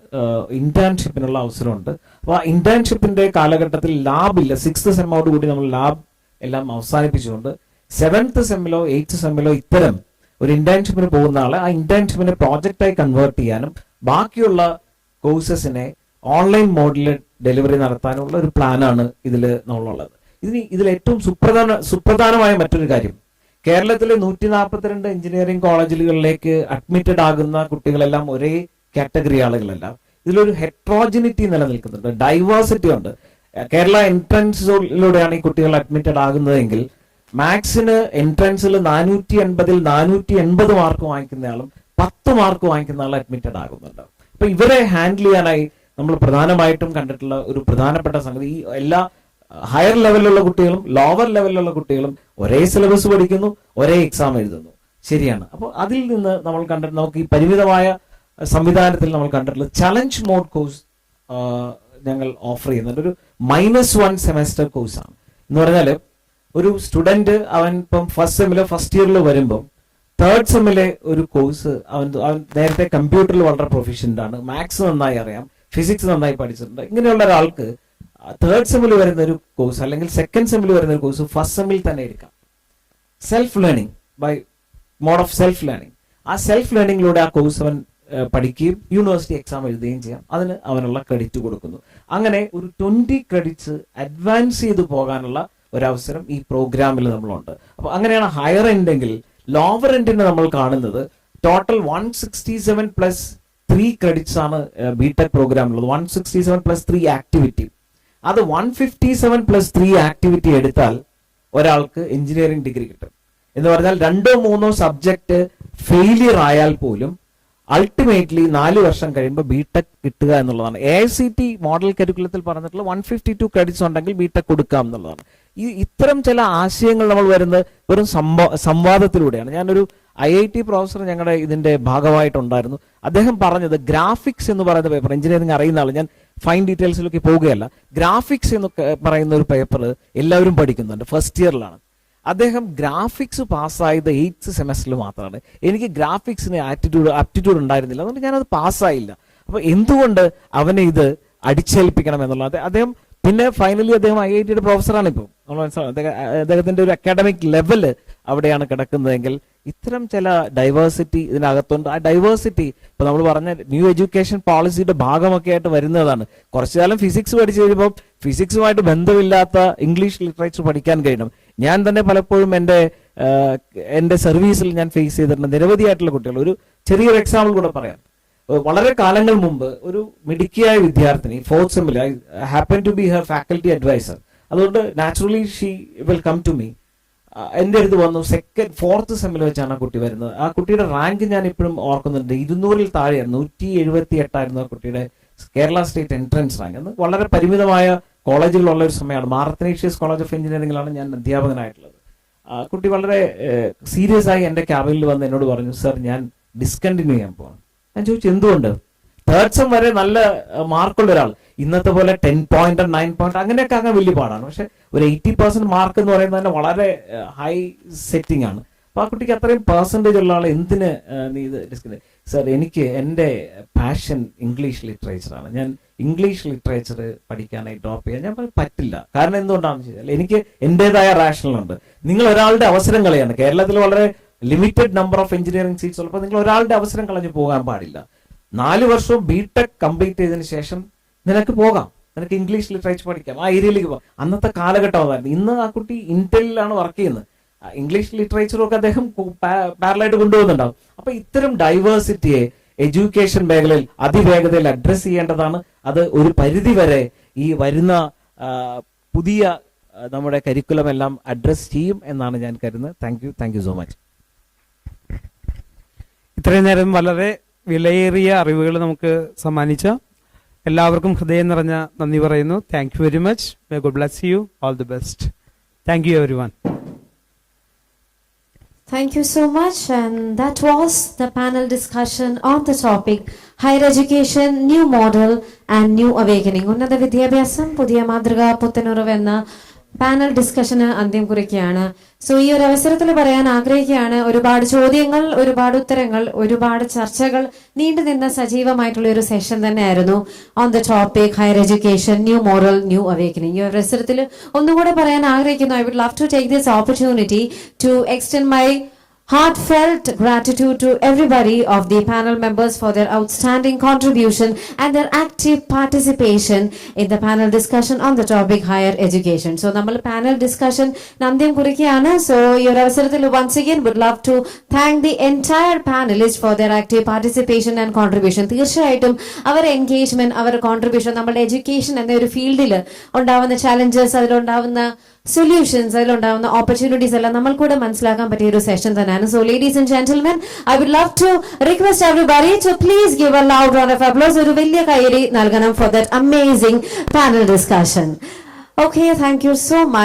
ഇന്റേൺഷിപ്പിനുള്ള അവസരമുണ്ട്. അപ്പോൾ ആ ഇന്റേൺഷിപ്പിന്റെ കാലഘട്ടത്തിൽ ലാബില്ല. 6th സെമ്മോട് കൂടി നമ്മൾ ലാബ് എല്ലാം അവസാനിപ്പിച്ചുകൊണ്ട് 7th സെമ്മിലോ 8th സെമ്മിലോ ഇത്തരം ഒരു ഇന്റേൺഷിപ്പിന് പോകുന്ന ആളെ ആ ഇന്റേൺഷിപ്പിനെ പ്രോജക്റ്റായി കൺവേർട്ട് ചെയ്യാനും ബാക്കിയുള്ള കോഴ്സസിനെ ഓൺലൈൻ മോഡിൽ ഡെലിവറി നടത്താനുള്ള ഒരു പ്ലാനാണ് ഇതിൽ നമ്മളുള്ളത്. ഇതിൽ ഏറ്റവും സുപ്രധാനമായ മറ്റൊരു കാര്യം, കേരളത്തിലെ 142 എഞ്ചിനീയറിംഗ് കോളേജുകളിലേക്ക് അഡ്മിറ്റഡ് ആകുന്ന കുട്ടികളെല്ലാം ഒരേ കാറ്റഗറി ആളുകളല്ല. ഇതിലൊരു ഹെട്രോജിനിറ്റി നിലനിൽക്കുന്നുണ്ട്, ഡൈവേഴ്സിറ്റി ഉണ്ട്. കേരള എൻട്രൻസിലൂടെയാണ് ഈ കുട്ടികൾ അഡ്മിറ്റഡ് ആകുന്നതെങ്കിൽ മാത്സിന് എൻട്രൻസിൽ 480ൽ 480 മാർക്ക് വാങ്ങിക്കുന്നയാളും 10 മാർക്ക് വാങ്ങിക്കുന്ന ആൾ അഡ്മിറ്റഡ് ആകുന്നുണ്ട്. അപ്പൊ ഇവരെ ഹാൻഡിൽ ചെയ്യാനായി നമ്മൾ പ്രധാനമായിട്ടും കണ്ടിട്ടുള്ള ഒരു പ്രധാനപ്പെട്ട സംഗതി, ഈ എല്ലാ ഹയർ ലെവലിലുള്ള കുട്ടികളും ലോവർ ലെവലിലുള്ള കുട്ടികളും ഒരേ സിലബസ് പഠിക്കുന്നു, ഒരേ എക്സാം എഴുതുന്നു. ശരിയാണ്. അപ്പോൾ അതിൽ നിന്ന് നമ്മൾ കണ്ടിട്ട് നമുക്ക് ഈ പരിമിതമായ സംവിധാനത്തിൽ നമ്മൾ കണ്ടിട്ടുള്ള ചലഞ്ച് മോഡ് കോഴ്സ് ഞങ്ങൾ ഓഫർ ചെയ്യുന്നുണ്ട്. ഒരു -1 സെമസ്റ്റർ കോഴ്സാണ് എന്ന് പറഞ്ഞാൽ ഒരു സ്റ്റുഡന്റ് അവൻ ഇപ്പം ഫസ്റ്റ് സെമ്മിലോ ഫസ്റ്റ് ഇയറിലോ വരുമ്പം 3rd സെമ്മിലെ ഒരു കോഴ്സ് അവൻ നേരത്തെ കമ്പ്യൂട്ടറിൽ വളരെ പ്രൊഫിഷ്യന്റ് ആണ്, മാത്സ് നന്നായി അറിയാം, ഫിസിക്സ് നന്നായി പഠിച്ചിട്ടുണ്ട്. ഇങ്ങനെയുള്ള ഒരാൾക്ക് 3rd സെമ്മിൽ വരുന്ന ഒരു കോഴ്സ് അല്ലെങ്കിൽ 2nd സെമ്മിൽ വരുന്ന ഒരു കോഴ്സ് ഫസ്റ്റ് സെമ്മിൽ തന്നെ എടുക്കാം. Self learning by mode of self learning. ആ സെൽഫ് ലേണിംഗിലൂടെ ആ കോഴ്സ് അവൻ പഠിക്കുകയും യൂണിവേഴ്സിറ്റി എക്സാം എഴുതുകയും ചെയ്യാം. അതിന് അവനുള്ള ക്രെഡിറ്റ് കൊടുക്കുന്നു. അങ്ങനെ ഒരു 20 ക്രെഡിറ്റ്സ് അഡ്വാൻസ് ചെയ്ത് പോകാനുള്ള ഒരവസരം ഈ പ്രോഗ്രാമിൽ നമ്മളുണ്ട്. അപ്പൊ അങ്ങനെയാണ് ഹയർ എൻഡെങ്കിൽ. ലോവർ എൻഡിന് നമ്മൾ കാണുന്നത് ടോട്ടൽ 167 + 3 ക്രെഡിറ്റ്സ് ആണ് ബിടെക് പ്രോഗ്രാമിലുള്ളത്. 167 + 3 ആക്ടിവിറ്റി. അത് 157 + 3 ആക്ടിവിറ്റി എടുത്താൽ ഒരാൾക്ക് എഞ്ചിനീയറിംഗ് ഡിഗ്രി കിട്ടും. എന്ന് പറഞ്ഞാൽ 2-3 സബ്ജക്ട് ഫെയിലിയർ ആയാൽ പോലും അൾട്ടിമേറ്റ്ലി 4 വർഷം കഴിയുമ്പോൾ ബിടെക് കിട്ടുക എന്നുള്ളതാണ്. AICT മോഡൽ കരിക്കുലത്തിൽ പറഞ്ഞിട്ടുള്ള 152 ക്രെഡിറ്റ്സ് ഉണ്ടെങ്കിൽ ബിടെക് കൊടുക്കാം എന്നുള്ളതാണ്. ഇത്തരം ചില ആശയങ്ങൾ നമ്മൾ വരുന്നത് വെറും സംവാദത്തിലൂടെയാണ്. ഞാനൊരു IIT പ്രൊഫസർ ഞങ്ങളുടെ ഇതിന്റെ ഭാഗമായിട്ടുണ്ടായിരുന്നു. അദ്ദേഹം പറഞ്ഞത് ഗ്രാഫിക്സ് എന്ന് പറയുന്ന പേപ്പർ, എഞ്ചിനീയറിംഗ് അറിയുന്ന ആൾ, ഞാൻ ഫൈൻ ഡീറ്റെയിൽസിലൊക്കെ പോവുകയല്ല, ഗ്രാഫിക്സ് എന്ന് പറയുന്ന ഒരു പേപ്പർ എല്ലാവരും പഠിക്കുന്നുണ്ട്, ഫസ്റ്റ് ഇയറിലാണ്. അദ്ദേഹം ഗ്രാഫിക്സ് പാസ്സായത് 8th സെമസ്റ്ററിൽ മാത്രമാണ്. എനിക്ക് ഗ്രാഫിക്സിന് ആപ്റ്റിറ്റ്യൂഡ് ഉണ്ടായിരുന്നില്ല, അതുകൊണ്ട് ഞാനത് പാസ്സായില്ല. അപ്പൊ എന്തുകൊണ്ട് അവനെ ഇത് അടിച്ചേൽപ്പിക്കണം എന്നുള്ളത് അദ്ദേഹം പിന്നെ ഫൈനലി അദ്ദേഹം IITയുടെ പ്രൊഫസറാണ്. ഇപ്പോൾ നമ്മൾ മനസ്സിലാവും അദ്ദേഹത്തിന്റെ ഒരു അക്കാഡമിക് ലെവല് അവിടെയാണ് കിടക്കുന്നതെങ്കിൽ ഇത്തരം ചില ഡൈവേഴ്സിറ്റി ഇതിനകത്തുണ്ട്. ആ ഡൈവേഴ്സിറ്റി ഇപ്പൊ നമ്മൾ പറഞ്ഞ ന്യൂ എഡ്യൂക്കേഷൻ പോളിസിയുടെ ഭാഗമൊക്കെ ആയിട്ട് വരുന്നതാണ്. കുറച്ചു കാലം ഫിസിക്സ് പഠിച്ചു കഴിയുമ്പോൾ ഫിസിക്സുമായിട്ട് ബന്ധമില്ലാത്ത ഇംഗ്ലീഷ് ലിറ്ററേച്ചർ പഠിക്കാൻ കഴിയണം. ഞാൻ തന്നെ പലപ്പോഴും എൻ്റെ സർവീസിൽ ഞാൻ ഫേസ് ചെയ്തിട്ടുണ്ട് നിരവധിയായിട്ടുള്ള കുട്ടികൾ. ഒരു ചെറിയൊരു എക്സാമ്പിൾ കൂടെ പറയാം. വളരെ കാലങ്ങൾ മുമ്പ് ഒരു മിടുക്കിയായ വിദ്യാർത്ഥിനി 4th സെമ്മിൽ, I happen to be her faculty adviser, അതുകൊണ്ട് naturally she will come to me. എൻ്റെ അടുത്ത് വന്നു. 4th സെമ്മിൽ വെച്ചാണ് ആ കുട്ടി വരുന്നത്. ആ കുട്ടിയുടെ റാങ്ക് ഞാൻ ഇപ്പോഴും ഓർക്കുന്നുണ്ട്, 200-ൽ താഴെയായിരുന്നു, 178 ആ കുട്ടിയുടെ കേരള സ്റ്റേറ്റ് എൻട്രൻസ് റാങ്ക്. എന്ന് വളരെ പരിമിതമായ കോളേജുകളുള്ള ഒരു സമയമാണ്. മാർത്തനേഷ്യസ് കോളേജ് ഓഫ് എഞ്ചിനീയറിംഗിലാണ് ഞാൻ അധ്യാപകനായിട്ടുള്ളത്. കുട്ടി വളരെ സീരിയസ് ആയി എൻ്റെ ക്യാബിനിൽ വന്ന് എന്നോട് പറഞ്ഞു, സർ ഞാൻ ഡിസ്കണ്ടിന്യൂ ചെയ്യാൻ പോവാണ്. ഞാൻ ചോദിച്ചു എന്തുകൊണ്ട്? 3rd സെം വരെ നല്ല മാർക്കുള്ള ഒരാൾ, ഇന്നത്തെ പോലെ 10 പോയിന്റ് 9 പോയിന്റ് അങ്ങനെയൊക്കെ ആകാൻ വലിയ പാടാണ്. പക്ഷെ ഒരു 80% മാർക്ക് എന്ന് പറയുന്നത് തന്നെ വളരെ ഹൈ സെറ്റിംഗ് ആണ്. അപ്പൊ ആ കുട്ടിക്ക് അത്രയും പെർസെൻറ്റേജ് ഉള്ള ആൾ എന്തിന് നീ ഇത് ഡിസ്കസ്? സർ എനിക്ക് എൻ്റെ പാഷൻ ഇംഗ്ലീഷ് ലിറ്ററേച്ചറാണ്, ഞാൻ ഇംഗ്ലീഷ് ലിറ്ററേച്ചർ പഠിക്കാനായി ഡ്രോപ്പ് ചെയ്യാൻ ഞാൻ പറ്റില്ല. കാരണം എന്തുകൊണ്ടാണെന്ന് വെച്ചാൽ എനിക്ക് എൻ്റെതായ റാഷണൽ ഉണ്ട്. നിങ്ങൾ ഒരാളുടെ അവസരം കളയാണ്. കേരളത്തിൽ വളരെ limited number of engineering seats ഉള്ളപ്പോൾ നിങ്ങൾ ഒരാളുടെ അവസരം കളഞ്ഞു പോകാൻ പാടില്ല. 4 വർഷവും ബിടെക് കംപ്ലീറ്റ് ചെയ്തതിന് ശേഷം നിനക്ക് പോകാം, നിനക്ക് ഇംഗ്ലീഷ് ലിറ്ററേച്ചർ പഠിക്കാം, ആ ഏരിയയിലേക്ക് പോകാം. അന്നത്തെ കാലഘട്ടം അതായിരുന്നു. ഇന്ന് ആ കുട്ടി ഇന്റലിലാണ് വർക്ക് ചെയ്യുന്നത്. ഇംഗ്ലീഷ് ലിറ്ററേച്ചറും ഒക്കെ അദ്ദേഹം പാരലായിട്ട് കൊണ്ടുപോകുന്നുണ്ടാവും. അപ്പൊ ഇത്തരം ഡൈവേഴ്സിറ്റിയെ എഡ്യൂക്കേഷൻ മേഖലയിൽ അതിവേഗതയിൽ അഡ്രസ് ചെയ്യേണ്ടതാണ്. അത് ഒരു പരിധി വരെ ഈ വരുന്ന പുതിയ നമ്മുടെ കരിക്കുലം എല്ലാം അഡ്രസ് ചെയ്യും എന്നാണ് ഞാൻ കരുതുന്നത്. Thank you so much. ഇത്രയും നേരം വളരെ വിലയേറിയ അറിവുകൾ നമുക്ക് സമ്മാനിച്ച എല്ലാവർക്കും ഹൃദയം നിറഞ്ഞ നന്ദി പറയുന്നു. Thank you very much. May God bless you. All the best. Thank you everyone. Thank you so much, and that was the panel discussion on the topic Higher Education, New Model and New Awakening. ഉന്നത വിദ്യാഭ്യാസം പുതിയ മാതൃക പുത്തനുറവ് എന്ന panel ഡിസ്കഷന് അന്ത്യം കുറിക്കുകയാണ്. So ഈ ഒരു അവസരത്തിൽ പറയാൻ ആഗ്രഹിക്കുകയാണ്, ഒരുപാട് ചോദ്യങ്ങൾ, ഒരുപാട് ഉത്തരങ്ങൾ, ഒരുപാട് ചർച്ചകൾ നീണ്ടുനിന്ന സജീവമായിട്ടുള്ള ഒരു സെഷൻ തന്നെയായിരുന്നു on the topic higher education, new moral, new awakening. ഈ അവസരത്തിൽ ഒന്നുകൂടെ പറയാൻ ആഗ്രഹിക്കുന്നു, I would love to take this opportunity to extend my heartfelt gratitude to everybody of the panel members for their outstanding contribution and their active participation in the panel discussion on the topic higher education. So നമ്മൾ panel discussion നന്ദിയം കുറിക്കുകയാണ്. So ഈ ഒരു അവസരത്തിൽ once again would love to thank the entire panelists for their active participation and contribution. തീർച്ചയായിട്ടും അവരുടെ engagement, അവരുടെ contribution നമ്മുടെ education എന്ന ഒരു ഫീൽഡിൽ ഉണ്ടാവുന്ന ചാലഞ്ചസ്, അതിലുണ്ടാവുന്ന സൊല്യൂഷൻസ്, അതിലുണ്ടാവുന്ന ഓപ്പർച്യൂണിറ്റീസ് എല്ലാം നമ്മൾ കൂടെ മനസ്സിലാക്കാൻ പറ്റിയ ഒരു സെഷൻ തന്നെയാണ്. So ladies and gentlemen, I would love to request everybody to please give a loud round of applause. ഒരു വലിയ കയ്യടി നൽകണം for that amazing panel discussion. Okay, thank you so much.